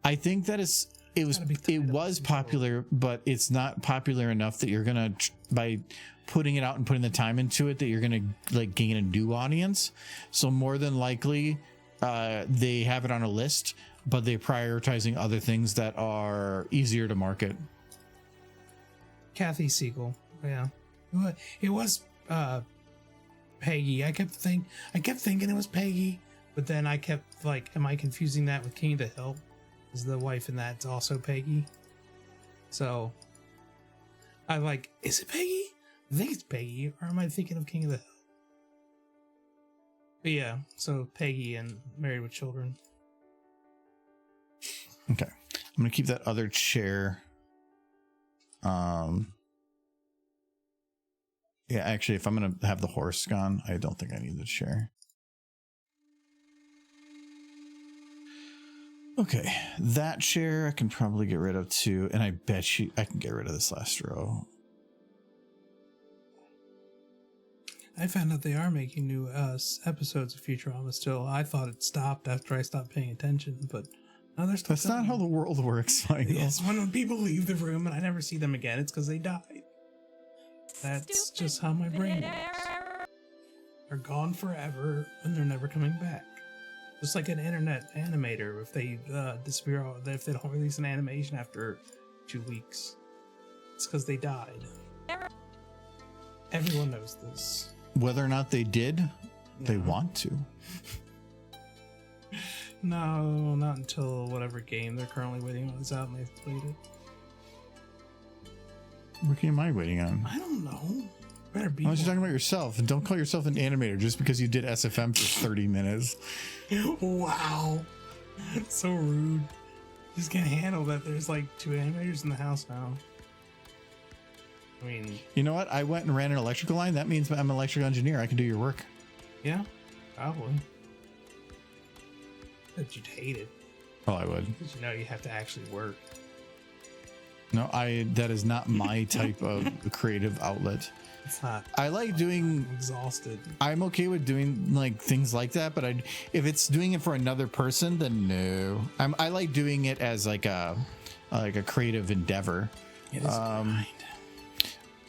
I think that it was popular, but it's not popular enough that you're gonna by putting it out and putting the time into it that you're gonna like gain a new audience. So more than likely, they have it on a list, but they're prioritizing other things that are easier to market. Kathy Siegel. Yeah. It was Peggy. I kept thinking it was Peggy, but then I kept like, am I confusing that with King of the Hill? Is the wife in that's also Peggy? So I like, is it Peggy? I think it's Peggy, or am I thinking of King of the Hill? But yeah, so Peggy and Married with Children. Okay, I'm gonna keep that other chair. Yeah, actually, if I'm gonna have the horse gone, I don't think I need the chair. Okay, that chair I can probably get rid of too, and I bet I can get rid of this last row. I found out they are making new episodes of Futurama still. I thought it stopped after I stopped paying attention, but no, they're still. That's not how the world works, Michael. Yes, when people leave the room and I never see them again, it's because they died. That's just how my brain works. They're gone forever and they're never coming back. Just like an internet animator, if they disappear, if they don't release an animation after 2 weeks, it's because they died. Everyone knows this. Whether or not they did, they want to. No, not until whatever game they're currently waiting on is out and they've played it. What game am I waiting on? I don't know. Better be. Why don't you talking about yourself? And don't call yourself an animator just because you did SFM for 30 minutes. Wow. So rude. Just can't handle that there's like 2 animators in the house now. I mean, You know what? I went and ran an electrical line. That means I'm an electrical engineer. I can do your work. yeah, probably. But you'd hate it. Oh, I would. Because you know you have to actually work. No, that is not my type of creative outlet. It's not. I like doing. I'm exhausted. I'm okay with doing like things like that, but if it's doing it for another person, then no. I like doing it as like a creative endeavor. It is a grind.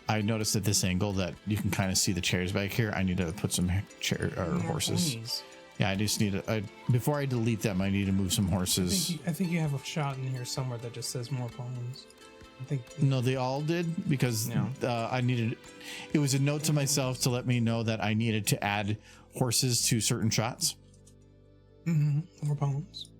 I noticed at this angle that you can kind of see the chairs back here. I need to put some horses. Ponies. Yeah, I just need to. Before I delete them, I need to move some horses. I think you have a shot in here somewhere that just says more ponies. I think. No, they all did because I needed. It was a note to myself to let me know that I needed to add horses to certain shots. More ponies.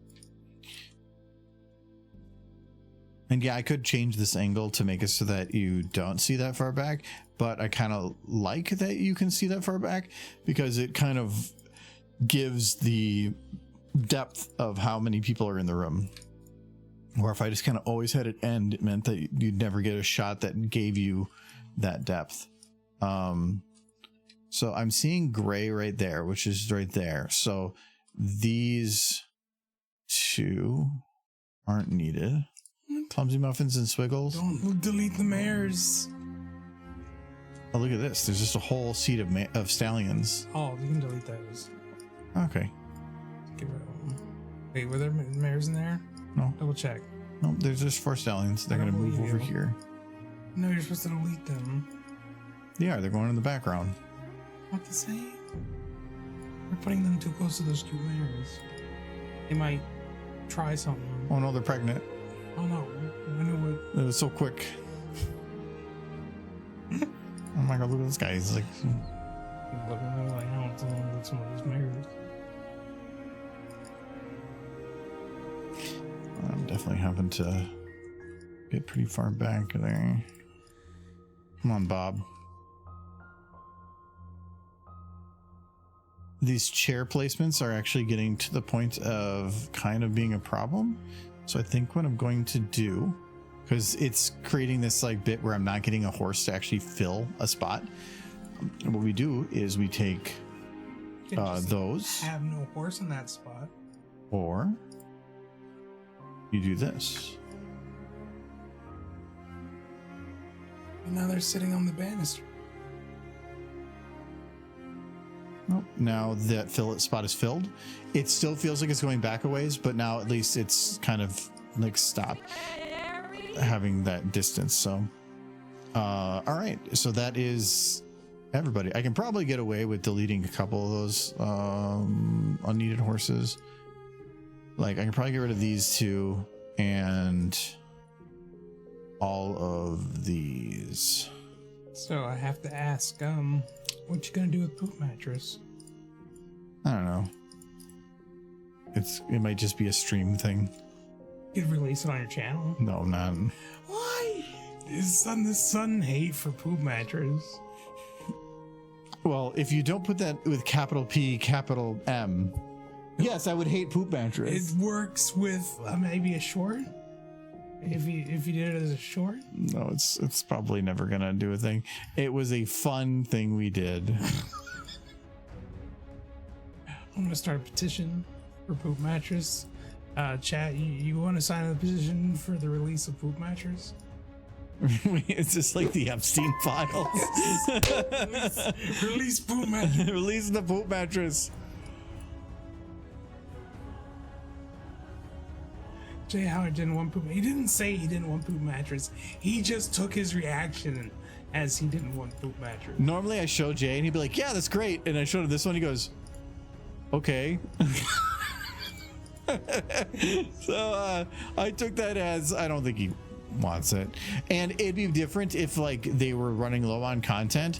And yeah, I could change this angle to make it so that you don't see that far back, but I kind of like that you can see that far back because it kind of gives the depth of how many people are in the room. Or if I just kind of always had it end, it meant that you'd never get a shot that gave you that depth. So I'm seeing gray right there, which is right there. So these two aren't needed. Clumsy muffins and swiggles. Don't delete the mares. Oh, look at this. There's just a whole seat of stallions. Oh, you can delete those. Okay. Get rid of them. Wait, were there mares in there? No. Double check. No, there's just 4 stallions. They're going to move over here. No, you're supposed to delete them. Yeah, they're going in the background. Not the same. We're putting them too close to those cute mares. They might try something. Oh no, they're pregnant. Oh no, I knew what. It was so quick. Oh my god, look at this guy. He's like... Look at them like, I don't know some of these mares. I'm definitely having to get pretty far back there. Come on, Bob. These chair placements are actually getting to the point of kind of being a problem. So I think what I'm going to do, because it's creating this like bit where I'm not getting a horse to actually fill a spot. And what we do is we take those. Have no horse in that spot. Or you do this. And now they're sitting on the banister. Nope. Now that fillet spot is filled. It still feels like it's going back a ways, but now at least it's kind of like stopped having that distance. So, all right. So that is everybody. I can probably get away with deleting a couple of those unneeded horses. Like I can probably get rid of these two and all of these. So I have to ask, what you gonna do with poop mattress? I don't know. It might just be a stream thing. You could release it on your channel. No, not. Why? This son hate for poop mattress. Well, if you don't put that with capital P, capital M, yes, I would hate poop mattress. It works with maybe a short. If you did it as a short. No, it's probably never gonna do a thing. It was a fun thing we did. I'm gonna start a petition for poop mattress. Chat, you want to sign a petition for the release of poop mattress? It's just like the Epstein files. Release poop mattress. Release the poop mattress. Jay Howard didn't want poop. He didn't say he didn't want poop mattress. He just took his reaction as he didn't want poop mattress. Normally I show Jay and he'd be like, yeah, that's great. And I showed him this one. He goes, okay. So I took that as I don't think he wants it. And it'd be different if like they were running low on content.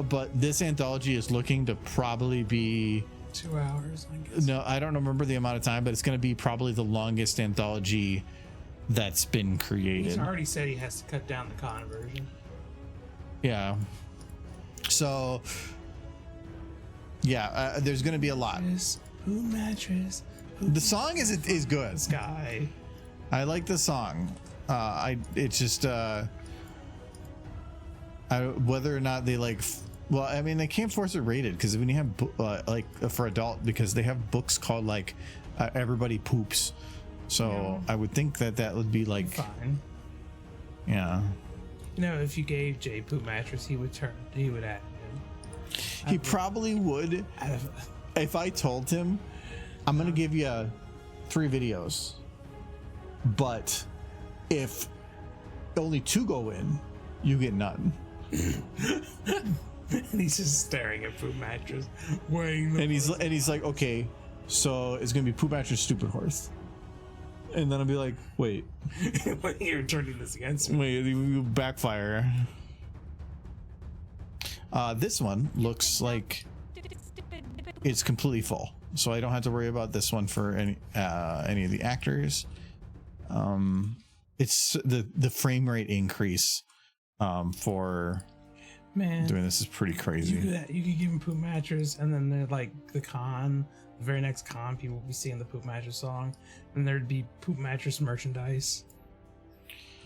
But this anthology is looking to probably be 2 hours, I guess. No, I don't remember the amount of time, but it's going to be probably the longest anthology that's been created. He's already said he has to cut down the con version. Yeah. So, yeah, there's going to be a lot. Poop mattress. The song is good. Sky. I like the song. It's just whether or not they like. Well, I mean, they can't force it rated because when you have like for adult, because they have books called like Everybody Poops. So yeah. I would think that would be like fine. Yeah. You know, if you gave Jay poop mattress, he would add him. He probably would. If I told him, I'm gonna give you 3 videos, but if only 2 go in, you get none. And he's just staring at poop mattress, and he's like, okay, so it's gonna be poop mattress, stupid horse. And then I'll be like, wait, you're turning this against me. Wait, you backfire. This one looks like it's completely full, so I don't have to worry about this one for any of the actors. It's the frame rate increase for Man, doing this is pretty crazy. You could give him Poop Mattress, and then they're like the very next con, people would be singing the Poop Mattress song, and there'd be Poop Mattress merchandise.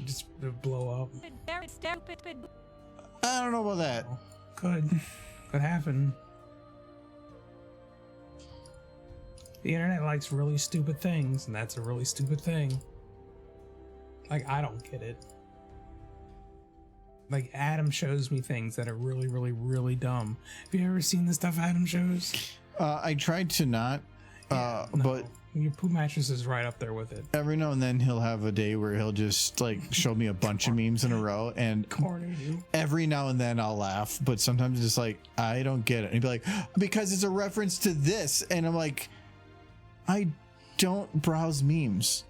Just blow up. I don't know about that. Could happen. The internet likes really stupid things, and that's a really stupid thing. Like, I don't get it. Like, Adam shows me things that are really, really, really dumb. Have you ever seen the stuff Adam shows? I tried to not, No. but Your Poop Mattress is right up there with it. every now and then he'll have a day where he'll just like show me a bunch of memes in a row, and Corner you. every now and then I'll laugh, but sometimes it's just like, I don't get it. And he'd be like, because it's a reference to this. And I'm like, I don't browse memes.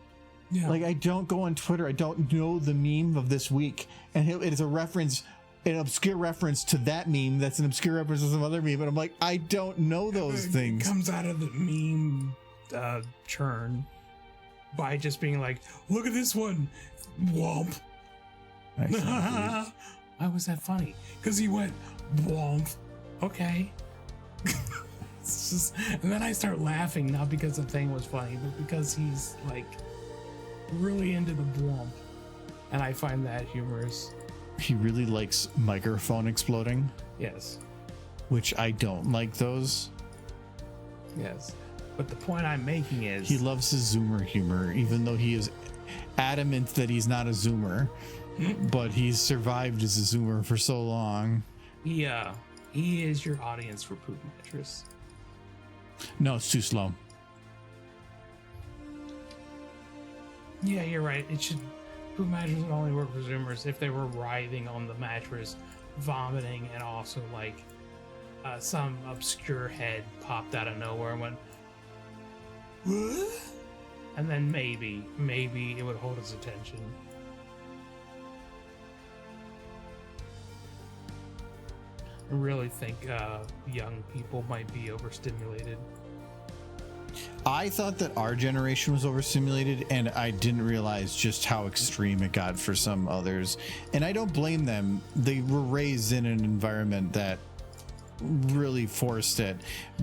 Yeah. Like, I don't go on Twitter. I don't know the meme of this week. And it is a reference, an obscure reference to that meme that's an obscure reference to some other meme. And I'm like, I don't know those things. It comes out of the meme churn by just being like, look at this one. Womp. Why was that funny? Because he went, womp. Okay. It's just, and then I start laughing, not because the thing was funny, but because he's like really into the womp. And I find that humorous. He really likes microphone exploding, Yes. which I don't like those. Yes. But the point I'm making is He loves his Zoomer humor, even though he is adamant that he's not a Zoomer. But he's survived as a Zoomer for so long. he is your audience for Poop Mattress. No, it's too slow. Yeah, you're right. Poop Mattress would only work for Zoomers if they were writhing on the mattress, vomiting, and also like some obscure head popped out of nowhere and went, what? And then maybe it would hold his attention. I really think young people might be overstimulated. I thought that our generation was overstimulated, and I didn't realize just how extreme it got for some others. And I don't blame them. They were raised in an environment that really forced it.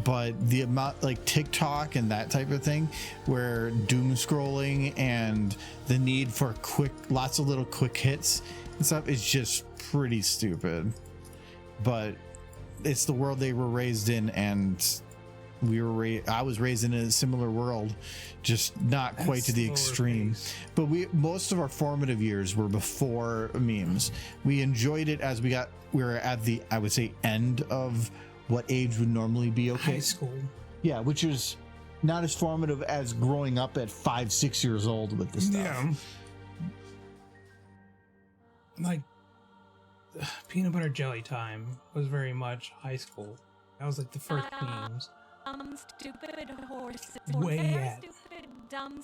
But the amount, like TikTok and that type of thing, where doom scrolling and the need for lots of little quick hits and stuff is just pretty stupid. But it's the world they were raised in, and I was raised in a similar world, just not quite to the extreme. But most of our formative years were before memes. We enjoyed it as we were at the, I would say, end of what age would normally be okay. High school. Yeah, which is not as formative as growing up at 5-6 years old with this stuff. Yeah. Like peanut butter jelly time was very much high school. That was like the first memes. Stupid horses. Way Very at. stupid, dumb.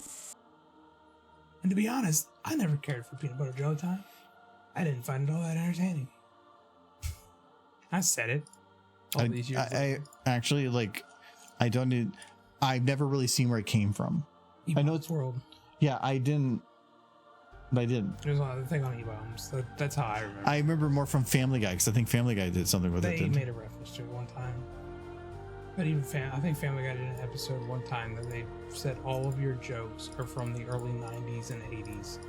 And to be honest, I never cared for peanut butter jelly time. I didn't find it all that entertaining. I said it all these years. I actually, like, I've never really seen where it came from. I know it's World. Yeah, I didn't. There's a thing on E-Bombs. That's how I remember. I remember more from Family Guy, because I think Family Guy did something with it. They made a reference to it one time. But even I think Family Guy did an episode one time that they said all of your jokes are from the early 90s and 80s.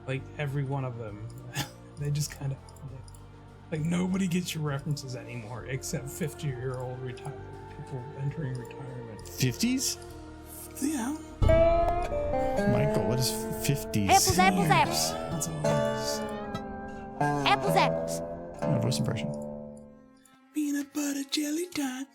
Like, every one of them. They just kind of... Like, nobody gets your references anymore except 50-year-old people entering retirement. 50s? Yeah. Michael, what is 50s? Apples, apples, apples. That's all it is. Apples, apples. My voice impression. Peanut butter jelly time.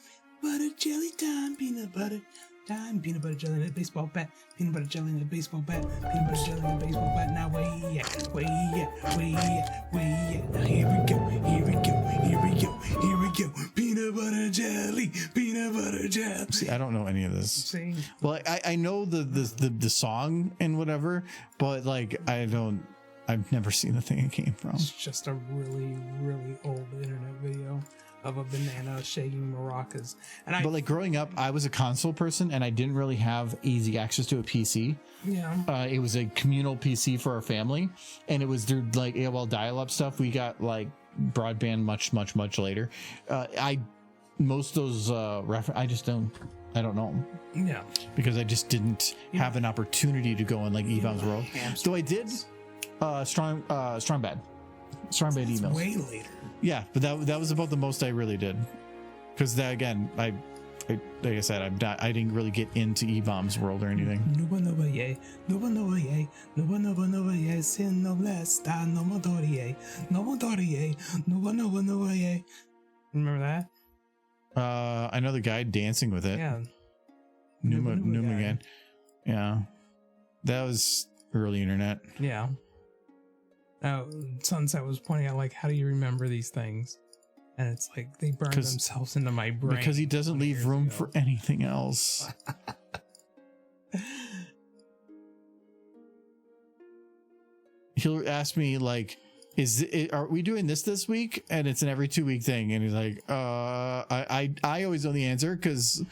Butter jelly time. Peanut butter time. Peanut butter jelly in a baseball bat. Peanut butter jelly in a baseball bat. Peanut butter jelly in a baseball bat. Now where you at? Where you at? Where you at? Where you at? Now here we go. Here we go. Here we go. Here we go. Peanut butter jelly. Peanut butter jelly. See, I don't know any of this. See? Well, I know the song and whatever, but like I've never seen the thing it came from. It's just a really, really old internet video of a banana shaking maracas. But like growing up, I was a console person, and I didn't really have easy access to a PC. Yeah. It was a communal PC for our family, and it was through like AOL dial-up stuff. We got like broadband much later. Most of those I don't know Yeah. because I just didn't have an opportunity to go in like E-Bombs World. So I did strong bad emails. Way later. Yeah, but that was about the most I really did. Because that again, I like I said, I didn't really get into E-Bombs World or anything. Remember that? I know the guy dancing with it. Yeah. Numa guy. again. Yeah. That was early internet. Yeah. Sunset was pointing out, like, how do you remember these things? And it's like they burn themselves into my brain. Because he doesn't leave room for anything else. He'll ask me like, are we doing this week? And it's an every 2 week thing. And he's like, I always know the answer because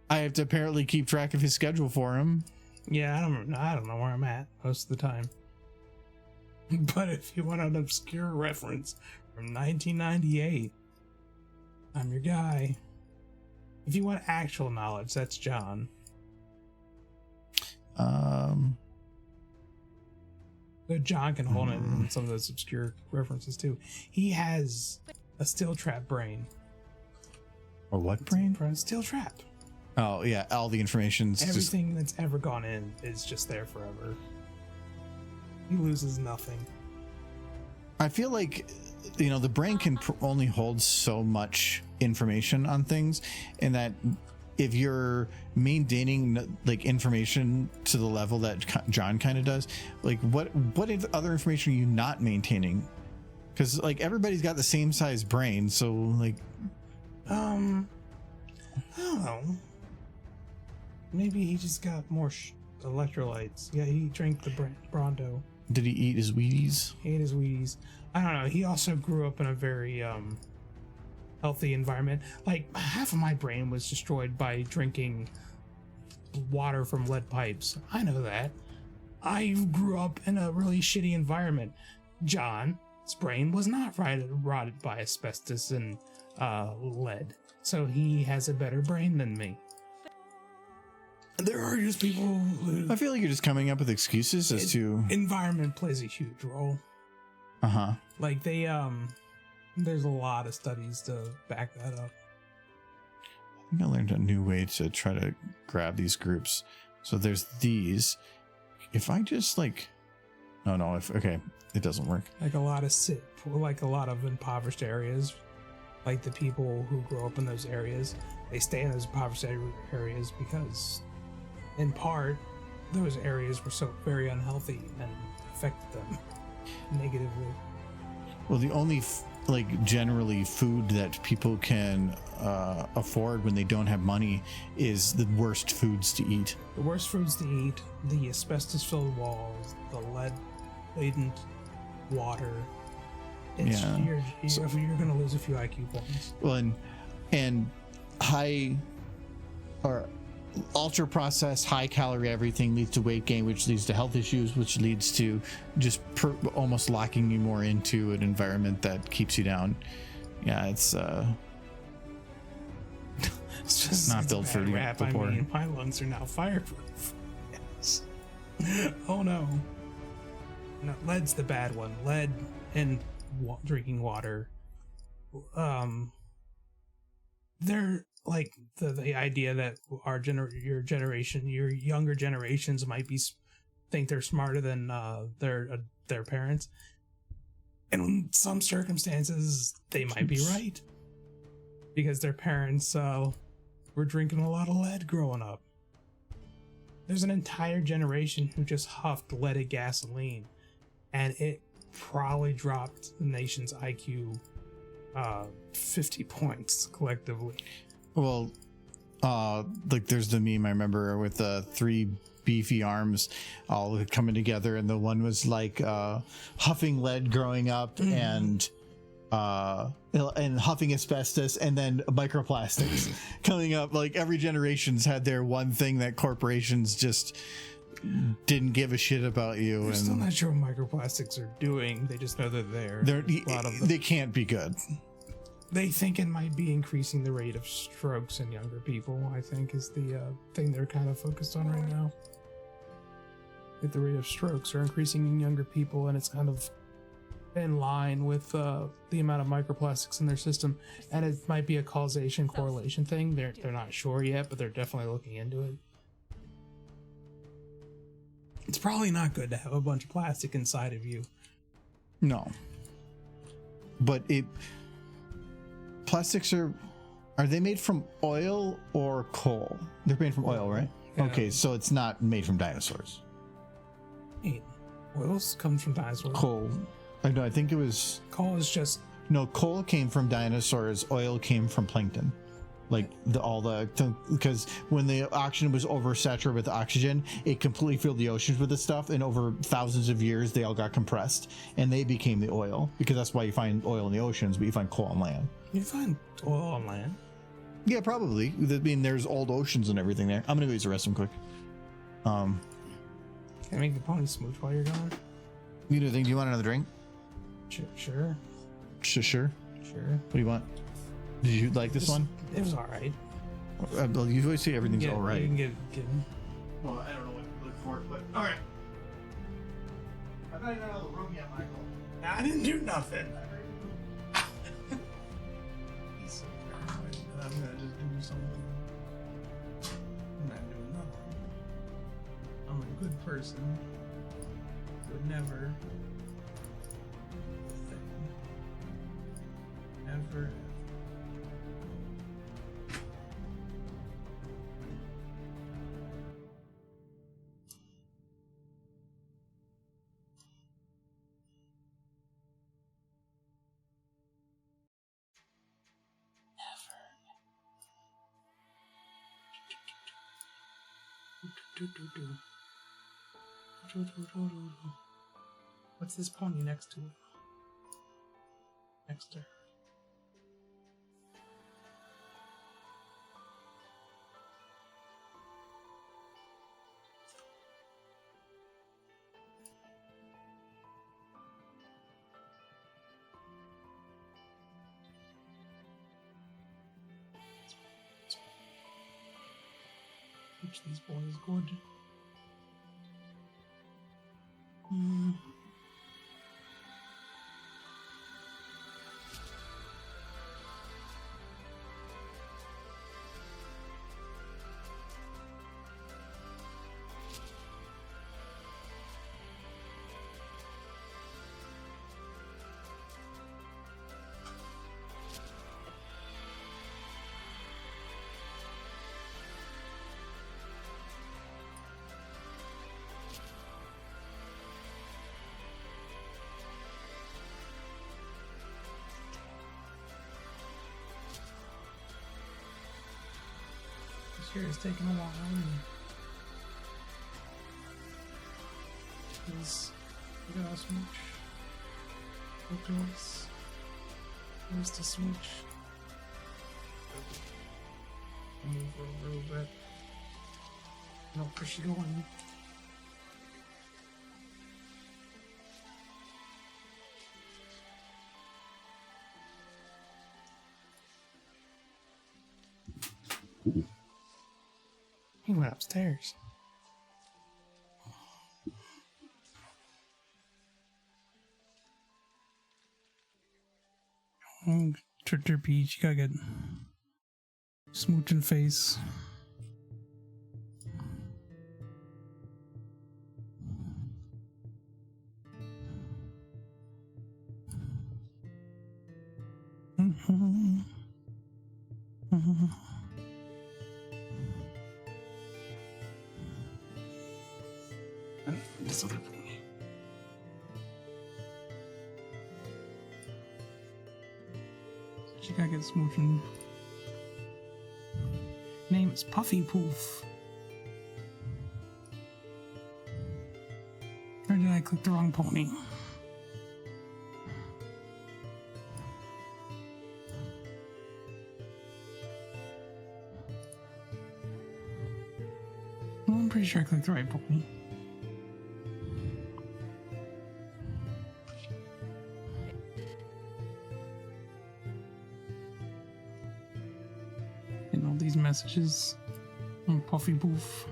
I have to apparently keep track of his schedule for him. Yeah, I don't know where I'm at most of the time. But if you want an obscure reference from 1998, I'm your guy. If you want actual knowledge, that's John. But John can hold it in some of those obscure references too. He has a steel trap brain. A what brain? Steel trap. Oh yeah, all the information's Everything that's ever gone in is just there forever. He loses nothing. I feel like, you know, the brain can only hold so much information on things, and that if you're maintaining like information to the level that John kind of does, like what other information are you not maintaining? Because like everybody's got the same size brain, so like I don't know. Maybe he just got more electrolytes. Yeah, he drank the Brondo. did he eat his Wheaties? He ate his Wheaties. I don't know. He also grew up in a very healthy environment. Like half of my brain was destroyed by drinking water from lead pipes. I know that. I grew up in a really shitty environment. John's brain was not rotted by asbestos and lead, so he has a better brain than me. There are just people who, I feel like you're just coming up with excuses as to environment plays a huge role. Like they there's a lot of studies to back that up. I think I learned a new way to try to grab these groups. So there's these. If I just like, okay, it doesn't work. Like a lot of impoverished areas, like the people who grow up in those areas, they stay in those impoverished areas because, in part, those areas were so very unhealthy and affected them negatively. Well, the only generally food that people can afford when they don't have money is the worst foods to eat. The worst foods to eat, the asbestos-filled walls, the lead-laden water. You're going to lose a few IQ points. Well, and high or ultra processed, high calorie everything leads to weight gain, which leads to health issues, which leads to just almost locking you more into an environment that keeps you down. Yeah, it's not built for the poor. I mean, my lungs are now fireproof. Yes. Oh no. No, lead's the bad one. Lead and drinking water. They're like the idea that your younger generations might think they're smarter than their parents, and in some circumstances they might be right because their parents were drinking a lot of lead growing up. There's an entire generation who just huffed leaded gasoline, and it probably dropped the nation's IQ 50 points collectively. Well, like there's the meme I remember with the three beefy arms all coming together, and the one was like huffing lead growing up and huffing asbestos, and then microplastics coming up. Like every generation's had their one thing that corporations just didn't give a shit about you. We're still And not sure what microplastics are doing. They just know they're there. they're, There's a lot of them. they can't be good. They think it might be increasing the rate of strokes in younger people, I think, is the thing they're kind of focused on right now. That the rate of strokes are increasing in younger people, and it's kind of in line with the amount of microplastics in their system. And it might be a causation correlation thing. They're not sure yet, but they're definitely looking into it. It's probably not good to have a bunch of plastic inside of you. No. But plastics are they made from oil or coal? They're made from oil, right? Yeah. Okay, so it's not made from dinosaurs. Wait, oils comes from dinosaurs. Coal. I think it was Coal is just no. Coal came from dinosaurs. Oil came from plankton. Like because when the oxygen was oversaturated with oxygen, it completely filled the oceans with this stuff, and over thousands of years they all got compressed and they became the oil. Because that's why you find oil in the oceans, but you find coal on land. you find oil on land. Yeah, probably. I mean, there's old oceans and everything there. I'm gonna go use the restroom quick. Can I make the pony smooch while you're gone? You do think? Do you want another drink? Sure. Sure. What do you want? Did you like this one? It was alright. Well, you always say everything's all right. You can get Well, I don't know what to look for, but all right. I'm not even out of the room yet, Michael. I didn't do nothing. He's so paranoid that I'm gonna just do something. I'm not doing nothing. I'm a good person. Would never. Ever. What's this pony next to it? Next to her. Teach these boys good. This year is taking a while. Because we got a smooch. Focus. Where's the smooch? Move her a little bit. No, where's she going? He went upstairs. Trigger Beach, you gotta get smooching face. This other thing. She gotta get smooching. Name is Puffy Poof. Or did I click the wrong pony? I'm pretty pretty sure I clicked the right button. And all these messages on Puffy Boof.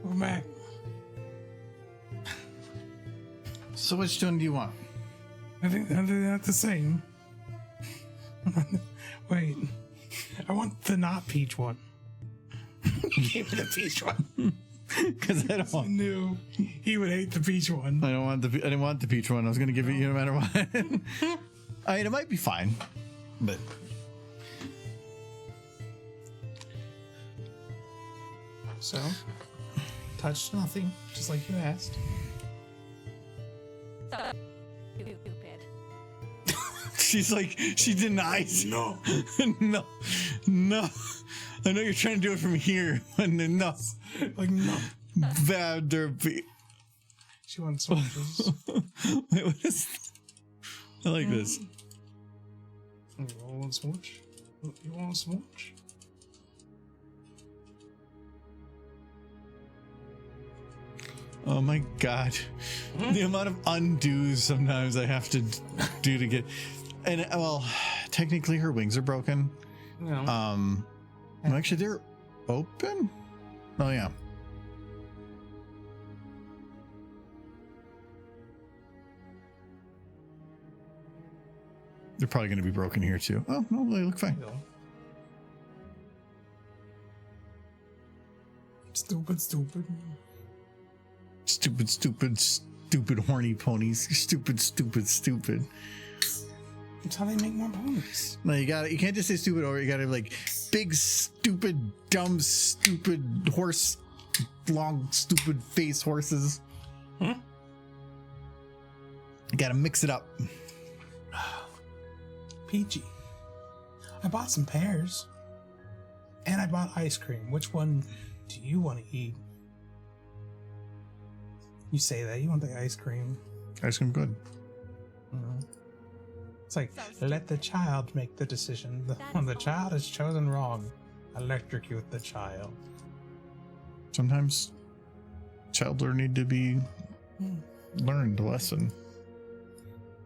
We're back. So which one do you want? I think they're not the same. Wait. I want the not peach one. Give me the peach one. Because I don't I want. knew he would hate the peach one. I didn't want the peach one. I was gonna give it you no matter what. I mean, it might be fine, but So, touched nothing, just like you asked. Stupid. she's like, she denies. No. No, no. I know you're trying to do it from here, but no. Like, no. Bad derby. She wants soldiers. Wait, what is? I like this. You want smooch? You want smooch? Oh my god, the amount of undos sometimes I have to do to get. And well, technically her wings are broken. No. Well, actually they're open. Oh yeah. They're probably going to be broken here too. Oh no, they look fine. Stupid. Stupid horny ponies. Stupid. That's how they make more ponies. No, you can't just say stupid, or you gotta like big, stupid, dumb, stupid horse, long, stupid face horses. Hmm? You gotta mix it up. Peachy. I bought some pears. And I bought ice cream. Which one do you want to eat? You say that. You want the ice cream. Ice cream good. Mhm. It's like, let the child make the decision. When the child has chosen wrong, electrocute the child. Sometimes children need to be learned a lesson.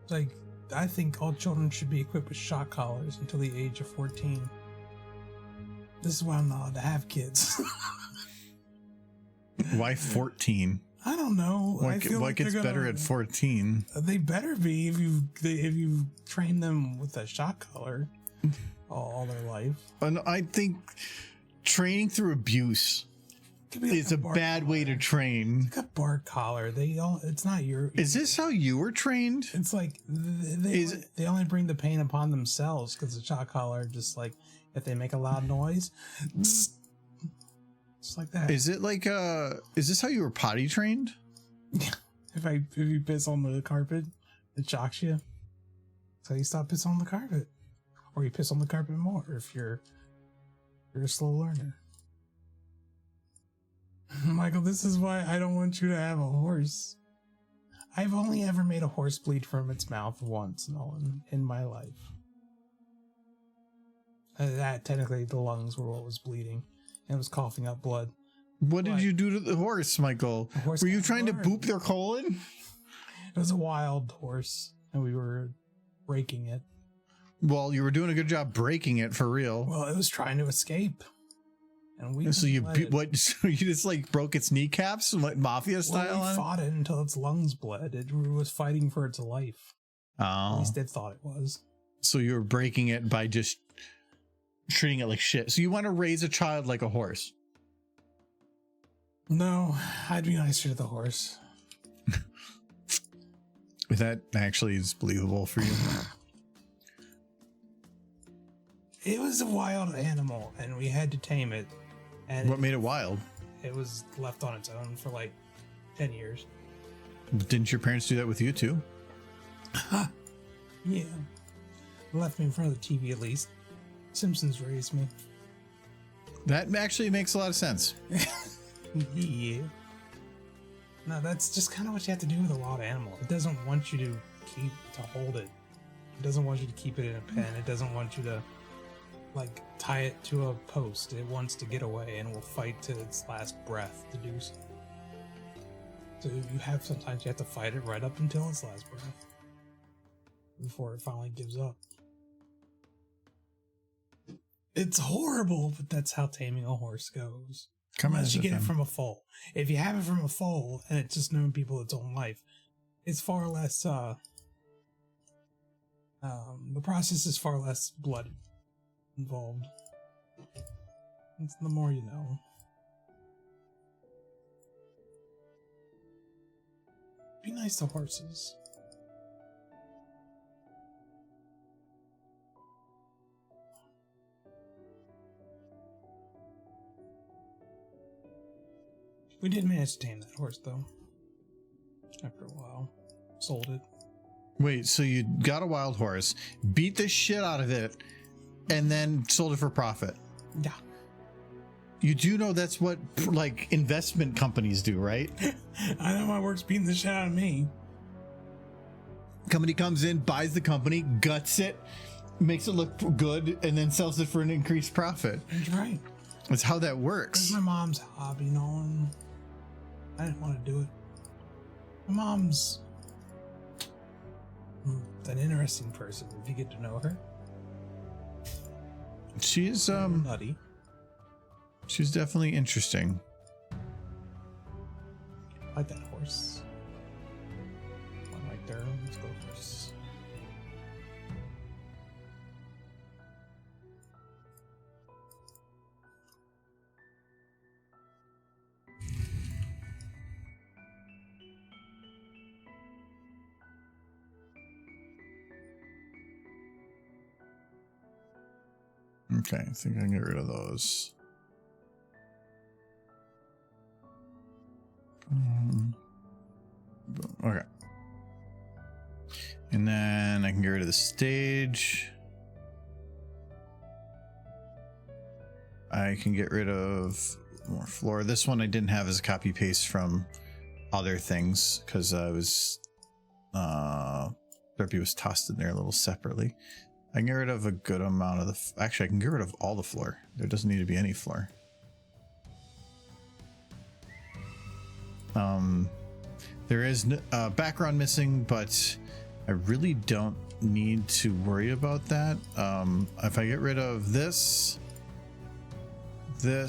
It's like, I think all children should be equipped with shock collars until the age of 14. This is why I'm not allowed to have kids. Why 14? I don't know. I feel What like gets they're gonna- better at 14? They better be if you train them with a shock collar all their life. And I think training through abuse Could be like is a bark bad way to collar. train. Like a bark collar. It's not your. Is this how you were trained? It's like they only bring the pain upon themselves because the shock collar just like if they make a loud noise, just like that. Is it like is this how you were potty trained? If you piss on the carpet, it shocks you. So you stop pissing on the carpet, or you piss on the carpet more if you're a slow learner. Michael, this is why I don't want you to have a horse. I've only ever made a horse bleed from its mouth once, Nolan, in my life. That technically the lungs were what was bleeding, and it was coughing up blood. What did you do to the horse, Michael? The horse Were you got trying to burned. boop their colon? It was a wild horse, and we were breaking it. Well, you were doing a good job breaking it for real. Well, it was trying to escape, and we. So you let it. what? So you just like broke its kneecaps, like mafia style? Well, we fought it until its lungs bled. It was fighting for its life. At Oh, least it thought it was. so you were breaking it by just treating it like shit. So you want to raise a child like a horse? No, I'd be nicer to the horse. That actually is believable for you. It was a wild animal, and we had to tame it. And What made it wild? it was left on its own for like 10 years. Didn't your parents do that with you too? Yeah. Left me in front of the TV at least. Simpsons raised me. That actually makes a lot of sense. Yeah. No, that's just kind of what you have to do with a wild animal. It doesn't want you to hold it. It doesn't want you to keep it in a pen. It doesn't want you to like tie it to a post. It wants to get away and will fight to its last breath to do so. So sometimes you have to fight it right up until its last breath before it finally gives up. It's horrible, but that's how taming a horse goes. Unless you get it from a foal. If you have it from a foal and it's just known people its own life, it's far less the process is far less blood involved. It's the more you know. Be nice to horses. We did manage to tame that horse, though. After a while. Sold it. Wait, so you got a wild horse, beat the shit out of it, and then sold it for profit? Yeah. You do know that's what, like, investment companies do, right? I know my work's beating the shit out of me. Company comes in, buys the company, guts it, makes it look good, and then sells it for an increased profit. That's right. That's how that works. That's my mom's hobby, Nolan. I didn't want to do it. My mom's an interesting person if you get to know her. She's Nutty. She's definitely interesting. I like that horse. One right there. Let's go horse. Okay, I think I can get rid of those. Okay. And then I can get rid of the stage. I can get rid of more floor. This one I didn't have as a copy paste from other things because I was therapy was tossed in there a little separately. I can get rid of a good amount of the actually I can get rid of all the floor. There doesn't need to be any floor. There is background missing, but I really don't need to worry about that. If I get rid of this, oh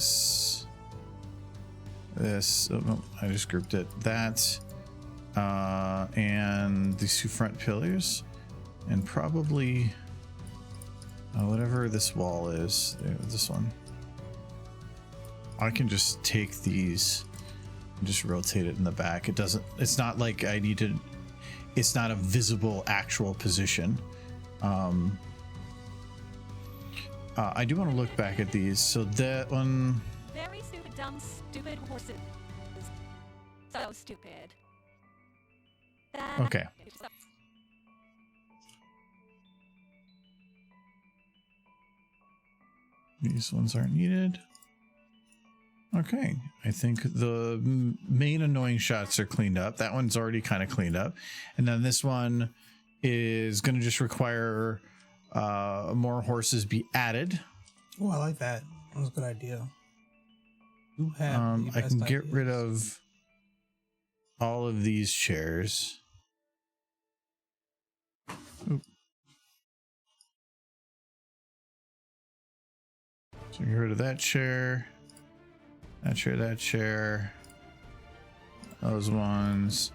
no, I just grouped it, that, and these two front pillars, and probably whatever this wall is, this one. I can just take these and just rotate it in the back. It's not like I need to, it's not a visible actual position. I do want to look back at these. So that one. Very stupid, dumb, stupid horses. So stupid. Okay. These ones aren't needed. Okay, I think the main annoying shots are cleaned up. That one's already kind of cleaned up. And then this one is going to just require more horses be added. Oh, I like that. That was a good idea. You have the I can best get ideas. rid of all of these chairs. Oop. So get rid of that chair. That chair, those ones,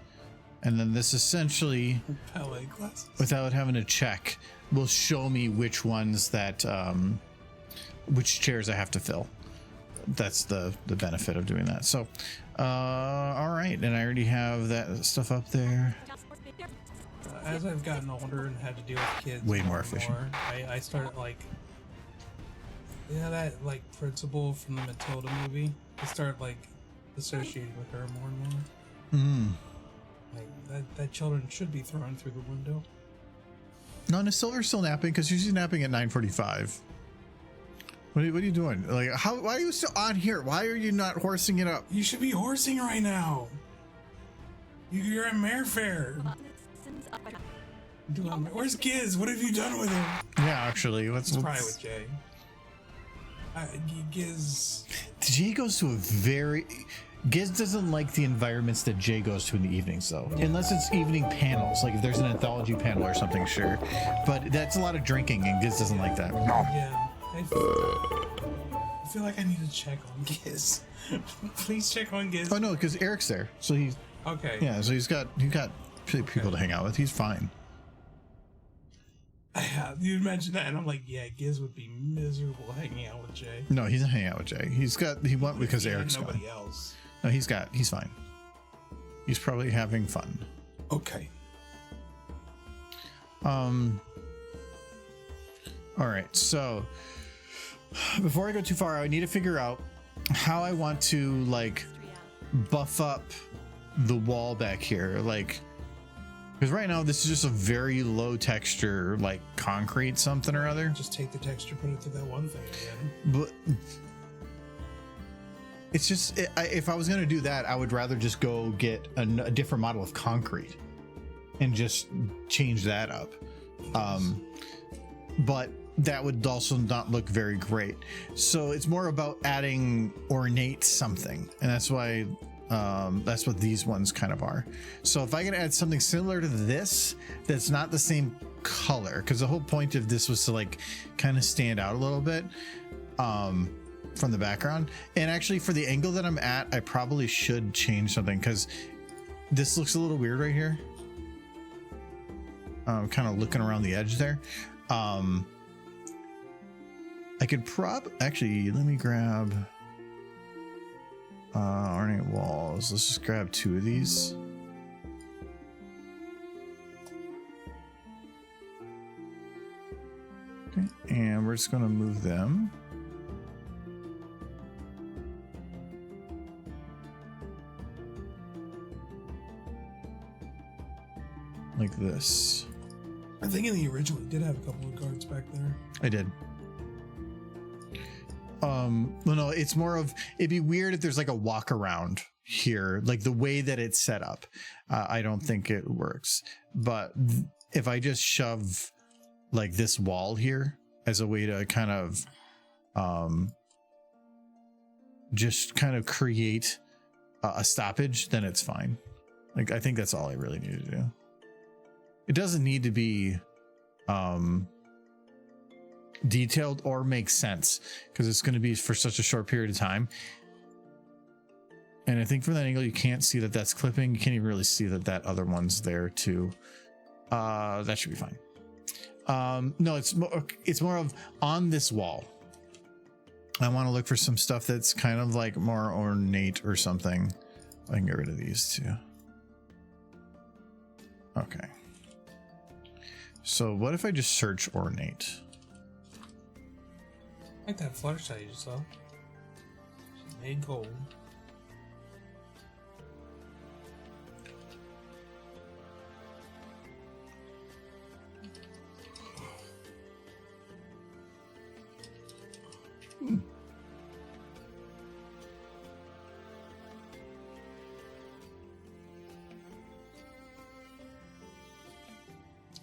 and then this essentially, ballet glasses. without having to check, will show me which ones that, which chairs I have to fill. That's the benefit of doing that. So, all right, and I already have that stuff up there. As I've gotten older and had to deal with kids, Way more efficient. I started like, you know that like principal from the Matilda movie. I started like associating with her more and more. Like that children should be thrown through the window. No, and Silver's still napping because she's napping at 9:45. What are you doing? Like, why are you still on here? Why are you not horsing it up? You should be horsing right now. You're in Mare Fair. Where's Giz? What have you done with him? Yeah, actually, It's probably with Jay. Giz. Jay goes to a very. Giz doesn't like the environments that Jay goes to in the evenings, though. Yeah. Unless it's evening panels, like if there's an anthology panel or something, sure. But that's a lot of drinking, and Giz doesn't like that. Yeah. I feel like I need to check on Giz. Please check on Giz. Oh no, because Eric's there, so he's Okay. yeah. So he's got people to hang out with. He's fine. You imagine that, and I'm like, yeah, Giz would be miserable hanging out with Jay. No, he's not hanging out with Jay. He went because Eric's nobody gone. else. No, he's fine. He's probably having fun. Okay. All right, so before I go too far, I need to figure out how I want to like buff up the wall back here, like because right now this is just a very low texture, like concrete something or other. Just take the texture, put it to that one thing again. But it's just if I was gonna do that, I would rather just go get a different model of concrete and just change that up. But that would also not look very great. So it's more about adding ornate something, and that's why that's what these ones kind of are. So if I can add something similar to this that's not the same color, because the whole point of this was to like kind of stand out a little bit from the background. And actually for the angle that I'm at, I probably should change something because this looks a little weird right here. Kind of looking around the edge there. I could actually, let me grab ornate walls. Let's just grab 2 of these. Okay, and we're just going to move them. Like this. I think in the original you did have a couple of guards back there. I did. No, it's more of, it'd be weird if there's like a walk around here, like the way that it's set up. I don't think it works. But if I just shove like this wall here as a way to kind of just kind of create a stoppage, then it's fine. Like, I think that's all I really need to do. It doesn't need to be detailed or make sense because it's going to be for such a short period of time. And I think from that angle, you can't see that that's clipping. You can't even really see that that other one's there too. That should be fine. No, it's more of on this wall. I want to look for some stuff that's kind of like more ornate or something. I can get rid of these too. Okay. So what if I just search ornate? I like that flutter shot you just saw. She's made gold.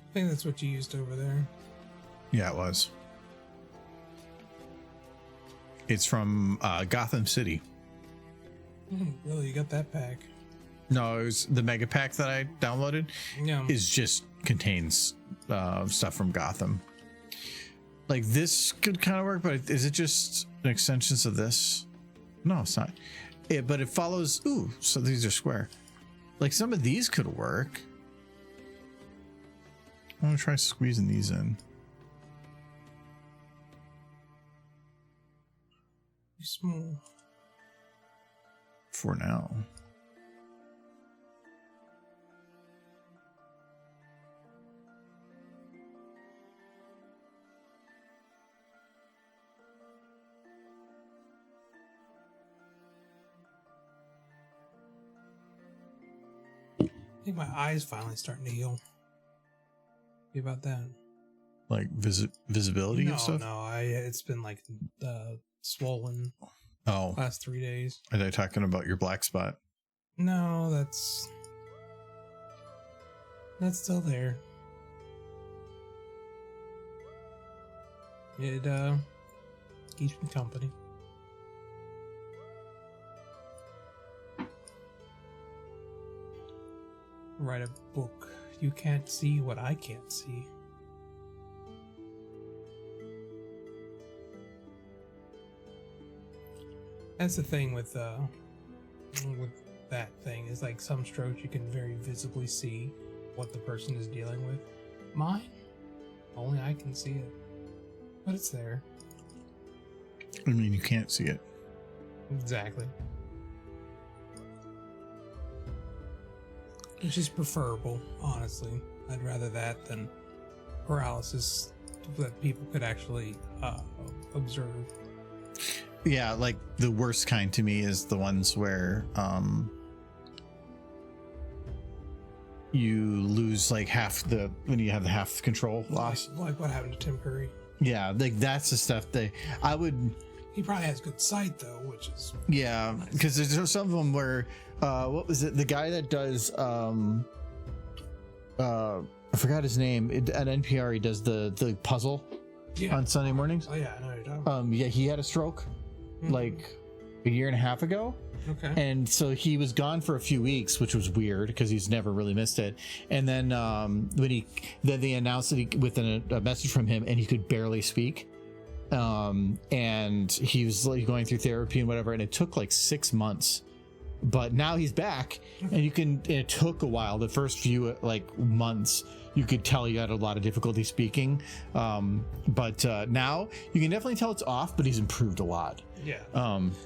I think that's what you used over there. Yeah, it was. It's from Gotham City. Really, you got that pack? No, it was the mega pack that I downloaded. Yeah. Is just contains stuff from Gotham. Like this could kind of work, but is it just an extension of this? No, it's not. But it follows. Ooh, so these are square. Like some of these could work. I'm gonna try squeezing these in. Small. For now. I think my eye's finally starting to heal. What about that? Like visibility and stuff? No, it's been like swollen Oh, last 3 days. are they talking about your black spot? No, that's still there. It keeps me company. Write a book. You can't see what I can't see. That's the thing with that thing, is like some strokes you can very visibly see what the person is dealing with. Mine, only I can see it, but it's there. I mean, you can't see it. Exactly. Which is preferable, honestly. I'd rather that than paralysis that people could actually observe. Yeah, like the worst kind to me is the ones where you lose like when you have the half control loss. Like what happened to Tim Curry. Yeah, like that's the stuff I would. He probably has good sight though, which is Yeah, because there's some of them where what was it? The guy that does I forgot his name. At NPR, he does the puzzle on Sunday mornings. Oh yeah, I know what you're talking about. Yeah, he had a stroke like a year and a half ago. Okay. And so he was gone for a few weeks, which was weird because he's never really missed it. And then when they announced that within a message from him, and he could barely speak. And he was like going through therapy and whatever, and it took like 6 months. But now he's back, and it took a while. The first few like months, you could tell he had a lot of difficulty speaking. But now you can definitely tell it's off, but he's improved a lot. Yeah.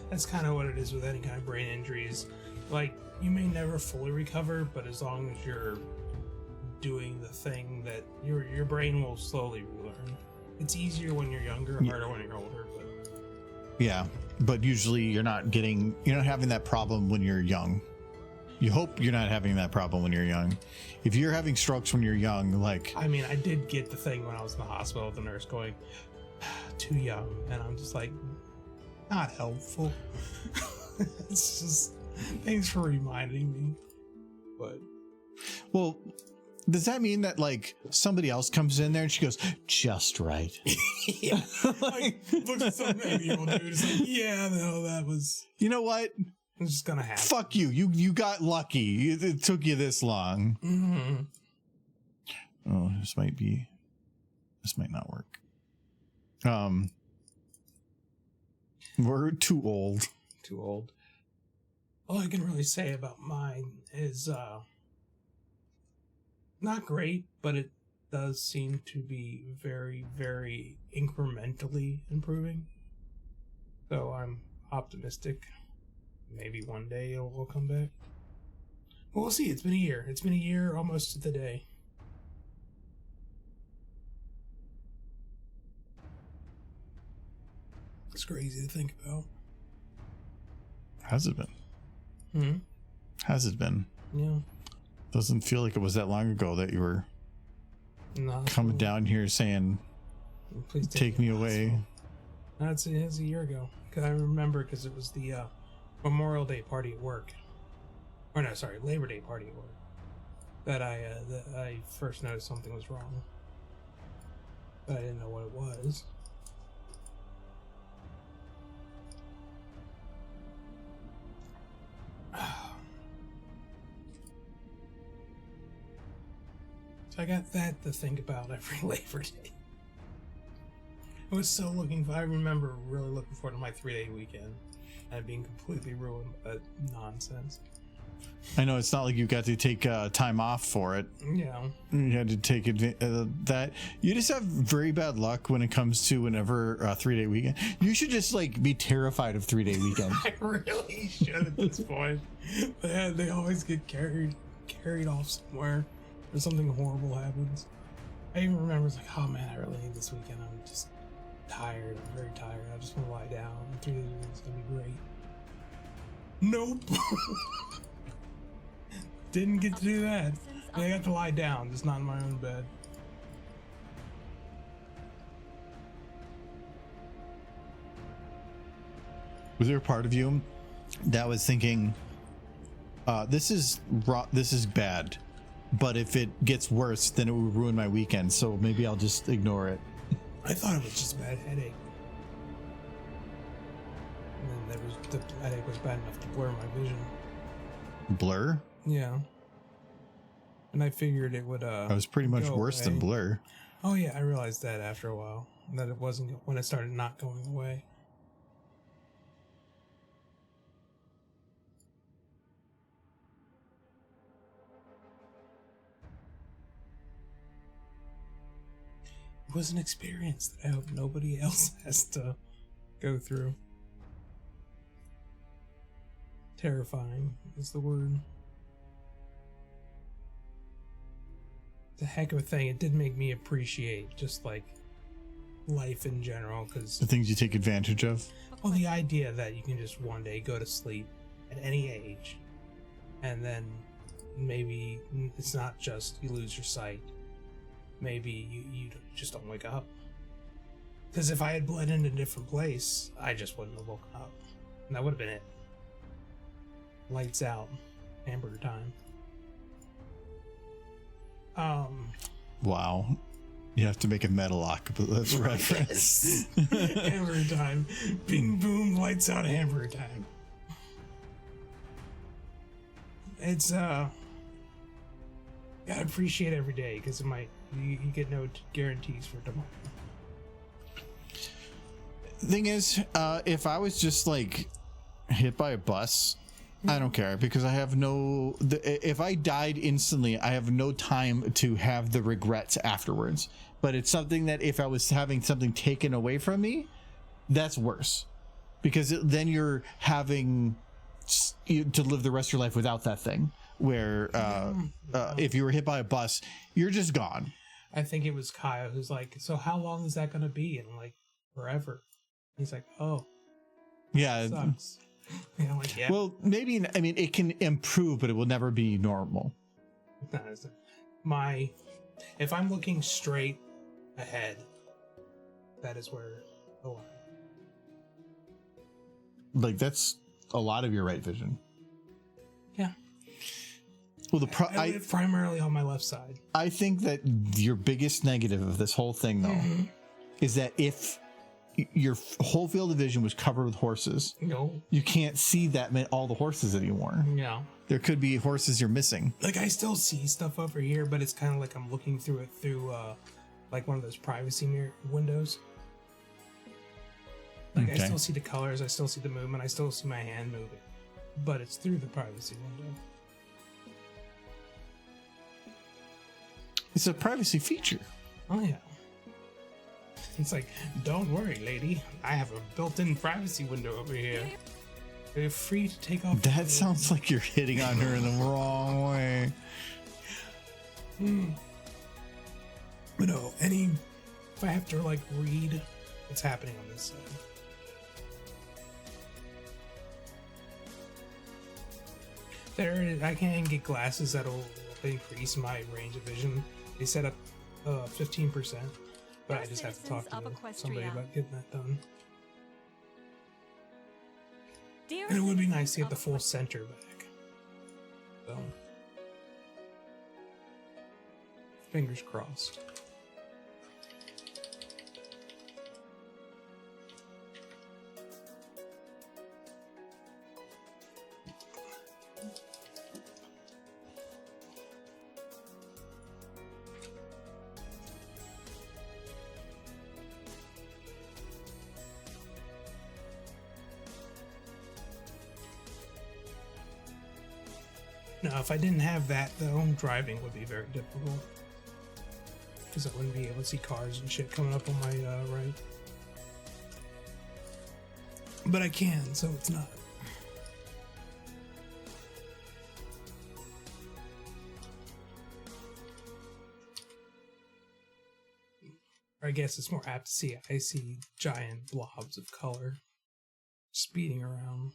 That's kind of what it is with any kind of brain injuries. Like, you may never fully recover, but as long as you're doing the thing that your brain will slowly relearn. It's easier when you're younger, harder when you're older. But yeah, but usually you're not having that problem when you're young. You hope you're not having that problem when you're young. If you're having strokes when you're young, like, I mean, I did get the thing when I was in the hospital, the nurse going, too young, and I'm just like, not helpful. It's just, thanks for reminding me. But well, does that mean that like somebody else comes in there and she goes, just right? Yeah. Like, looks at some evil dude. It's like, yeah, no, that was. You know what? It's just gonna happen. Fuck you. You got lucky. It took you this long. Mm-hmm. Oh, this might not work. We're too old. Too old. All I can really say about mine is not great, but it does seem to be very, very incrementally improving. So I'm optimistic. Maybe one day it will come back. Well, we'll see. It's been a year. It's been a year almost to the day. It's crazy to think about. Has it been? Has it been? Yeah. Doesn't feel like it was that long ago that you were coming down here saying, please take me away. That's a year ago. Cause I remember because it was the Memorial Day party at work. Or no, sorry, Labor Day party at work. That I first noticed something was wrong. But I didn't know what it was. So I got that to think about every Labor Day. I was so I remember really looking forward to my 3-day weekend and being completely ruined by that nonsense. I know it's not like you got to take time off for it. Yeah. You had to take that. You just have very bad luck when it comes to whenever 3-day weekend. You should just like be terrified of 3-day weekend. I really should at this point. They always get carried off somewhere or something horrible happens. I even remember it's like, oh man, I really need this weekend. I'm just tired. I'm very tired. I just want to lie down. 3 days is gonna be great. Nope. Didn't get to do that. I got to lie down, just not in my own bed. Was there a part of you that was thinking, this is bad, but if it gets worse, then it will ruin my weekend, so maybe I'll just ignore it? I thought it was just a bad headache. And then the headache was bad enough to blur my vision. Blur? Yeah. And I figured it would That was pretty much go worse away. than Blur. Oh yeah, I realized that after a while. That it wasn't when it started not going away. It was an experience that I hope nobody else has to go through. Terrifying is the word. It's a heck of a thing. It did make me appreciate just like life in general, because The things you take advantage of. well, the idea that you can just one day go to sleep at any age, and then maybe it's not just you lose your sight. Maybe you just don't wake up. Because if I had bled in a different place, I just wouldn't have woken up. And that would have been it. Lights out. Hamburger time. Wow. You have to make a Metalock reference. Hamburger time. Bing boom, lights out, hamburger time. It's gotta appreciate every day, because it might you get no guarantees for tomorrow. Thing is, if I was just like hit by a bus, I don't care, because I have no. If I died instantly, I have no time to have the regrets afterwards. But it's something that if I was having something taken away from me, that's worse, because then you're having to live the rest of your life without that thing. Where if you were hit by a bus, you're just gone. I think it was Kyle who's like, "So how long is that gonna be?" And I'm like, "Forever." He's like, "Oh, Yeah. sucks." You know, like, yeah. Well, maybe, I mean, it can improve, but it will never be normal. If I'm looking straight ahead, that is where the line. Like, that's a lot of your right vision. Yeah. Well, I live primarily on my left side. I think that your biggest negative of this whole thing, though, is that if your whole field of vision was covered with horses, No. you can't see all the horses anymore. No. There could be horses you're missing. Like, I still see stuff over here, but it's kind of like I'm looking through it through like one of those privacy mirror windows. Like, I still see the colors, I still see the movement, I still see my hand moving, but it's through the privacy window. It's a privacy feature. Oh yeah. It's like, don't worry, lady, I have a built-in privacy window over here. You're free to take off. That sounds like you're hitting on her in the wrong way. But no, if I have to like read what's happening on this side. I can get glasses that'll increase my range of vision. They set up 15%, but I just have to talk to somebody about getting that done. And it would be nice to get the full center back. So, fingers crossed. Now, if I didn't have that, though, driving would be very difficult. Because I wouldn't be able to see cars and shit coming up on my right. But I can, so it's not. Or I guess it's more apt to see. I see giant blobs of color speeding around.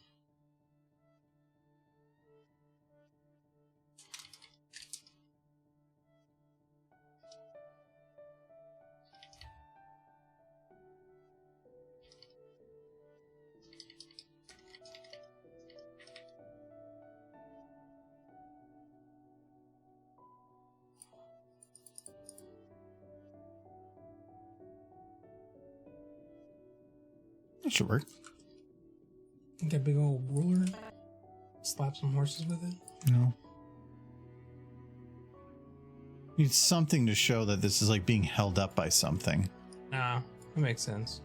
That should work. Get a big old ruler. Slap some horses with it. No. Need something to show that this is like being held up by something. Nah, that makes sense.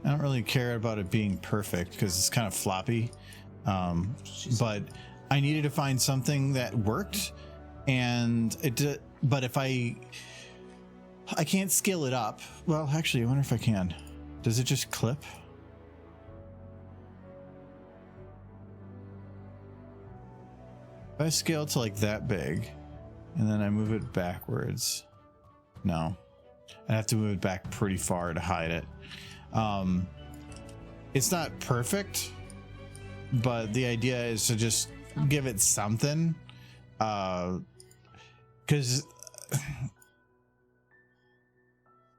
I don't really care about it being perfect because it's kind of floppy. But I needed to find something that worked, and it did. But if I can't scale it up. Well, actually, I wonder if I can. Does it just clip? If I scale to like that big and then I move it backwards, no, I have to move it back pretty far to hide it. It's not perfect, but the idea is to just give it something, because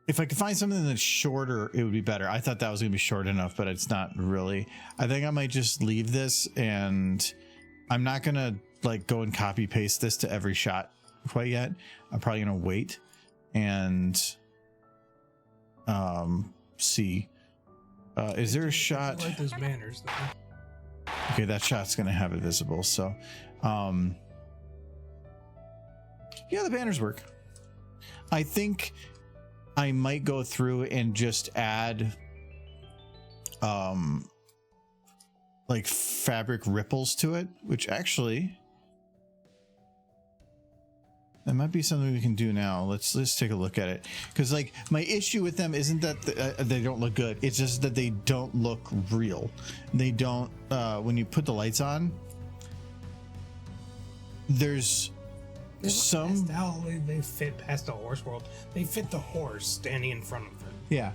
if I could find something that's shorter, it would be better. I thought that was gonna be short enough, but it's not really. I think I might just leave this, and I'm not gonna like go and copy paste this to every shot quite yet. I'm probably gonna wait and see. Is there a shot? I like those banners though. Okay, that shot's gonna have it visible. So, yeah, the banners work. I think I might go through and just add like fabric ripples to it, which actually that might be something we can do now. Let's take a look at it, because like my issue with them isn't that they don't look good, it's just that they don't look real. They don't when you put the lights on, there's some they fit past the horse world. They fit the horse standing in front of them. yeah.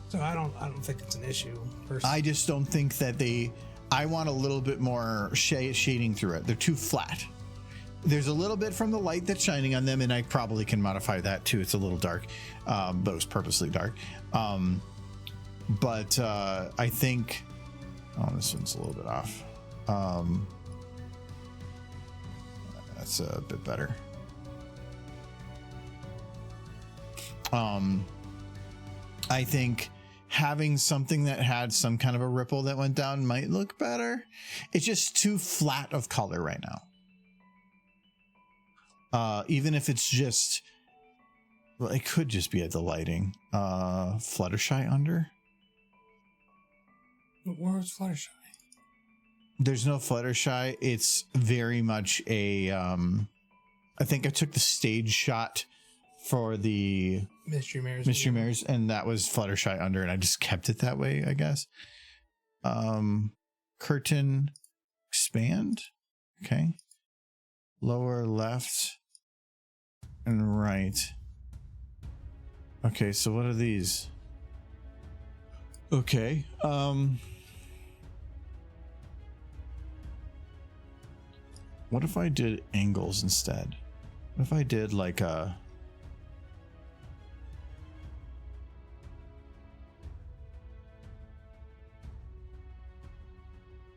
So I don't think it's an issue. Personally. I just don't think that I want a little bit more shading through it. They're too flat. There's a little bit from the light that's shining on them, and I probably can modify that too. It's a little dark, but it was purposely dark. But I think, oh, this one's a little bit off. That's a bit better. I think having something that had some kind of a ripple that went down might look better. It's just too flat of color right now. Even if it's just, well, it could just be at the lighting. Fluttershy under. Where's Fluttershy? There's no Fluttershy. It's very much a, I think I took the stage shot for the Mystery Mares, and that was Fluttershy under, and I just kept it that way, I guess. Curtain expand. Okay. Lower left and right. Okay, so what are these? Okay. What if I did angles instead? What if I did like a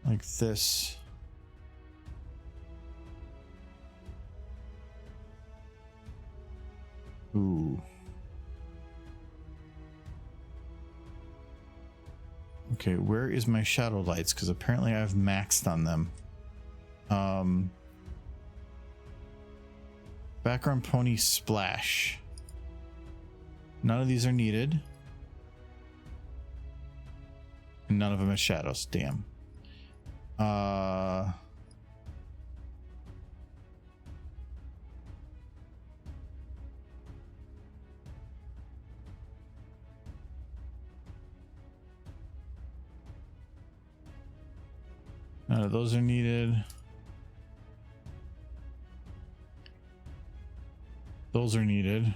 like this? Ooh. Okay, where is my shadow lights? Because apparently I've maxed on them. Background pony splash. None of these are needed. And none of them have shadows. Damn. None of those are needed. Those are needed.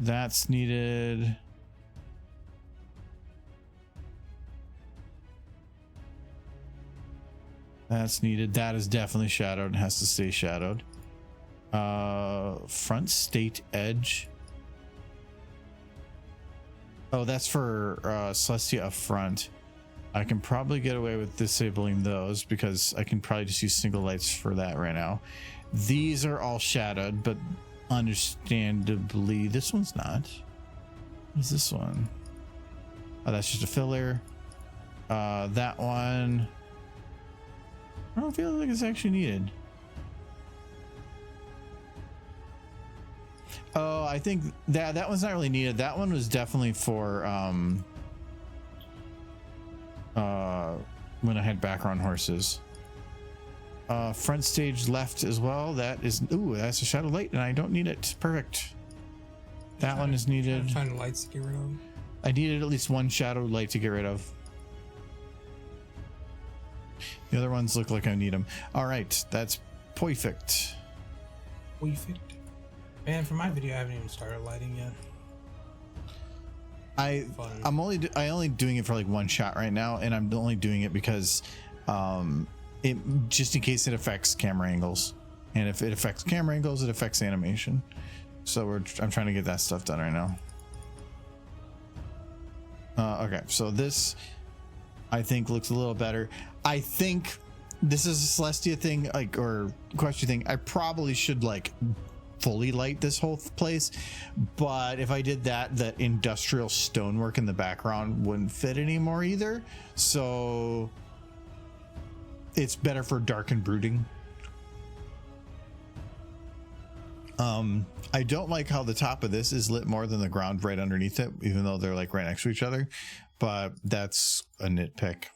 That's needed. That's needed. That is definitely shadowed and has to stay shadowed. Front state edge. Oh, that's for Celestia up front. I can probably get away with disabling those because I can probably just use single lights for that right now. These are all shadowed, but understandably this one's not. What's this one? Oh, that's just a filler. That one, I don't feel like it's actually needed. Oh, I think that one's not really needed. That one was definitely for when I had background horses. Front stage left as well. That is, ooh, that's a shadow light, and I don't need it. Perfect. That one is needed. Find lights to get rid of. I needed at least one shadow light to get rid of. The other ones look like I need them. All right, that's perfect. Perfect. Man, for my video, I haven't even started lighting yet. I'm only doing it for like one shot right now, and I'm only doing it because it just in case it affects camera angles, and if it affects camera angles, it affects animation. So I'm trying to get that stuff done right now. Okay, so this I think looks a little better. I think this is a Celestia thing, like, or question thing. I probably should like fully light this whole place, but if I did that, that industrial stonework in the background wouldn't fit anymore either. So it's better for dark and brooding. I don't like how the top of this is lit more than the ground right underneath it, even though they're like right next to each other, but that's a nitpick.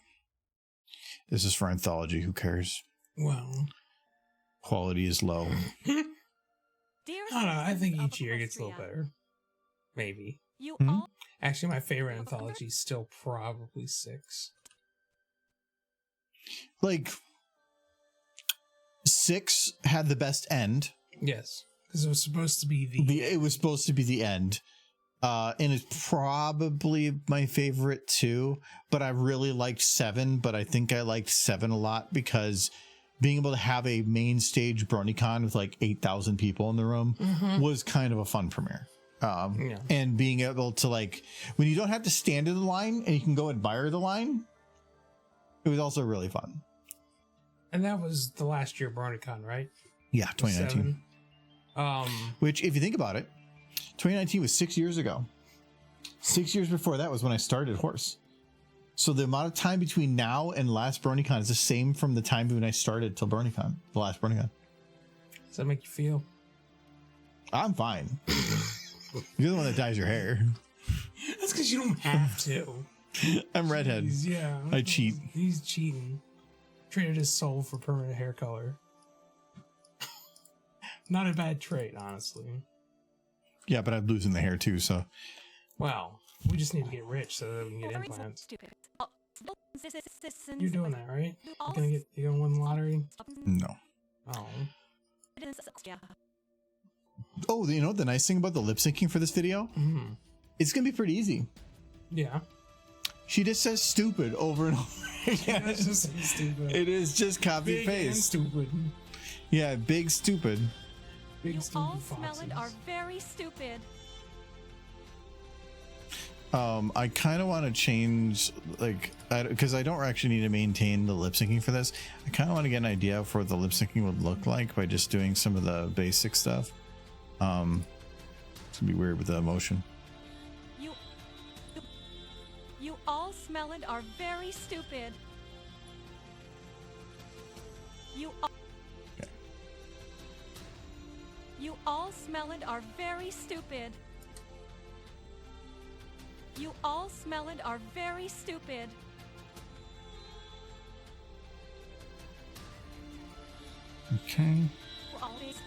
This is for anthology. Who cares? Well, quality is low. Dear I don't know. I think citizens of each year gets a little Equestria, better. Maybe. You Hmm? all Actually, my favorite anthology is still probably 6. Like 6 had the best end. Yes, because it was supposed to be It was supposed to be the end. And it's probably my favorite too, but I really liked 7, but I think I liked 7 a lot because being able to have a main stage BronyCon with like 8,000 people in the room was kind of a fun premiere. Yeah. And being able to, like, when you don't have to stand in the line and you can go admire the line, it was also really fun. And that was the last year BronyCon, right? Yeah, 2019. 7. Which, if you think about it, 2019 was 6 years ago. 6 years before that was when I started horse. So the amount of time between now and last BronyCon is the same from the time when I started till BronyCon, the last BronyCon. Does that make you feel? I'm fine. You're the one that dyes your hair. That's because you don't have to. I'm redhead. Yeah. I cheat. He's cheating. Traded his soul for permanent hair color. Not a bad trait, honestly. Yeah, but I'm losing the hair too, so. Well, we just need to get rich so that we can get implants. stupid. You're doing that, right? You gonna win the lottery? No. Oh. Oh, you know what the nice thing about the lip syncing for this video? Mm-hmm. It's going to be pretty easy. Yeah. She just says stupid over and over again. That's just stupid. It is just copy Big and paste. stupid. Yeah, big stupid. Big You stupid all foxes. smell it are very stupid. I kind of want to change, like, because I don't actually need to maintain the lip syncing for this. I kind of want to get an idea of what the lip syncing would look like by just doing some of the basic stuff. It's gonna be weird with the emotion. You all smell it are very stupid. You all, Okay. You all smell it are very stupid. You all smell it are very stupid. Okay. You always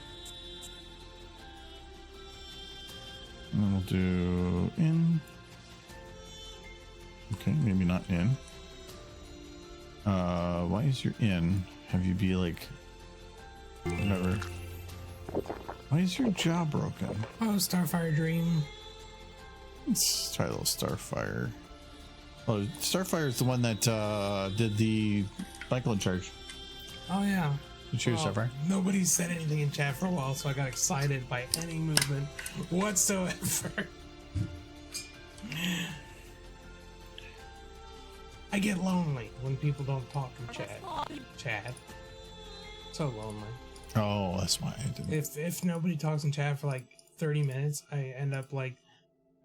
And then we'll do in. Okay, maybe not in. Why is your in? Have you be like, whatever. Why is your jaw broken? Oh, Starfire Dream. Let's try a little Starfire. Oh, Starfire is the one that did the Michael in Charge. Oh, yeah. You choose Well, Starfire? nobody said anything in chat for a while, so I got excited by any movement whatsoever. I get lonely when people don't talk in chat. Chat. So lonely. Oh, that's why I didn't. If nobody talks in chat for like 30 minutes, I end up like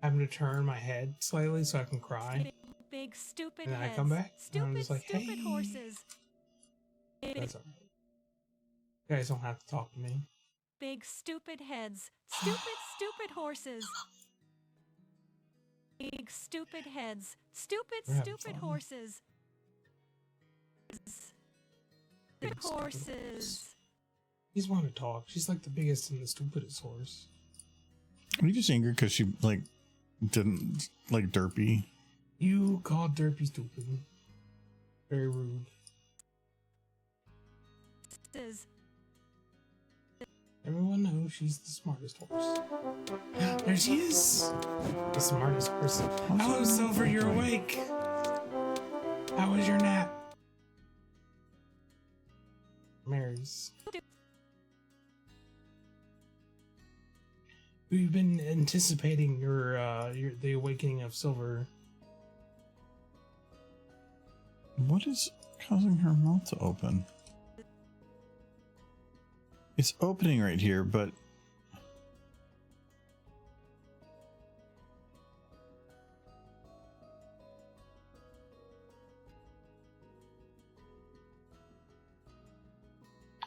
having to turn my head slightly so I can cry. Big stupid And then I heads. come back, and Stupid, I'm just like, stupid hey. horses. That's alright. You guys don't have to talk to me. Big stupid heads. Stupid, stupid horses. Big stupid heads. Stupid, We're having stupid fun. horses. Big stupid Horses. He's wanting to talk. She's like the biggest and the stupidest horse. Are you just angry because she like didn't like Derpy? You called Derpy stupid. Very rude. Horses. Everyone knows she's the smartest horse. There she is! The smartest person. Hello, Silver, you're awake! How was your nap? Mary's. We've been anticipating your the awakening of Silver. What is causing her mouth to open? It's opening right here, but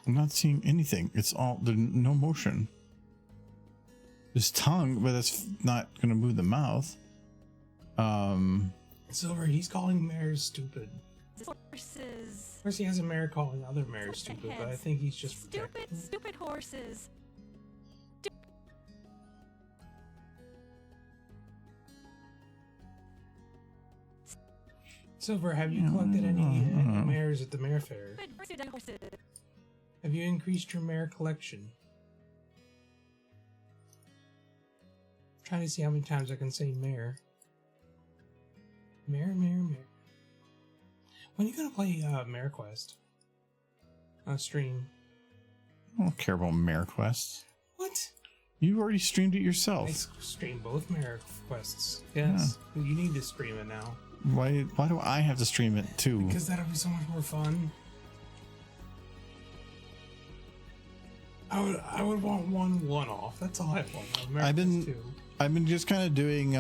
I'm not seeing anything. It's all there's no motion. There's tongue, but that's not going to move the mouth. Silver, he's calling mares stupid. Horses. Of course, he has a mare calling other mares stupid, but I think he's just Stupid, protecting. stupid horses. Silver, have you collected any mares at the mare fair? Stupid horses. Have you increased your mare collection? Trying to see how many times I can say mare. Mare, mare, mare. When are you gonna play Mare Quest? On stream. I don't care about Mare Quests. What? You already streamed it yourself. I stream both Mare Quests. Yes. You need to stream it now. Why do I have to stream it too? Because that'll be so much more fun. I would want one off. That's all I want. Mare Quest 2. I've been just kind of doing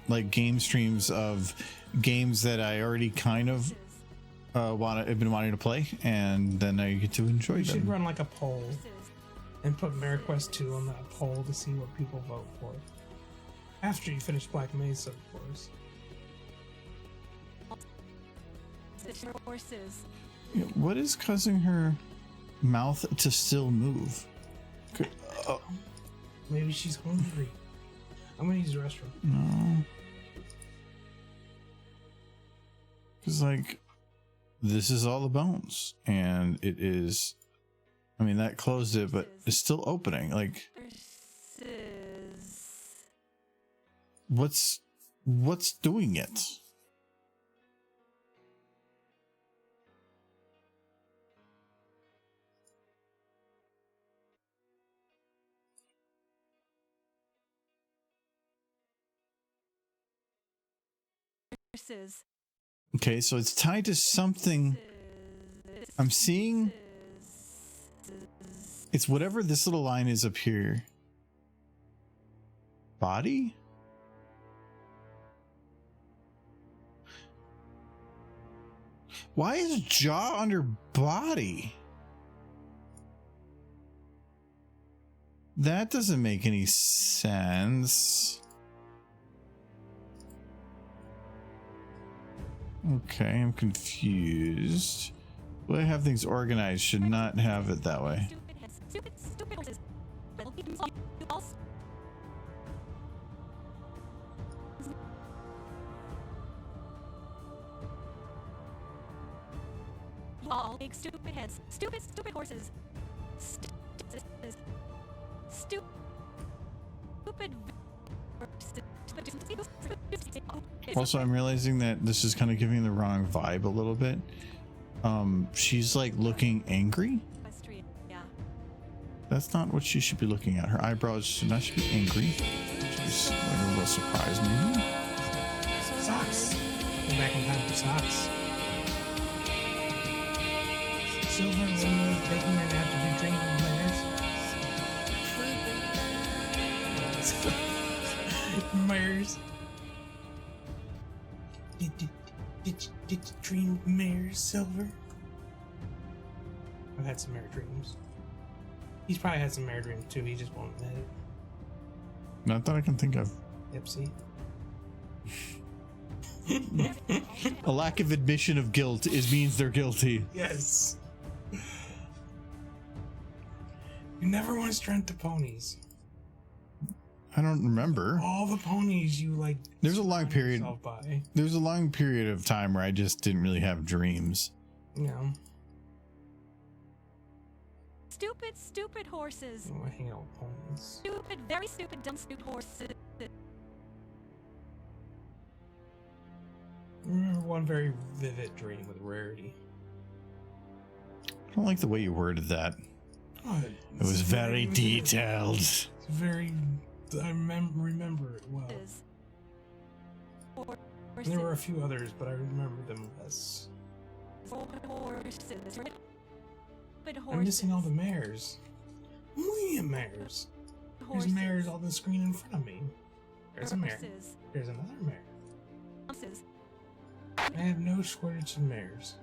like game streams of games that I already kind of have been wanting to play, and then I get to enjoy You them. should run like a poll and put Mare Quest 2 on that poll to see what people vote for. After you finish Black Mesa, of course. Horses. Yeah, what is causing her mouth to still move? Maybe she's hungry. I'm gonna use the restroom. No. Because, like, this is all the bones. And it is... I mean, that closed it, but it's still opening. Like, Horses. what's doing it? Horses. Okay, so it's tied to something. I'm seeing it's whatever this little line is up here. Body? Why is jaw under body? That doesn't make any sense. Okay, I'm confused. The way I have things organized should not have it that way. Stupid heads. Stupid horses. All big stupid heads. Stupid horses. Stupid. Also, I'm realizing that this is kind of giving the wrong vibe a little bit. She's like looking angry. Yeah. That's not what she should be looking at. Her eyebrows should not be angry. She's like a little surprised maybe. Socks. Go back in time for socks. Silver, when you were taking your nap, did you drink your Mares. Did you dream mares, Silver? I've had some mare dreams. He's probably had some mare dreams too. He just won't admit it. Not that I can think of. Yep, see? A lack of admission of guilt means they're guilty. Yes. You never once dreamt of ponies. I don't remember. All the ponies you like. There's a long period. By. There's a long period of time where I just didn't really have dreams. Yeah. Stupid, stupid horses. I hang out with ponies. Stupid, very stupid, dumb, stupid horses. I remember one very vivid dream with Rarity. I don't like the way you worded that. Oh, It was very detailed. It's very. I remember it well. Horses. There were a few others, but I remember them less. Horses. I'm missing all the mares. Million mares. There's mares on the screen in front of me. There's a mare. There's another mare. Horses. I have no shortage of mares.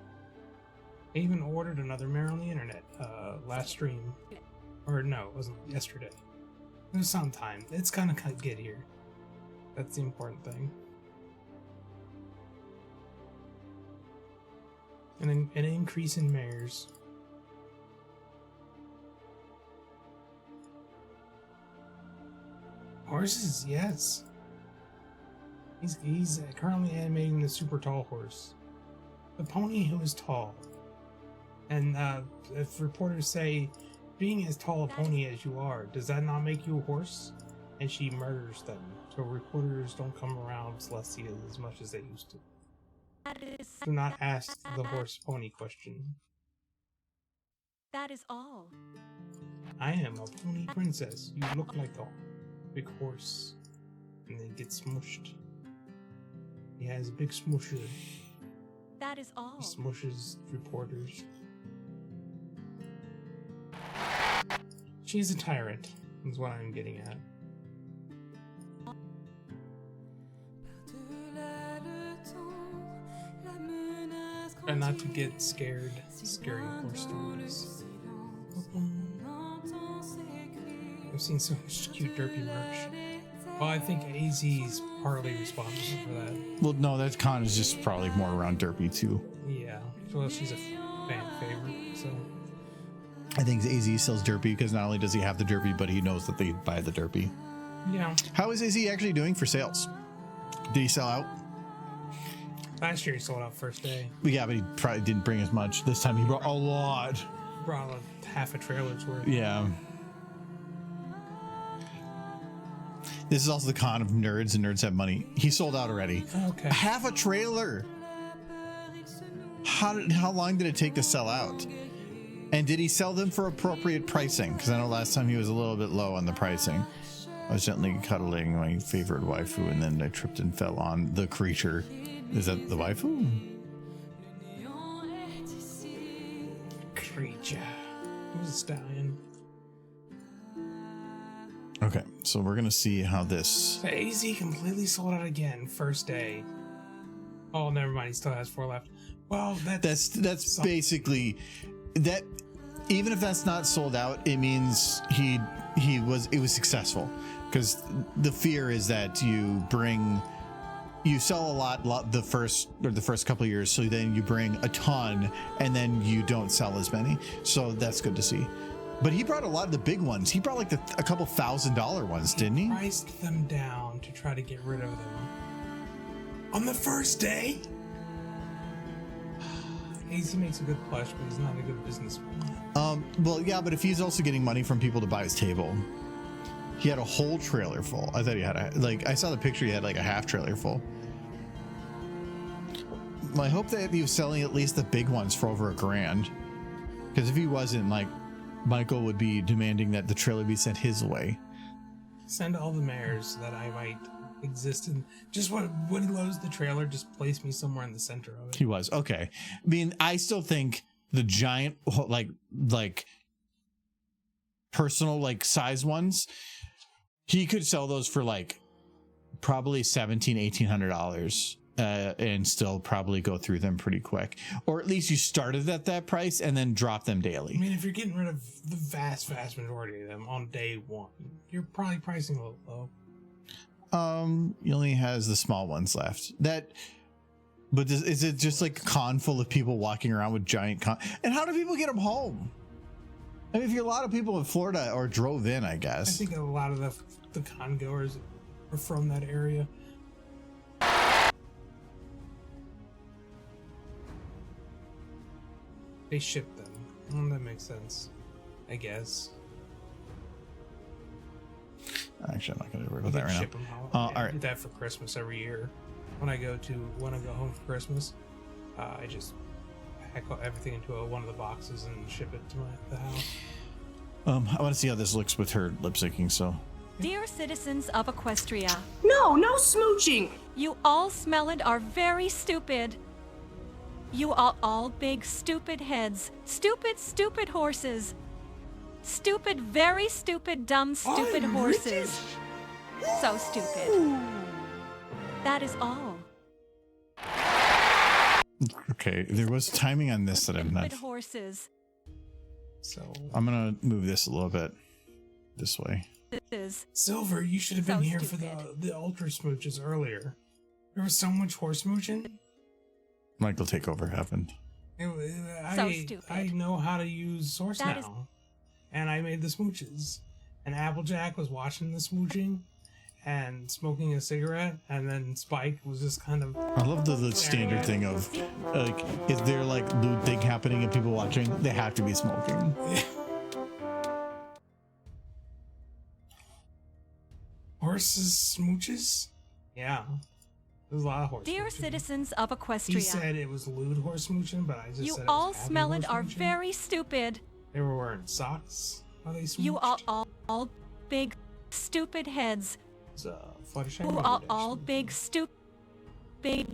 I even ordered another mare on the internet last stream. Or no, it wasn't yesterday. It was sometime. It's gonna get here. That's the important thing. And an increase in mares. Horses, yes. He's currently animating the super tall horse. The pony who is tall. And if reporters say, being as tall a pony as you are, does that not make you a horse? And she murders them. So reporters don't come around Celestia as much as they used to. Do not ask the horse pony question. That is all. I am a pony princess. You look like a big horse. And then get smushed. He has a big smusher. That is all. He smushes reporters. She's a tyrant, is what I'm getting at. Try not to get scared. Scary horse stories. I've seen so much cute derpy merch. Well, I think AZ's partly responsible for that. Well, no, that con is just probably more around Derpy too. Yeah. Well, she's a fan favorite, so. I think AZ sells Derpy because not only does he have the Derpy, but he knows that they buy the Derpy. Yeah. How is AZ actually doing for sales? Did he sell out? Last year he sold out first day. Yeah, but he probably didn't bring as much. This time he brought a lot. Brought half a trailer's worth. Yeah. This is also the con of nerds, and nerds have money. He sold out already. Okay. Half a trailer. How long did it take to sell out? And did he sell them for appropriate pricing? Because I know last time he was a little bit low on the pricing. I was gently cuddling my favorite waifu, and then I tripped and fell on the creature. Is that the waifu? Creature. It was a stallion. Okay, so we're gonna see how this. So AZ completely sold out again, first day. Oh, never mind. He still has 4 left. Well, That's basically that. Even if that's not sold out, it means it was successful, because the fear is that you sell a lot the first couple of years, so then you bring a ton and then you don't sell as many. So that's good to see. But he brought a lot of the big ones. He brought like a couple $1,000 ones, didn't he? Priced them down to try to get rid of them on the first day. AZ makes a good plush, but he's not a good businessman. Well, yeah, but if he's also getting money from people to buy his table, he had a whole trailer full. I thought he had I saw the picture. He had like a half trailer full. Well, I hope that he was selling at least the big ones for over $1,000. Because if he wasn't, like, Michael would be demanding that the trailer be sent his way. Send all the mares that I might exist in. Just when he loads the trailer, just place me somewhere in the center of it. He was okay. I mean, I still think the giant, like personal, like size ones, he could sell those for like probably $1,700-$1,800 and still probably go through them pretty quick, or at least you started at that price and then drop them daily. I mean, if you're getting rid of the vast majority of them on day one, you're probably pricing a little low. He only has the small ones left. But is it just like a con full of people walking around with giant and how do people get them home? I mean, if you're a lot of people in Florida or drove in, I guess. I think a lot of the con goers are from that area. They ship them. That makes sense, I guess. Actually, I'm not going to worry about that right ship now. them All I right. do that for Christmas every year. When I go home for Christmas, I just pack everything into one of the boxes and ship it to the house. I want to see how this looks with her lip syncing. So, Dear citizens of Equestria, No smooching. you all smell it are very stupid. You are all big stupid heads. Stupid horses. Stupid, very stupid, dumb, stupid horses. So stupid. That is all. okay, there was timing on this that I'm not. Stupid horses. So, I'm gonna move this a little bit this way. This is Silver, you should have So been here for stupid. the ultra smooches earlier. There was so much horse smooching. Michael Takeover happened. So stupid. I know how to use Source That now, is- and I made the smooches. And Applejack was watching the smooching and smoking a cigarette, and then Spike was just kind of. I love the standard thing of like if they're like lewd thing happening and people watching, they have to be smoking. Horses smooches? Yeah. There's a lot of horse Dear smooching. citizens of He Equestria, said it was lewd horse smooching, but I just you said all it was happy smell it horse are smooching. very stupid. They were wearing socks while they smooched. You are all big stupid heads. It's a Fluttershy Who Rainbow are Dash all smooch. big big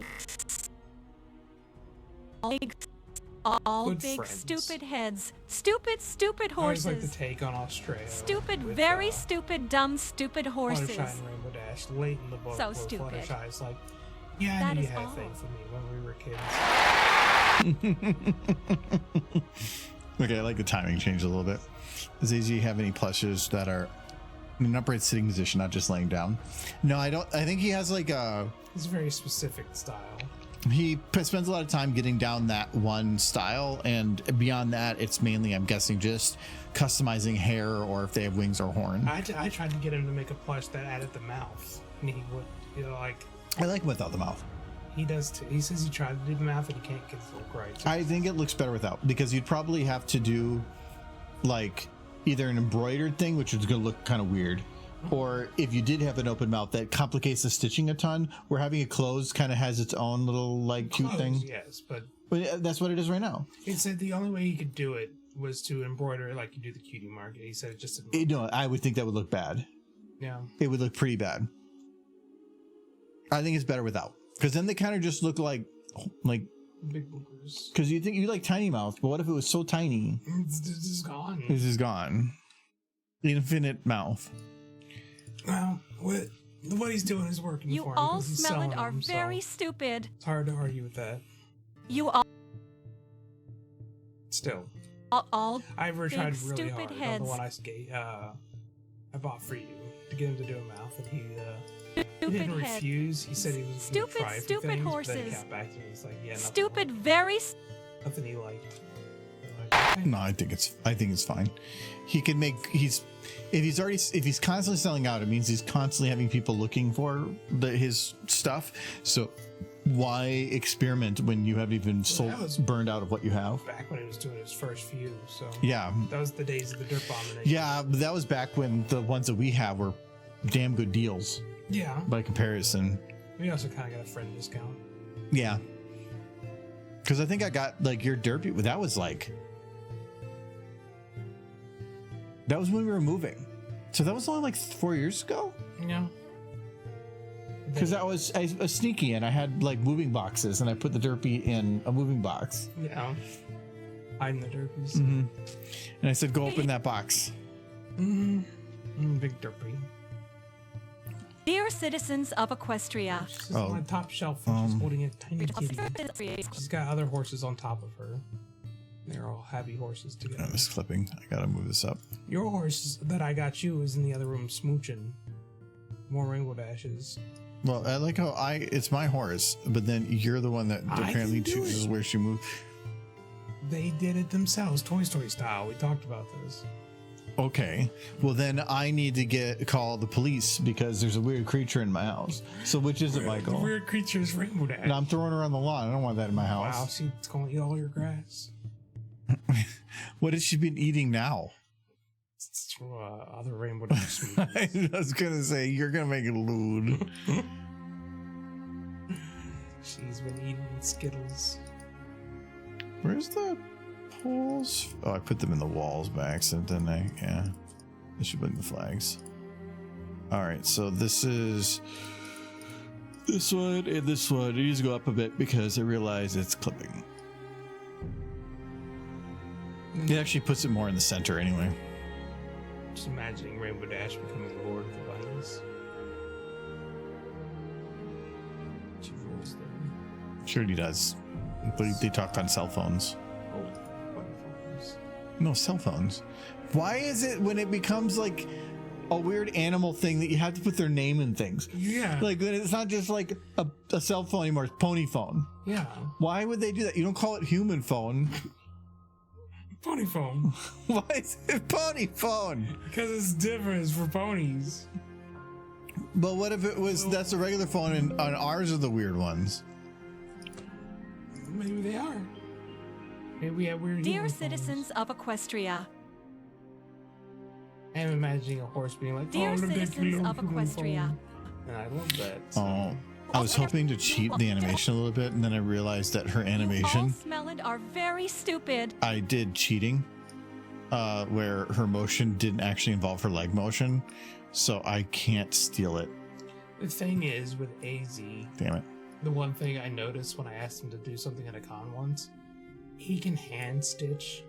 all Good big friends. stupid heads. Stupid I always like the horses. take on Australia. Stupid, with, very stupid, dumb, stupid horses. Fluttershy and Rainbow Dash late in the book. So where stupid. Fluttershy's like, yeah, I That knew you is had a all. thing for me when we were kids. Okay, I like the timing change a little bit. Does AZ have any plushes that are in an upright sitting position, not just laying down? No, I don't. I think he has like It's a very specific style. he spends a lot of time getting down that one style, and beyond that, it's mainly, I'm guessing, just customizing hair or if they have wings or horn. I tried to get him to make a plush that added the mouth, and he would, like, I like him without the mouth. he does too. He says he tried to do the mouth, and he can't get it to look right. So I think it looks better without, because you'd probably have to do like either an embroidered thing, which is going to look kind of weird, or if you did have an open mouth, that complicates the stitching a ton, where having it closed kind of has its own little like cute clothes, thing. yes, but But that's what it is right now. he said the only way he could do it was to embroider it like you do the cutie mark. He said it just didn't look- No, I would think that would look bad. yeah. It would look pretty bad. I think it's better without, because then they kind of just look like Big boogers. because you think you like tiny mouth, but what if it was so tiny? This is gone. This is gone. Infinite mouth. Well, what he's doing is working You for him. all 'cause he's smell it selling are them, so very stupid. it's hard to argue with that. You all Still, all I tried Big really stupid hard on heads. the one I bought for you to get him to do a mouth, and he stupid didn't heads. refuse. He said he was Stupid, gonna try a few stupid things, But then horses. he got back to me. He's like, yeah, nothing Stupid, wrong. very Nothing he liked. I'm like, okay. No, I think it's fine. He can make if he's constantly selling out, it means he's constantly having people looking for his stuff. So why experiment when you haven't even that was- burned out of what you have? Back when he was doing his first few, so Yeah. that was the days of the Dirt Bombination. Yeah, but that was back when the ones that we have were damn good deals Yeah. by comparison. We also kind of got a friend discount. Yeah. Because I think I got like your derpy. That was when we were moving. So that was only like 4 years ago. Yeah. Because I was sneaky and I had like moving boxes and I put the derpy in a moving box. Yeah. Hiding the derpies. And I said, go open that box. Big derpy. Dear citizens of Equestria, She's just on the top shelf and she's holding a tiny kitty. She's got other horses on top of her. They're all happy horses together. I'm just clipping. I gotta move this up. Your horse that I got you is in the other room smooching. More rainbow dashes. Well, I like how it's my horse, but then you're the one that apparently chooses where she moves. They did it themselves, Toy Story style. We talked about this. Okay. Well, then I need to call the police because there's a weird creature in my house. So which is it, Michael? The weird creature is Rainbow Dash. And I'm throwing her on the lawn. I don't want that in my house. Wow, she's going to eat all your grass. What has she been eating now? Other Rainbow Dash smoothies. I was gonna say you're gonna make it lewd. She's been eating Skittles. Where's the poles? Oh, I put them in the walls by accident, didn't I? Yeah. I should put in the flags. Alright, so this is this one and this one. I need to go up a bit because I realize it's clipping. It actually puts it more in the center anyway. Just imagining Rainbow Dash becoming Lord of the Bunnies. She rules them. Sure he does. But they talked on cell phones. Oh, bunny phones. No, cell phones. Why is it when it becomes like a weird animal thing that you have to put their name in things? Yeah. Like it's not just like a cell phone anymore, it's pony phone. Yeah. Why would they do that? You don't call it human phone. Pony phone. Why is it pony phone? Because it's different. It's for ponies. But what if it was that's a regular phone and ours are the weird ones? Maybe they are. Maybe we have weird. dear human citizens of Equestria, phones. I'm imagining a horse being like, dear "Oh, look at your citizens little of human Equestria, phone." And I love that. So. Oh. I was hoping to cheat the animation a little bit, and then I realized that her you all animation, smell it are very stupid. I did cheating, where her motion didn't actually involve her leg motion, so I can't steal it. The thing is with AZ, Damn it. the one thing I noticed when I asked him to do something at a con once, he can hand stitch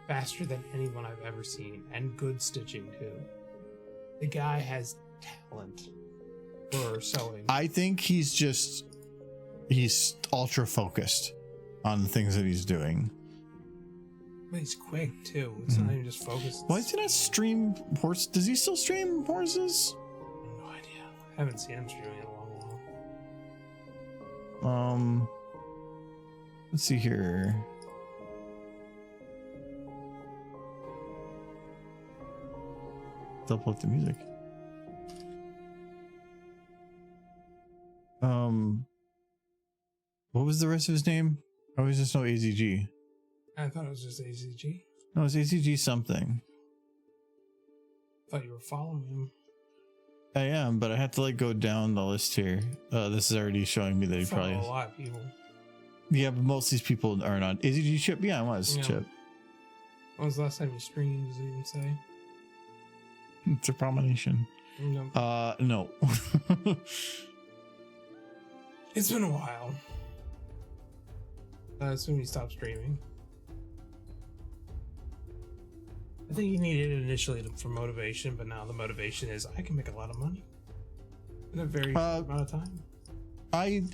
faster than anyone I've ever seen, and good stitching too. The guy has talent for sewing. I think he's ultra focused on the things that he's doing. But he's quick too. It's not even just focused. Why does he not stream horse? Does he still stream horses? No idea. I haven't seen him streaming in a long while. Let's see here. Double up the music. What was the rest of his name? I always just know AZG. I thought it was just AZG. No, it's AZG something. Thought you were following him. I am, but I have to like go down the list here. This is already showing me that he Follow probably a is. lot of people. Yeah, but most of these people are not. AZG Chip? Yeah, it was Yeah. Chip. When was the last time you streamed? Does it even say? It's a combination. No. No. It's been a while. I assume he stopped streaming. I think he needed it initially for motivation, but now the motivation is I can make a lot of money in a very short amount of time.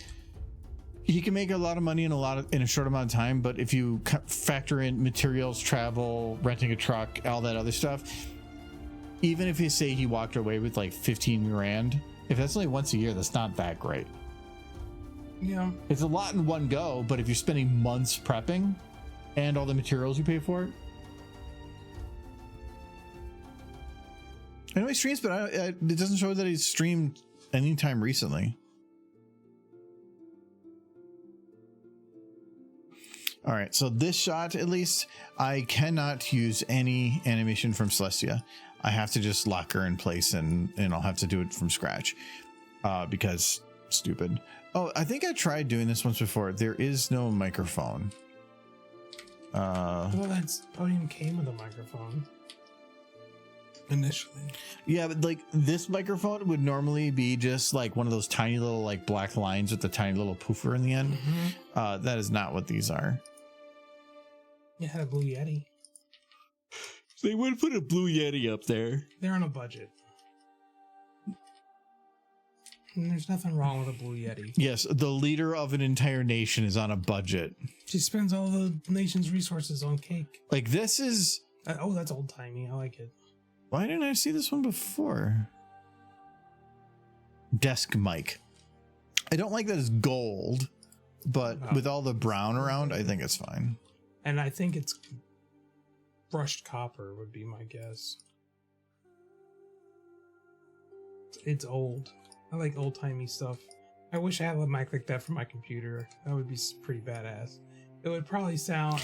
He can make a lot of money in a short amount of time, but if you factor in materials, travel, renting a truck, all that other stuff, even if you say he walked away with like 15 grand, if that's only once a year, that's not that great. Yeah. It's a lot in one go, but if you're spending months prepping and all the materials you pay for it. I know he streams, but it doesn't show that he's streamed anytime recently. All right, so this shot, at least, I cannot use any animation from Celestia. I have to just lock her in place, and I'll have to do it from scratch because stupid. Oh, I think I tried doing this once before. There is no microphone. Well, that podium came with a microphone initially. Yeah, but like this microphone would normally be just like one of those tiny little like black lines with the tiny little poofer in the end. That is not what these are. You had a Blue Yeti. They would put a Blue Yeti up there. They're on a budget. There's nothing wrong with a Blue Yeti. Yes, the leader of an entire nation is on a budget. She spends all the nation's resources on cake. Like, this is... Oh, that's old timey. I like it. Why didn't I see this one before? Desk mic. I don't like that it's gold, but with all the brown around, I think it's fine. And I think it's brushed copper would be my guess. It's old. I like old-timey stuff. I wish I had a mic like that for my computer. That would be pretty badass. It would probably sound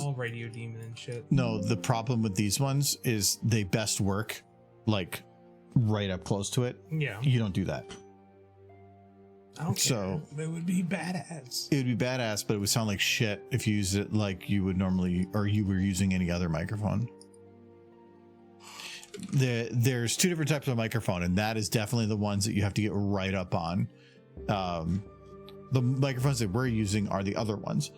all Radio Demon and shit. No, the problem with these ones is they best work like right up close to it. Yeah. You don't do that. I don't care. It would be badass. It would be badass, but it would sound like shit if you use it like you would normally, or you were using any other microphone. There's two different types of microphone, and that is definitely the ones that you have to get right up on. The microphones that we're using are the other ones.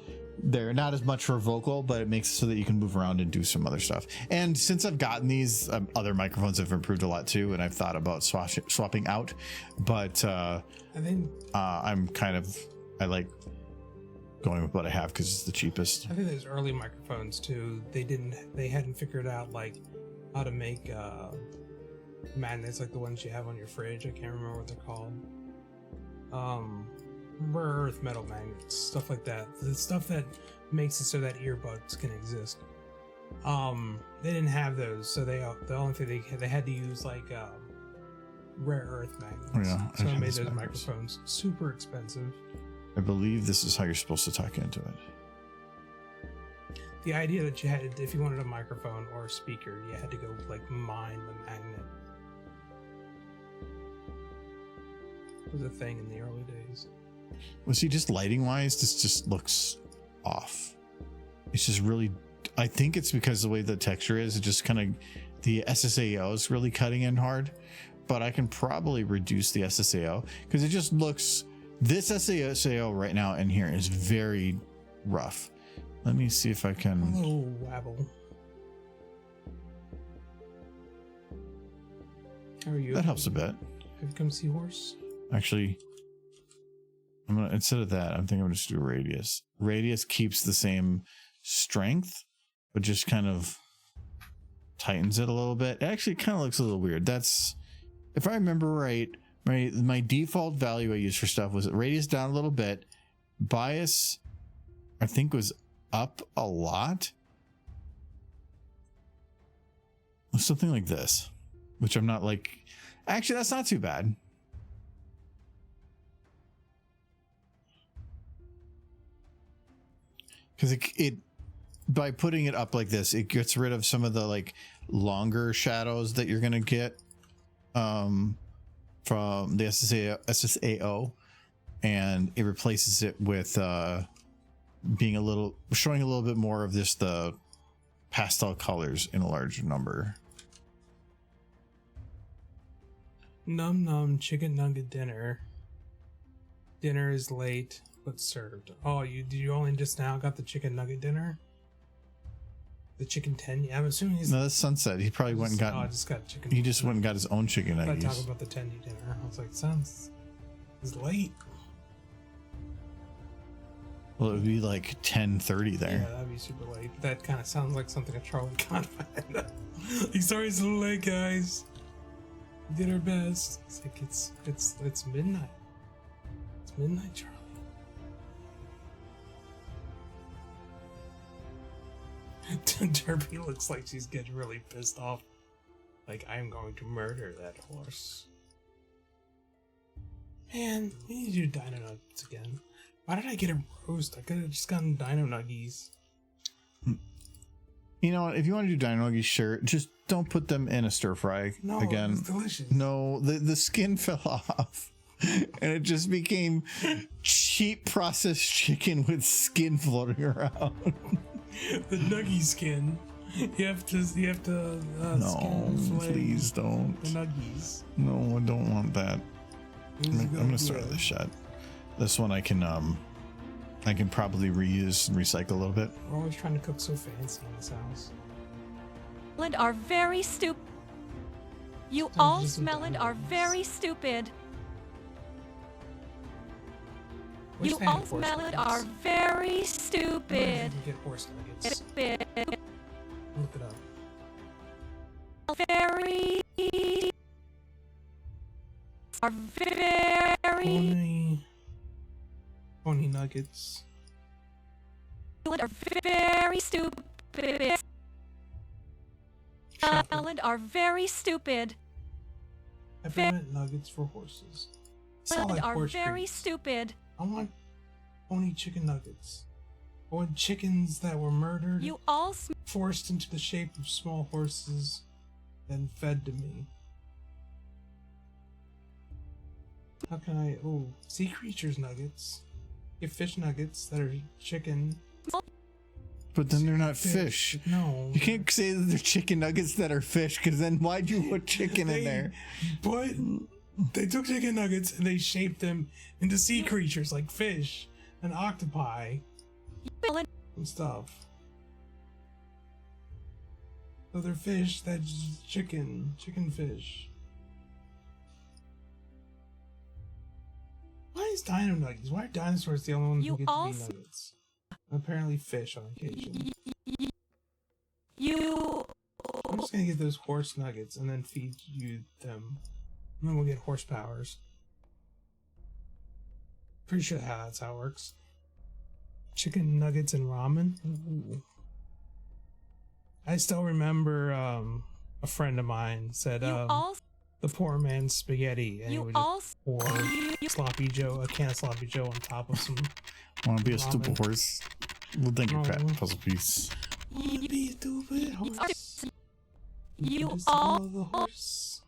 They're not as much for vocal, but it makes it so that you can move around and do some other stuff. And since I've gotten these, other microphones have improved a lot too, and I've thought about swapping out. But I like going with what I have because it's the cheapest. I think there's early microphones too. They hadn't figured out like how to make magnets like the ones you have on your fridge. I can't remember what they're called. Rare earth metal magnets, stuff like that. The stuff that makes it so that earbuds can exist. They didn't have those, so the only thing they had to use like rare earth magnets. Yeah, so I made those microphones super expensive. I believe this is how you're supposed to talk into it. The idea that you had, if you wanted a microphone or a speaker, you had to go like mine the magnet. It was a thing in the early days. Well, see, just lighting wise, this just looks off. It's just really, I think it's because the way the texture is, it just kind of, the SSAO is really cutting in hard, but I can probably reduce the SSAO because it just looks, this SSAO right now in here is very rough. Let me see if I can. A little wabble. How are you? That helps a bit. Have you come see horse? Actually, I'm gonna, instead of that, I'm thinking I'm gonna just do radius. Radius keeps the same strength, but just kind of tightens it a little bit. It actually kind of looks a little weird. That's, if I remember right, my default value I used for stuff was radius down a little bit, bias I think was up a lot. Something like this, which I'm not like, actually that's not too bad. Because it by putting it up like this, it gets rid of some of the like longer shadows that you're gonna get from the SSAO, and it replaces it with being showing a little bit more of this, the pastel colors in a larger number. Num num chicken nugget dinner. Dinner is late but served. Oh, you only just now got the chicken nugget dinner? The chicken 10? I'm assuming he's. No, that's Sunset. He probably went and got. Oh, I just got chicken. He just went and got his own chicken I nuggets. talk about the tendy dinner. I was like, sounds. It's late. Well, it would be like 10:30 there. Yeah, that'd be super late. That kind of sounds like something a Charlie Con would have. Like, sorry, it's a little late, guys. We did our best. It's like it's midnight. It's midnight, Charlie. Derby looks like she's getting really pissed off. Like, I'm going to murder that horse. Man, we need to do Dino Nuggets again. Why did I get a roast? I could have just gotten Dino Nuggies. You know what? If you want to do Dino Nuggies, sure. Just don't put them in a stir fry again. It's delicious. No, the skin fell off. And it just became cheap processed chicken with skin floating around. The nuggie skin. You have to No, skin please don't. the nuggies. No, I don't want that. I'm gonna start good. this shot. This one I can probably reuse and recycle a little bit. We're always trying to cook so fancy in this house. And are very stupid. You all smell and are very stupid. Wish You they had all horse smell it nuggets. are very I wonder if stupid. you can get horse nuggets. Stupid. Look it up. Very are very Pony nuggets. are very stupid. Shop it. Salad are very stupid. Peppermint nuggets for horses. I Salad like are horse very treats. stupid. I want pony chicken nuggets. I want chickens that were murdered, You all forced into the shape of small horses, then fed to me. How can I? Oh, sea creatures nuggets. Get fish nuggets that are chicken. But then they're not fish. No. You can't say that they're chicken nuggets that are fish, because then why'd you put chicken in there? But they took chicken nuggets and they shaped them into sea creatures like fish and octopi and stuff. So they're fish that's chicken fish. Why is dino nuggets? Why are dinosaurs the only ones You who get to all be nuggets? Apparently fish on occasion. you I'm just gonna get those horse nuggets and then feed you them. And then we'll get horse powers. Pretty sure that's how it works. Chicken nuggets and ramen. Ooh. I still remember a friend of mine said all the poor man's spaghetti, and he you would all just pour sloppy Joe, a can of sloppy Joe on top of some. Want to be a ramen. stupid horse? We'll think your pet No. puzzle piece. Wanna be a stupid horse. You Just all- follow the horse.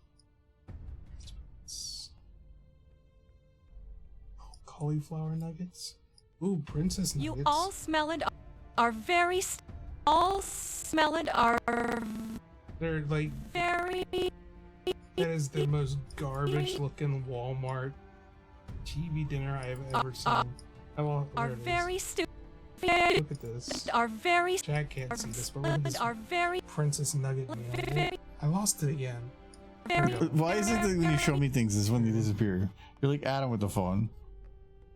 Cauliflower nuggets. Ooh, princess nuggets. you all smell it are very all smell it are They're like, very that is the most garbage looking Walmart TV dinner I have ever seen. Oh, are there it is. very stupid Look at this. are very Jack can't see this, but look at this are very princess nugget meal. I lost it again. But why is it that when you show me things is when they disappear? You're like Adam with the phone.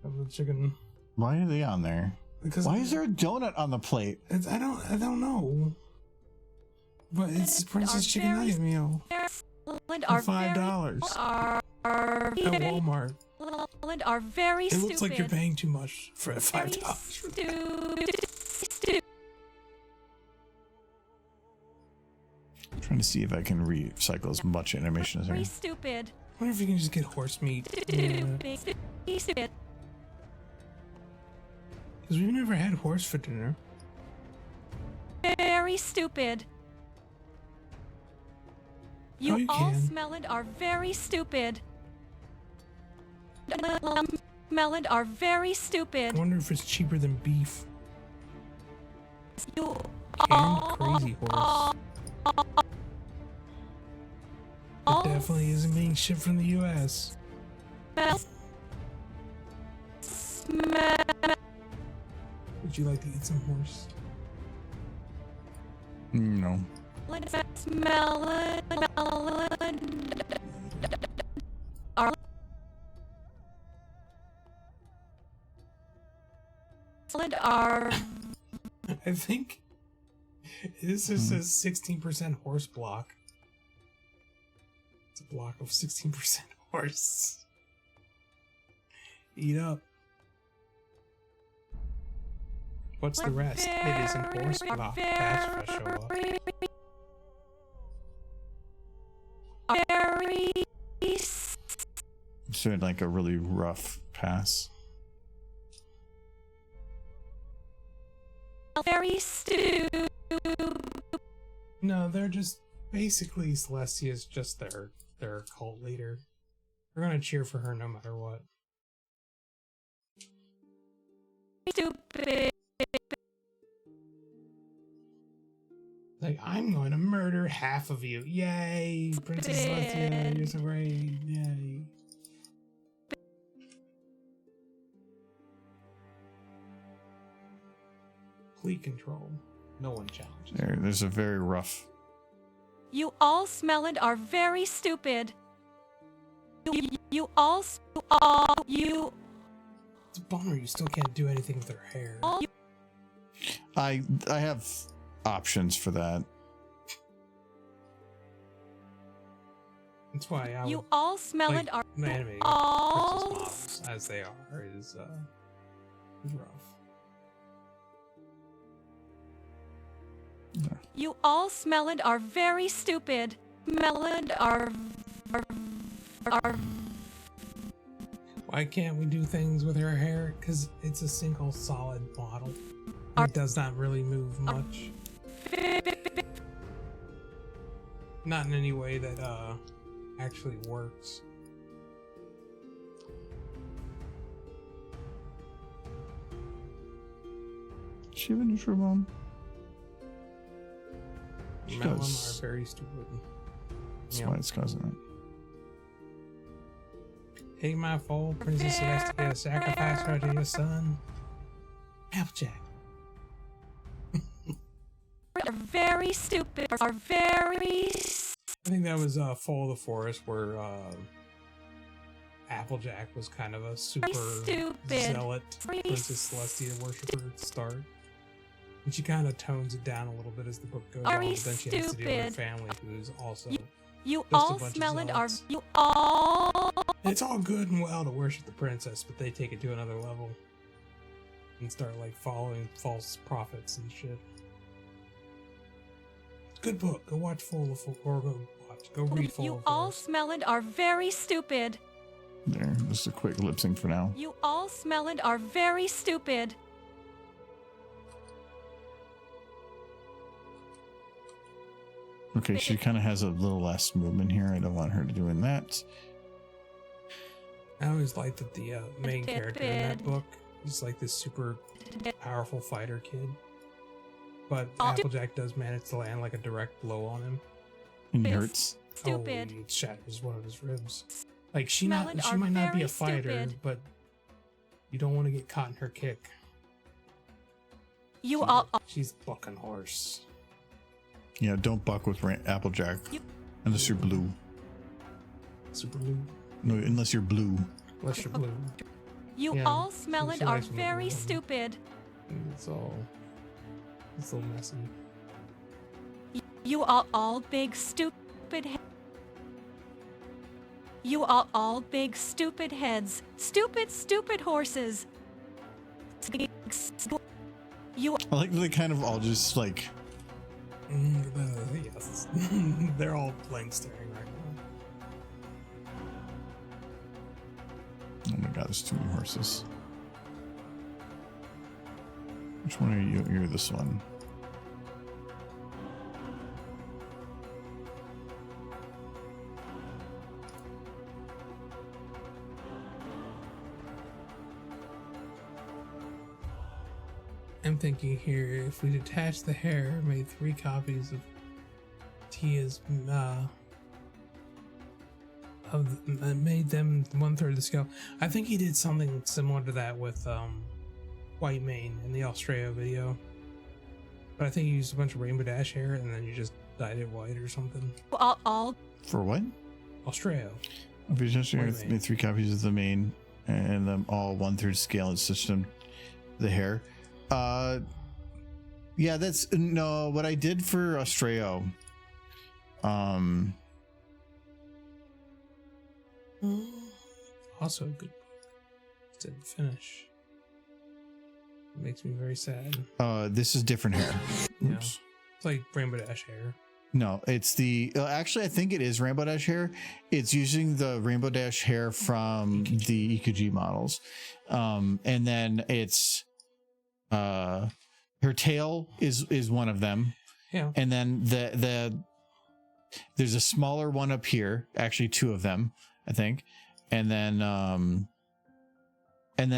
Of the chicken. Why are they on there? Because Why is there a donut on the plate? I don't know. But it's princess chicken very- nugget meal are for $5 are at Walmart. are very It stupid. looks like you're paying too much for a Very $5. stupid. I'm trying to see if I can recycle as much animation as I Very can. stupid. I wonder if you can just get horse meat. Stupid. Stupid. Because we've never had horse for dinner. Very stupid. Oh, you all can. smell it are very stupid. Smell it are very I stupid. wonder if it's cheaper than beef. You And Crazy Horse. It definitely isn't being shipped from the US. smell Would you like to eat some horse? No. smell are are I think this is a 16% horse block. It's a block of 16% horse. Eat up. What's the rest? It isn't horse block. That's for sure. very It's doing like a really rough pass. very stupid. No, they're just basically Celestia is just their cult leader. We're gonna cheer for her no matter what. Stupid. Like, I'm going to murder half of you. Yay! Princess Celestia, you're so great. Yay. Complete control. No one challenges. There's a very rough. You all smell it are very stupid. You all It's a bummer you still can't do anything with her hair. I have options for that. That's why I You would all smell like it are animating all princess models as they are is rough. you all smell it are very stupid. Smell it are Why can't we do things with her hair? Because it's a single solid model. It does not really move much. Not in any way that actually works. Does she have a neutral bone? She Melon does. are very stupid. That's Yeah. why it's causing it. Take my foal, Princess Celestia, sacrifice her to your son. Applejack. are very stupid. Are very I think that was Fall of the Forest where Applejack was kind of a super stupid. zealot Princess Celestia worshiper at the start. And she kind of tones it down a little bit as the book goes on, Very but then she has to deal with her stupid. family who's also... you a all bunch of smell it are zealots. you all It's all good and well to worship the princess, but they take it to another level. And start, like, following false prophets and shit. Good book. Go watch go read Fall you of the all Forest. smell it are very stupid. There, just a quick lip sync for now. You all smell it are very stupid. Okay, she kind of has a little less movement here. I don't want her to doing that. I always liked that the main character in that book is like this super powerful fighter kid. But Applejack does manage to land like a direct blow on him. And he hurts. Stupid. Oh, it shatters one of his ribs. Like she Melon are might not be very a fighter, stupid. but you don't want to get caught in her kick. You all She's bucking horse. Yeah, don't buck with Applejack unless you're blue. Super blue. No, unless you're blue. Unless you're blue. you Yeah, all smell she it are likes when they're very blue. stupid. It's a little messy. You are all big stupid you are all big stupid heads. Stupid horses. You I like that they kind of all just like Yes. They're all blank staring right now. oh my god, there's too many horses. Which one are you? You're this one. I'm thinking here, if we detach the hair, made 3 copies of Tia's, made them 1/3 the scale. I think he did something similar to that with White Mane in the Australia video. But I think you used a bunch of Rainbow Dash hair and then you just dyed it white or something. all For what? Australia. If you just What do you made 3 copies of the main and them all 1/3 scale and stitched them the hair. Yeah, that's no what I did for Australia. Also a good book. Didn't finish. It makes me very sad. This is different hair. Yeah. Oops. It's like Rainbow Dash hair. No, it's the actually I think it is Rainbow Dash hair. It's using the Rainbow Dash hair from the EKG models. And then it's her tail is one of them. Yeah. And then there's a smaller one up here, actually 2 of them, I think. And then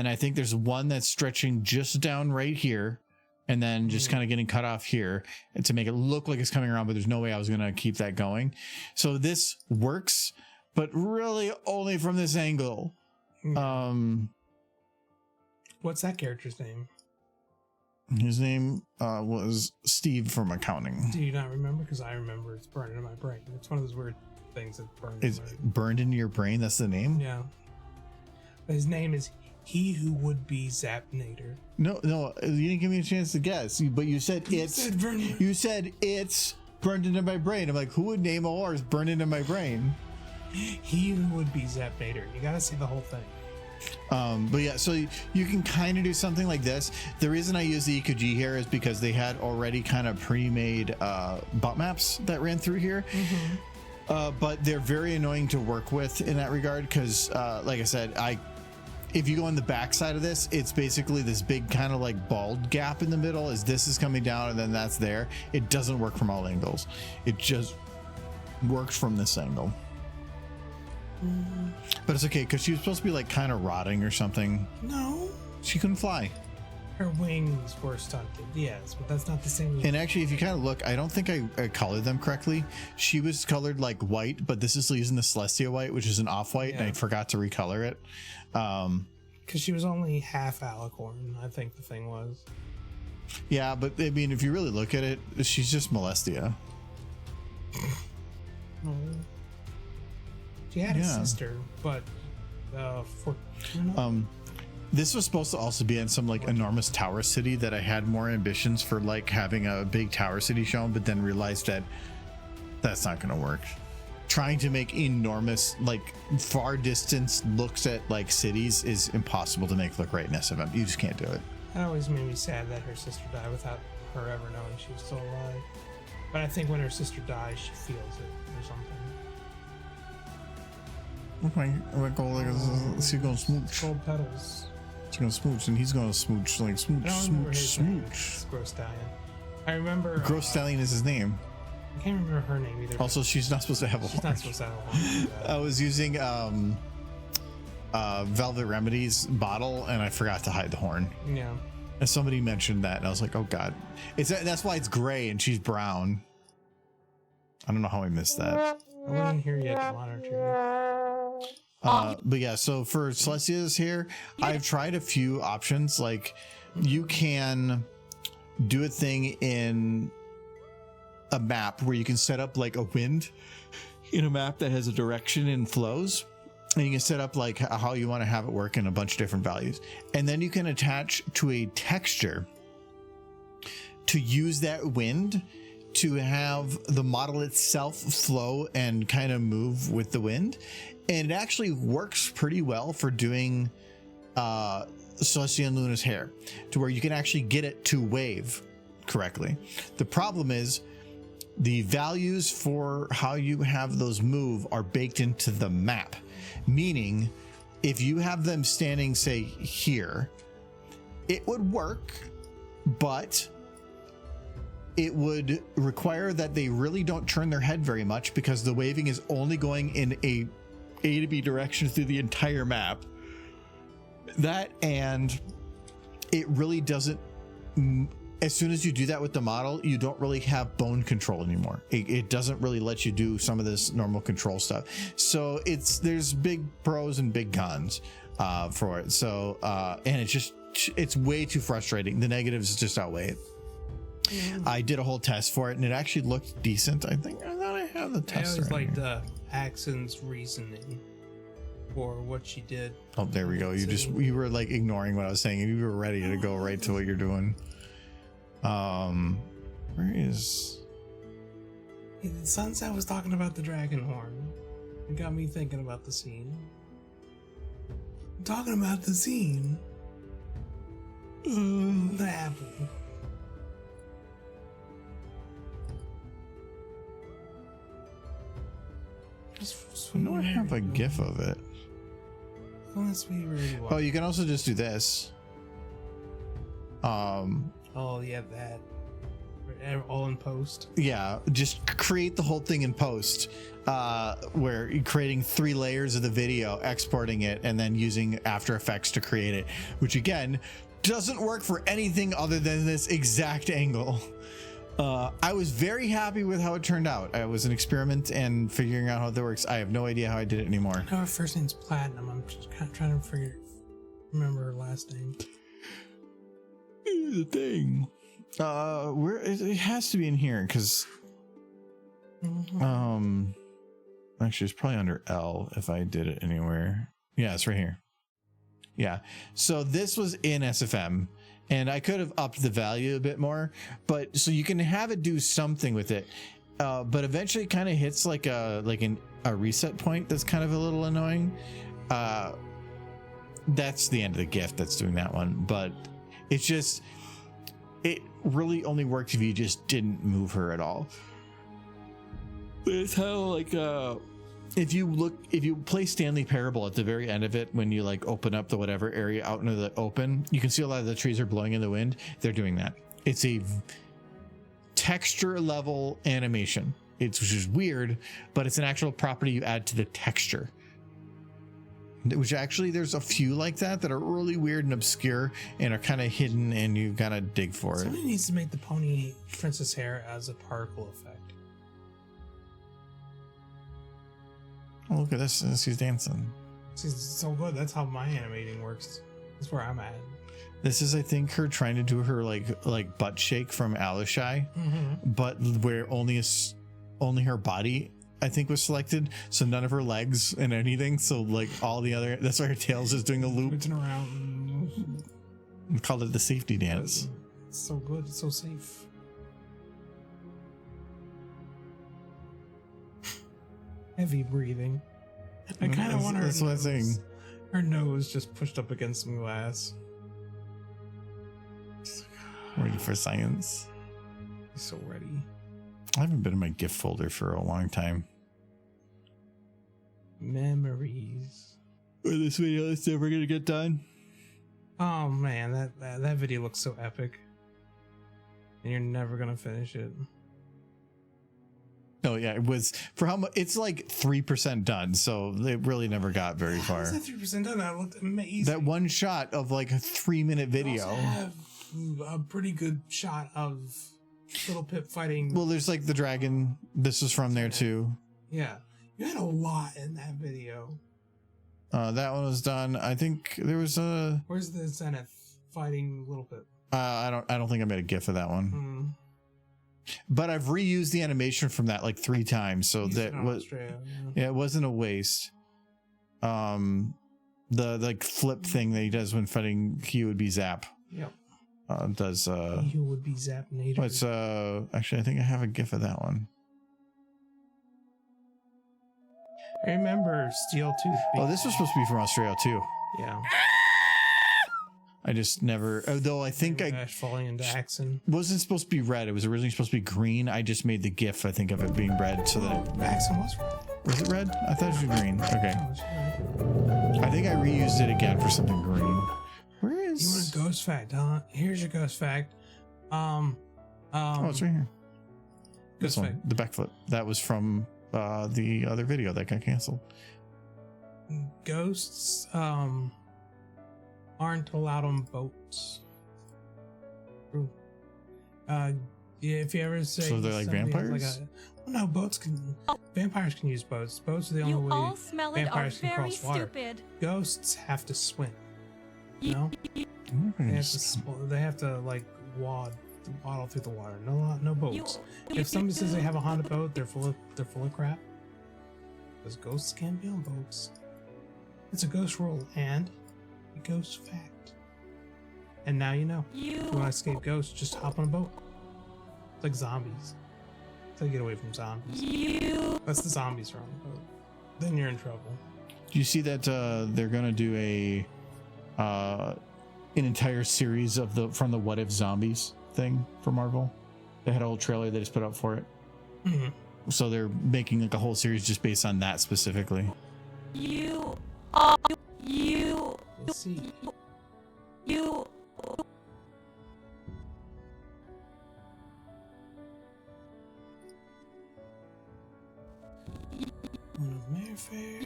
I think there's one that's stretching just down right here and then just kind of getting cut off here to make it look like it's coming around, but there's no way I was going to keep that going. So this works, but really only from this angle. What's that character's name? His name was Steve from accounting. Do you not remember? Because I remember. It's burned in my brain. It's one of those weird things that burns. It's burned into your brain. That's the name. Yeah. But his name is He who would be Zapnator. No, you didn't give me a chance to guess. But you said you said it's burned into my brain. I'm like, who would name a horse burned into my brain? He who would be Zapnator. You gotta say the whole thing. But yeah, so you can kind of do something like this. The reason I use the EKG here is because they had already kind of pre-made bot maps that ran through here. But they're very annoying to work with in that regard because, like I said, if you go on the back side of this, it's basically this big kind of like bald gap in the middle as this is coming down and then that's there. It doesn't work from all angles. It just works from this angle. But it's okay because she was supposed to be like kind of rotting or something. No. She couldn't fly. Her wings were stunted, yes, but that's not the same. And actually, if you kind of look, I don't think I colored them correctly. She was colored like white, but this is using the Celestia white, which is an off-white, and I forgot to recolor it. Because she was only half alicorn, I think the thing was. Yeah, but I mean, if you really look at it, she's just Celestia. No. She had a sister, but this was supposed to also be in some like enormous tower city that I had more ambitions for, like having a big tower city shown, but then realized that that's not going to work. Trying to make enormous, like far distance looks at like cities is impossible to make look right in SF. You just can't do it. That always made me sad that her sister died without her ever knowing she was still alive. But I think when her sister dies, she feels it or something. Okay, she's gonna smooch. Gold petals. She's gonna smooch, and he's gonna smooch, like smooch, I don't remember smooch, his name. smooch. It's Gross Stallion. I remember. Gross Stallion is his name. I can't remember her name either. Also, she's not supposed to have a horn. She's not supposed to have a horn. I was using Velvet Remedies bottle, and I forgot to hide the horn. Yeah. And somebody mentioned that, and I was like, "Oh God!" That's why it's gray and she's brown. I don't know how I missed that. I wasn't here yet to monitor you. But yeah, so for Celestia's here, I've tried a few options. Like you can do a thing in a map where you can set up like a wind in a map that has a direction and flows, and you can set up like how you want to have it work in a bunch of different values, and then you can attach to a texture to use that wind to have the model itself flow and kind of move with the wind. And it actually works pretty well for doing Celestia and Luna's hair, to where you can actually get it to wave correctly. The problem is the values for how you have those move are baked into the map, meaning if you have them standing, say here, it would work, but it would require that they really don't turn their head very much because the waving is only going in a to B direction through the entire map. That, and it really doesn't, as soon as you do that with the model, you don't really have bone control anymore. It doesn't really let you do some of this normal control stuff. So there's big pros and big cons for it. So and it's way too frustrating. The negatives just outweigh it. I did a whole test for it and it actually looked decent. I thought I have the test. I always liked Axon's reasoning for what she did. Oh, there we go. You were like ignoring what I was saying and you were ready to go right to what you're doing. Where is Sunset was talking about the dragon horn. It got me thinking about the scene. I'm talking about the scene. The apple. I know I have a gif of it. Unless we really want. Oh, you can also just do this. Oh yeah, that. All in post. Yeah, just create the whole thing in post, where you're creating 3 layers of the video, exporting it, and then using After Effects to create it, which again doesn't work for anything other than this exact angle. I was very happy with how it turned out. It was an experiment and figuring out how that works. I have no idea how I did it anymore. I know her first name's Platinum. I'm just kind of trying to remember her last name. Here's the thing. Where it has to be in here because actually it's probably under L if I did it anywhere. Yeah, it's right here. Yeah. So this was in SFM, and I could have upped the value a bit more, but so you can have it do something with it. But eventually it kind of hits like a reset point that's kind of a little annoying. That's the end of the gift that's doing that one, but it's just, it really only worked if you just didn't move her at all. It's how like if you play Stanley Parable at the very end of it, when you like open up the whatever area out into the open, you can see a lot of the trees are blowing in the wind. They're doing that. It's a texture level animation. Which is weird, but it's an actual property you add to the texture. Which actually, there's a few like that are really weird and obscure and are kind of hidden, and you gotta dig for it. Somebody needs to make the pony princess hair as a particle effect. Oh, look at this! She's dancing. She's so good. That's how my animating works. That's where I'm at. This is, I think, her trying to do her like butt shake from Alushai, but where only her body, I think, was selected, so none of her legs and anything. So like all the other, that's why her tail's just doing a loop. Switching around. We called it the safety dance. It's so good. It's so safe. Heavy breathing. I kind of want her. That's what I'm saying. Her nose just pushed up against some glass. Ready for science. He's so ready. I haven't been in my gift folder for a long time. Memories. This video is never gonna get done. Oh man, that video looks so epic. And you're never gonna finish it. Oh yeah, it was for how much? It's like 3% done, so it really never got very far. How's that 3% done? That looked amazing. That one shot of like a 3-minute video. You also have a pretty good shot of Little Pip fighting. Well, there's like the dragon. This was from there too. Yeah, you had a lot in that video. That one was done. I think there was a. Where's the Zenith fighting Little Pip? I don't think I made a gif of that one. But I've reused the animation from that like 3 times, so that was yeah, it wasn't a waste. The like flip thing that he does when fighting He would be Zap. Yep. Does He would be Zap Nader. What's actually I think I have a gif of that one. I remember Steel Tooth. Oh, this was supposed to be from Australia too. Yeah. I just never, although I think Ash falling into Axon. Wasn't supposed to be red. It was originally supposed to be green. I just made the gif, I think, of it being red so that Axon was red. Was it red? I thought it was green. Okay. Oh, I think I reused it again for something green. Where is... You want a ghost fact, huh? Here's your ghost fact. Oh, it's right here. This Ghost one, fact. the backflip. That was from the other video that got canceled. Ghosts aren't allowed on boats. True. Yeah, if you ever say So they're like somebody has vampires? Well, no, boats can. Vampires can use boats. Boats are the only You way all smell it are vampires can very cross water. stupid. Ghosts have to swim. You know, I'm they gonna have just- to. They have to like waddle through the water. No boats. You- If somebody says they have a Honda boat, they're full of crap. Because ghosts can't be on boats. It's a ghost rule and a ghost fact. And now you know. If you want to escape ghosts, just hop on a boat. It's like zombies. It's how you get away from zombies. That's the zombies are on the boat. Then you're in trouble. Do you see that they're gonna do an entire series of from the What If Zombies thing for Marvel? They had a whole trailer they just put out for it. Mm-hmm. So they're making like a whole series just based on that specifically. You We'll see. Mayfair.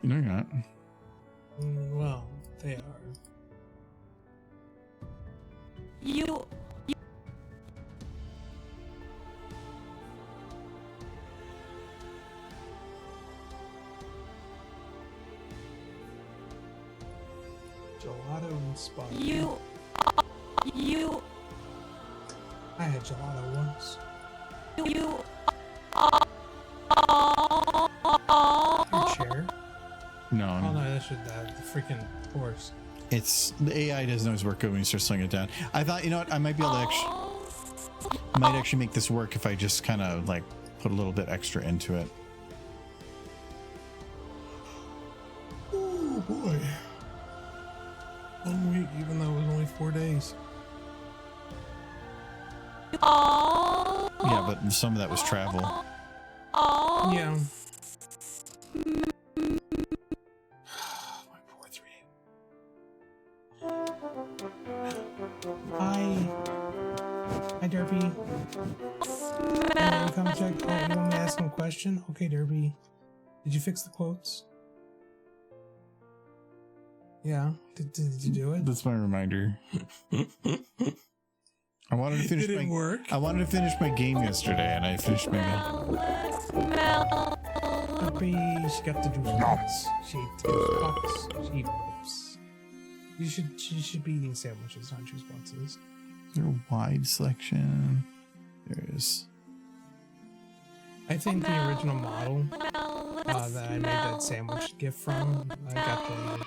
No, you're not. Well, they are. you Gelato and Spot. you I had gelato once. you Your chair. Oh No, no, that should the freaking horse. it's the AI doesn't always work good when you start slowing it down. I thought, you know what, I might be able to actually make this work if I just kind of like put a little bit extra into it. Oh boy. Long week, even though it was only 4 days. Yeah, but some of that was travel. Yeah. My poor 3. Hi, Derby. You want to come check? Oh, you want me to ask him a question? Okay, Derby. Did you fix the quotes? Yeah. Did you do it? That's my reminder. I wanted to finish Did it work? I wanted to finish my game yesterday, and I finished my game. Derby, she got to do spots. She ate 2 spots. She oops. She should be eating sandwiches, not juice boxes. Is there a wide selection? There is. I think the original model that I made that sandwich gift from, I got the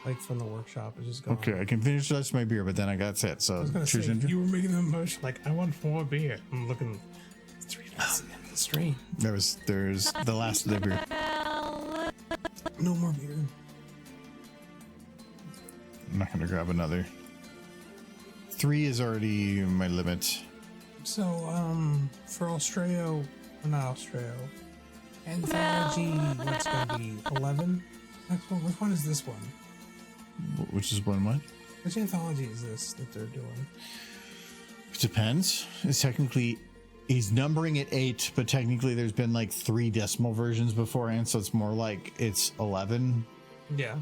like from the workshop. It's just gone. Okay, I can finish the rest of my beer, but then I got set. I So was gonna choose say, your- you were making the motion like I want more beer. I'm looking 3 minutes at the end of the stream. there's the last of the beer. No more beer. I'm not gonna grab another. 3 is already my limit. So for Australia, or not Australia, anthology, what's gonna be 11? Which one is this one? Which is one? Which anthology is this that they're doing? It depends. It's technically, he's numbering it 8, but technically there's been like 3 decimal versions beforehand, so it's more like it's 11. Yeah.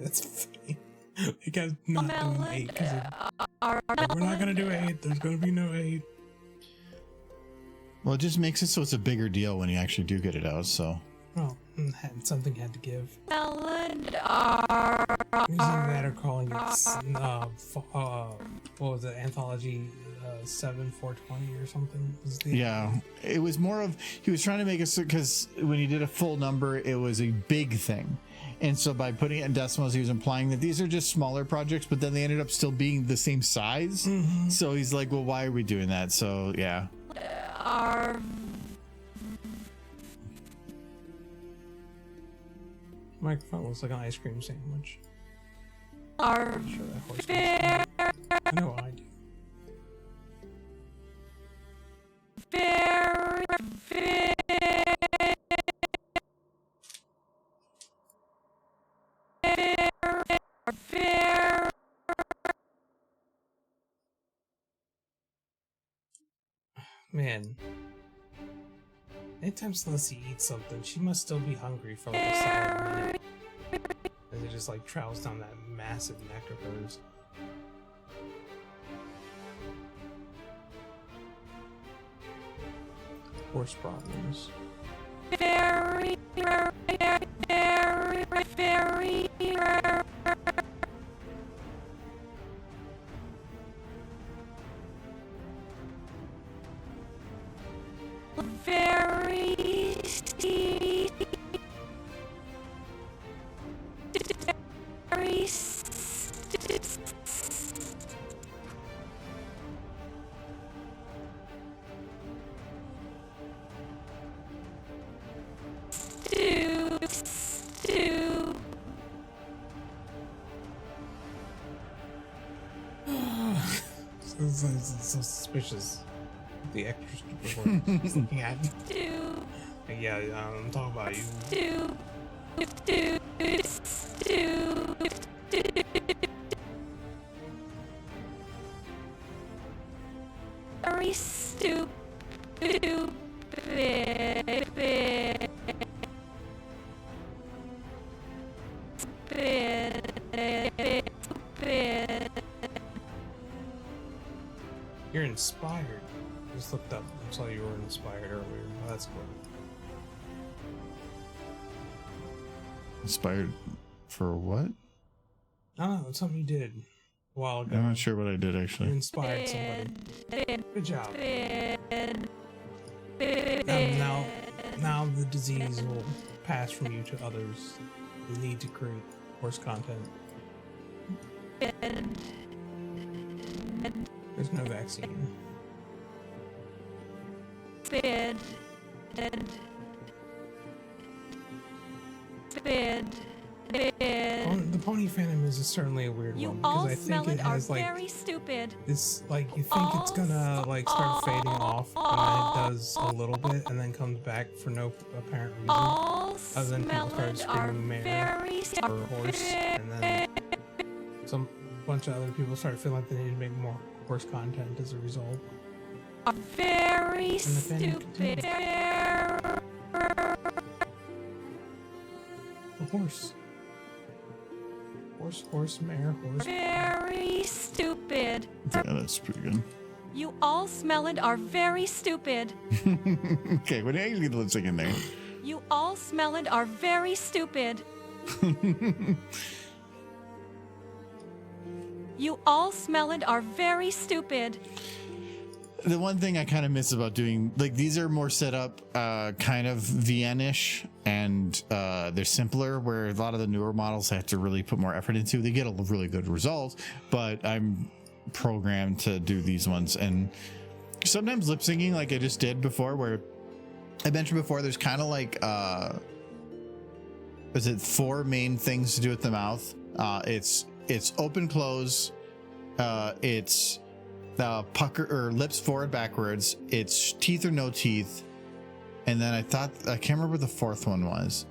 That's funny. You guys not doing 8 because we're not gonna do 8. There's gonna be no 8. Well, it just makes it so it's a bigger deal when you actually do get it out. So Well, something had to give. Using that or calling it what was it, anthology 7420 or something? Was the yeah, it was more of, he was trying to make it because when he did a full number, it was a big thing. And so by putting it in decimals, he was implying that these are just smaller projects, but then they ended up still being the same size. So he's like, well, why are we doing that? So yeah. microphone looks like an ice cream sandwich. Are I'm sure that horse does. I know I do. very, very, Man. Anytime Celestia eats something, she must still be hungry for like a solid minute. As it just like travels down that massive neck of hers. Horse problems. very, very, very, very, very, very, stew. It's so suspicious. The extra stupid horse is looking at me. Stew. Yeah, I'm talking about you. Stew. Stew. Stew. Very stupid. You're inspired. I just looked up and saw you were inspired earlier. Oh, that's cool. Inspired for what? I don't know, it's something you did. a while ago. I'm not sure what I did You actually. inspired somebody. Good job. Now the disease will pass from you to others. You need to create horse content. There's no vaccine. The pony phantom is certainly a weird You one all because I think smell it it are has like very stupid. this, like you think it's gonna like start fading off, and then it does a little bit, and then comes back for no apparent reason. All Other than people smell started it are screaming mare very or horse, and then some bunch of other people started feeling like they needed to make more horse content as a result. very And the fandom stupid. The horse, mare, horse. Very stupid. Yeah, that's pretty good. You all smell it are very stupid. Okay, when I get the lip sync in there. You all smell it are very stupid. You all smell it are very stupid. The one thing I kind of miss about doing, like, these are more set up kind of VN-ish, and they're simpler, where a lot of the newer models I have to really put more effort into. They get a really good result, but I'm programmed to do these ones. And sometimes lip syncing, like I just did before, where I mentioned before, there's kind of like, is it 4 main things to do with the mouth? It's open, close, it's pucker or lips forward, backwards, it's teeth or no teeth, and then I can't remember what the 4th one was.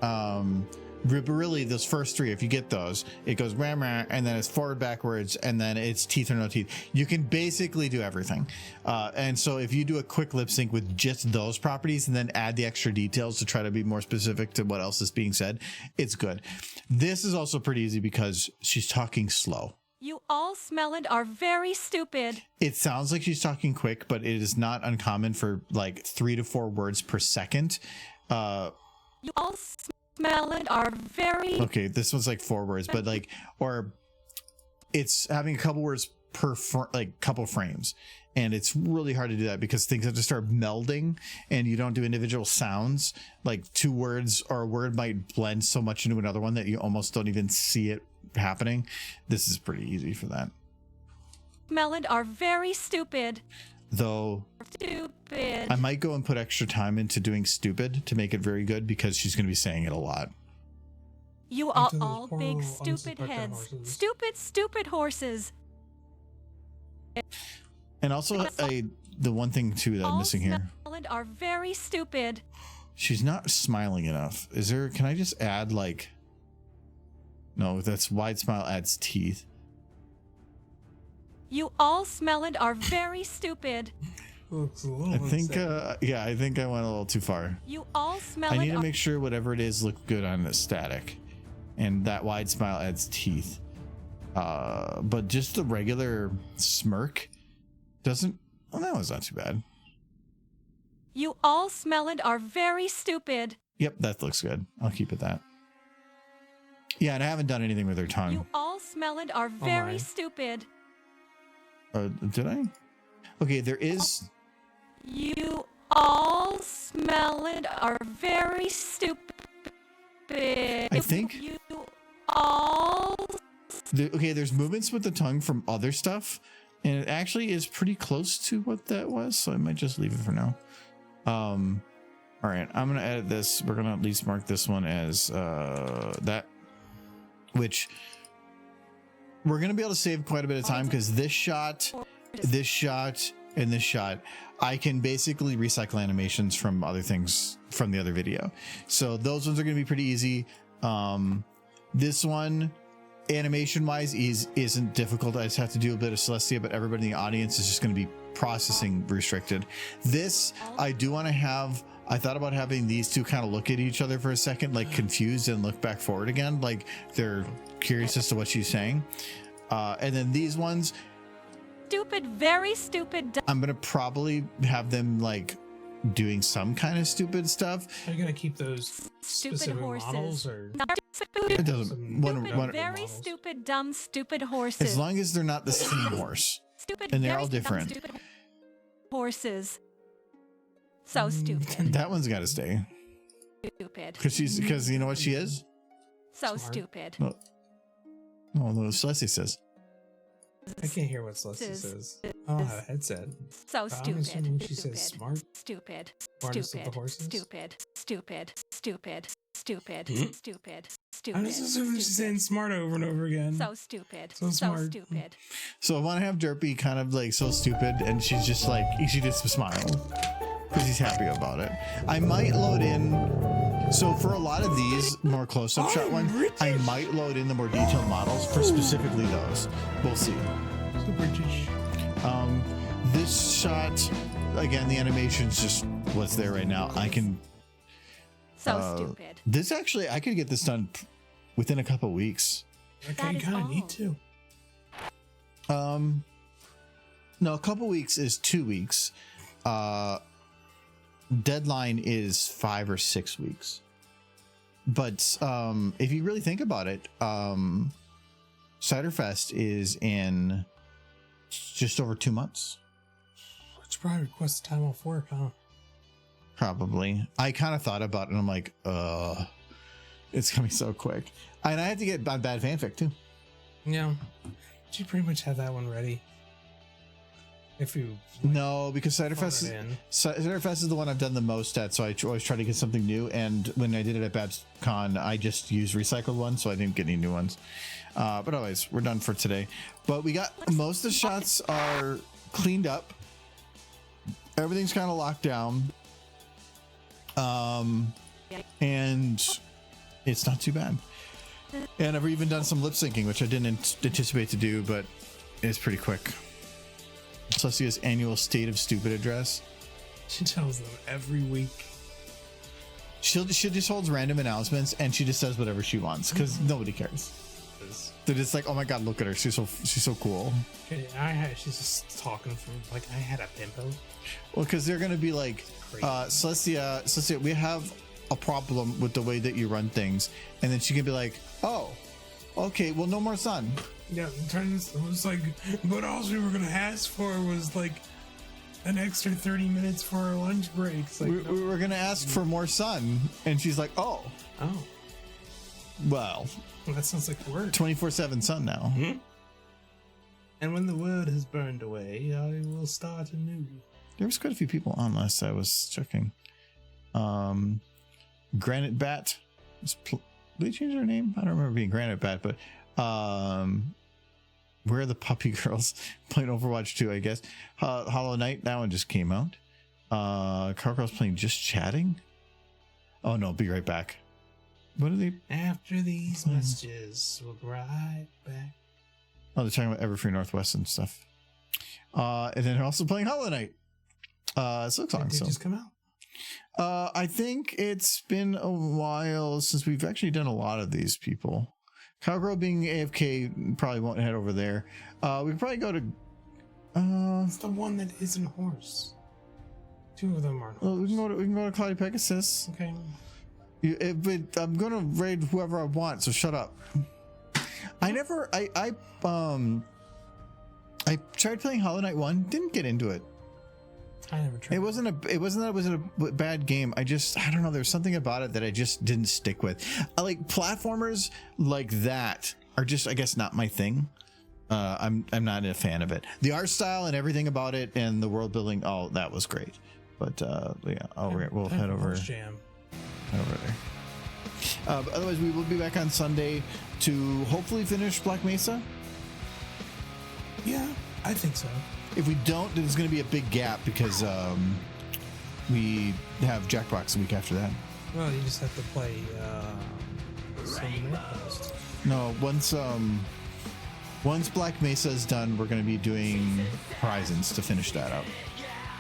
But really, those first 3, if you get those, it goes rah, rah, and then it's forward, backwards, and then it's teeth or no teeth. You can basically do everything. And so if you do a quick lip sync with just those properties and then add the extra details to try to be more specific to what else is being said, it's good. This is also pretty easy because she's talking slow. You all smell it are very stupid. It sounds like she's talking quick, but it is not uncommon for like 3 to 4 words per second. You all smell it are very... Okay, this one's like 4 words, but like, or it's having a couple words per couple frames. And it's really hard to do that because things have to start melding and you don't do individual sounds. Like 2 words or a word might blend so much into another one that you almost don't even see it happening. This is pretty easy for that. Smell it are very stupid. Though Stupid. I might go and put extra time into doing stupid to make it very good because she's going to be saying it a lot. You are Into those all poor big little stupid unsuspecting heads. horses. Stupid, stupid horses. And also the one thing too that I'm All missing here, smell it are very stupid. she's not smiling enough. Can I just add like, no, that's wide smile adds teeth. You all smell it are very stupid. Looks a little I think, unsettling. yeah, I think I went a little too far. You all smell I it need to are... make sure whatever it is look good on the static, and that wide smile adds teeth. But just the regular smirk doesn't. Well, that was not too bad. You all smell it are very stupid. Yep, that looks good. I'll keep it that. Yeah, and I haven't done anything with her You tongue. all smell it are very my. stupid. Did I? Okay, there is. You all smell it are very stupid. I think. You all... Okay, there's movements with the tongue from other stuff, and it actually is pretty close to what that was, so I might just leave it for now. All right, I'm gonna edit this. We're gonna at least mark this one as that, which we're gonna be able to save quite a bit of time because this shot, and this shot, I can basically recycle animations from other things from the other video. So those ones are gonna be pretty easy. This one, animation wise, isn't difficult. I just have to do a bit of Celestia, but everybody in the audience is just going to be processing restricted. This, I do want to have. I thought about having these two kind of look at each other for a second, like confused, and look back forward again, like they're curious as to what she's saying. And then these ones, Stupid, very stupid. I'm gonna probably have them like doing some kind of stupid stuff. Are you gonna keep those Stupid specific horses. models, or It doesn't. some Stupid, very models? stupid, dumb, stupid horses. As long as they're not the same horse. Stupid, and they're very all dumb, different. stupid horses. So stupid. That one's got to stay Stupid. because you know what she is. So Smart. stupid. No, no, Celestia says. I can't hear what Celestia says. I don't have a headset. So But I'm assuming stupid. she says smart. Stupid. Smartest of the Stupid. horses. Stupid. Stupid. Stupid. Stupid. Hmm? Stupid. I'm just assuming she's saying smart over and over again. So stupid. So smart. stupid. So I want to have Derpy kind of like so stupid, and she's just like she just smiles because he's happy about it. I might load in. So for a lot of these more close-up shot ones, I might load in the more detailed models for specifically those. We'll see. So British. This shot, again, the animation's just what's there right now. I can. So stupid. This actually, I could get this done within a couple weeks. Okay, That you is kind of all. need to. No, a couple weeks is 2 weeks. Deadline is 5 or 6 weeks. But if you really think about it, Ciderfest is in just over 2 months. Which probably requests time off work, huh? Probably. I kind of thought about it and I'm like, it's coming so quick. And I have to get Bad Fanfic too. Yeah. You pretty much have that one ready. If you No, because phone Ciderfest it in. Ciderfest is the one I've done the most at, so I always try to get something new. And when I did it at BabsCon, I just used recycled ones, so I didn't get any new ones. But anyways, we're done for today. But we got most of the shots are cleaned up. Everything's kind of locked down. And it's not too bad. And I've even done some lip syncing, which I didn't anticipate to do, but it's pretty quick. Celestia's annual State of Stupid address. She tells them every week. She just holds random announcements and she just says whatever she wants because nobody cares. They're just like, oh my god, look at her, she's so cool. Okay, she's just talking from like I had a pimple. Well, because they're gonna be like, Crazy. Celestia, we have a problem with the way that you run things, and then she can be like, oh, okay, well, no more sun. Yeah, it was like, but all we were gonna ask for was like an extra 30 minutes for our lunch breaks. Like, We were gonna ask for more sun, and she's like, oh, well, that sounds like work. 24/7 sun now. And when the world has burned away, I will start anew. There was quite a few people on last I was checking. Granite Bat. Did they change their name? I don't remember being Granite Bat, but where are the puppy girls playing Overwatch 2, I guess. Hollow Knight, that one just came out. Carcar's playing Just Chatting. Oh no, be right back. What are they? After these messages, we'll be right back. Oh, they're talking about Everfree Northwest and stuff. And then they're also playing Hollow Knight. Silk Song. Did it So just come out? I think it's been a while since we've actually done a lot of these people. Cowgirl being AFK probably won't head over there. We could probably go to. It's the one that isn't horse. Two of them aren't Well, horse. we can go to Cloudy Pegasus. Okay. But I'm gonna raid whoever I want, so shut up. I tried playing Hollow Knight 1, didn't get into it. I never tried. It wasn't that it was a bad game. I don't know, there's something about it that I just didn't stick with. I like platformers like that are just, I guess, not my thing. I'm not a fan of it. The art style and everything about it and the world building, oh, that was great. But yeah, we'll head over Jam. there. But otherwise, we will be back on Sunday to hopefully finish Black Mesa. Yeah, I think so. If we don't, then there's going to be a big gap because we have Jackbox the week after that. Well, you just have to play some Post. No, once Black Mesa is done, we're going to be doing Horizons to finish that up.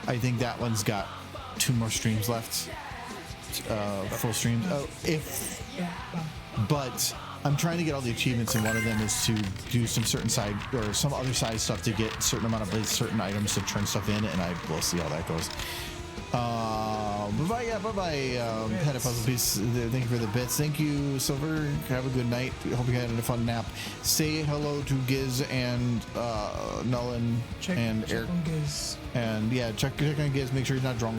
I think that one's got 2 more streams left. Full streams. But I'm trying to get all the achievements, and one of them is to do some certain side or some other side stuff to get a certain amount of certain items to turn stuff in, and I will see how that goes. Bye-bye, yeah, bye-bye. Had a puzzle piece. Thank you for the bits. Thank you, Silver. Have a good night. Hope you had a fun nap. Say hello to Giz and Nolan and check Eric. on Giz. And yeah, check on Giz. Make sure he's not drunk.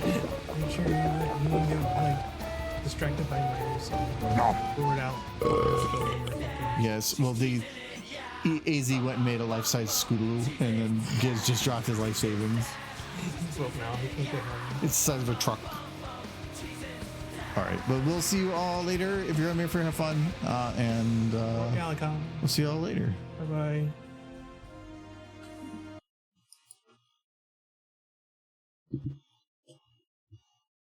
Make sure you don't get like distracted by murders and bored out. Yes, well, AZ went and made a life-size Scootaloo, and then Giz just dropped his life savings. He's broke now. He can't get home. It's the size of a truck. All right, but we'll see you all later. If you're on here for have fun, and Galicon. we'll see you all later. Bye bye.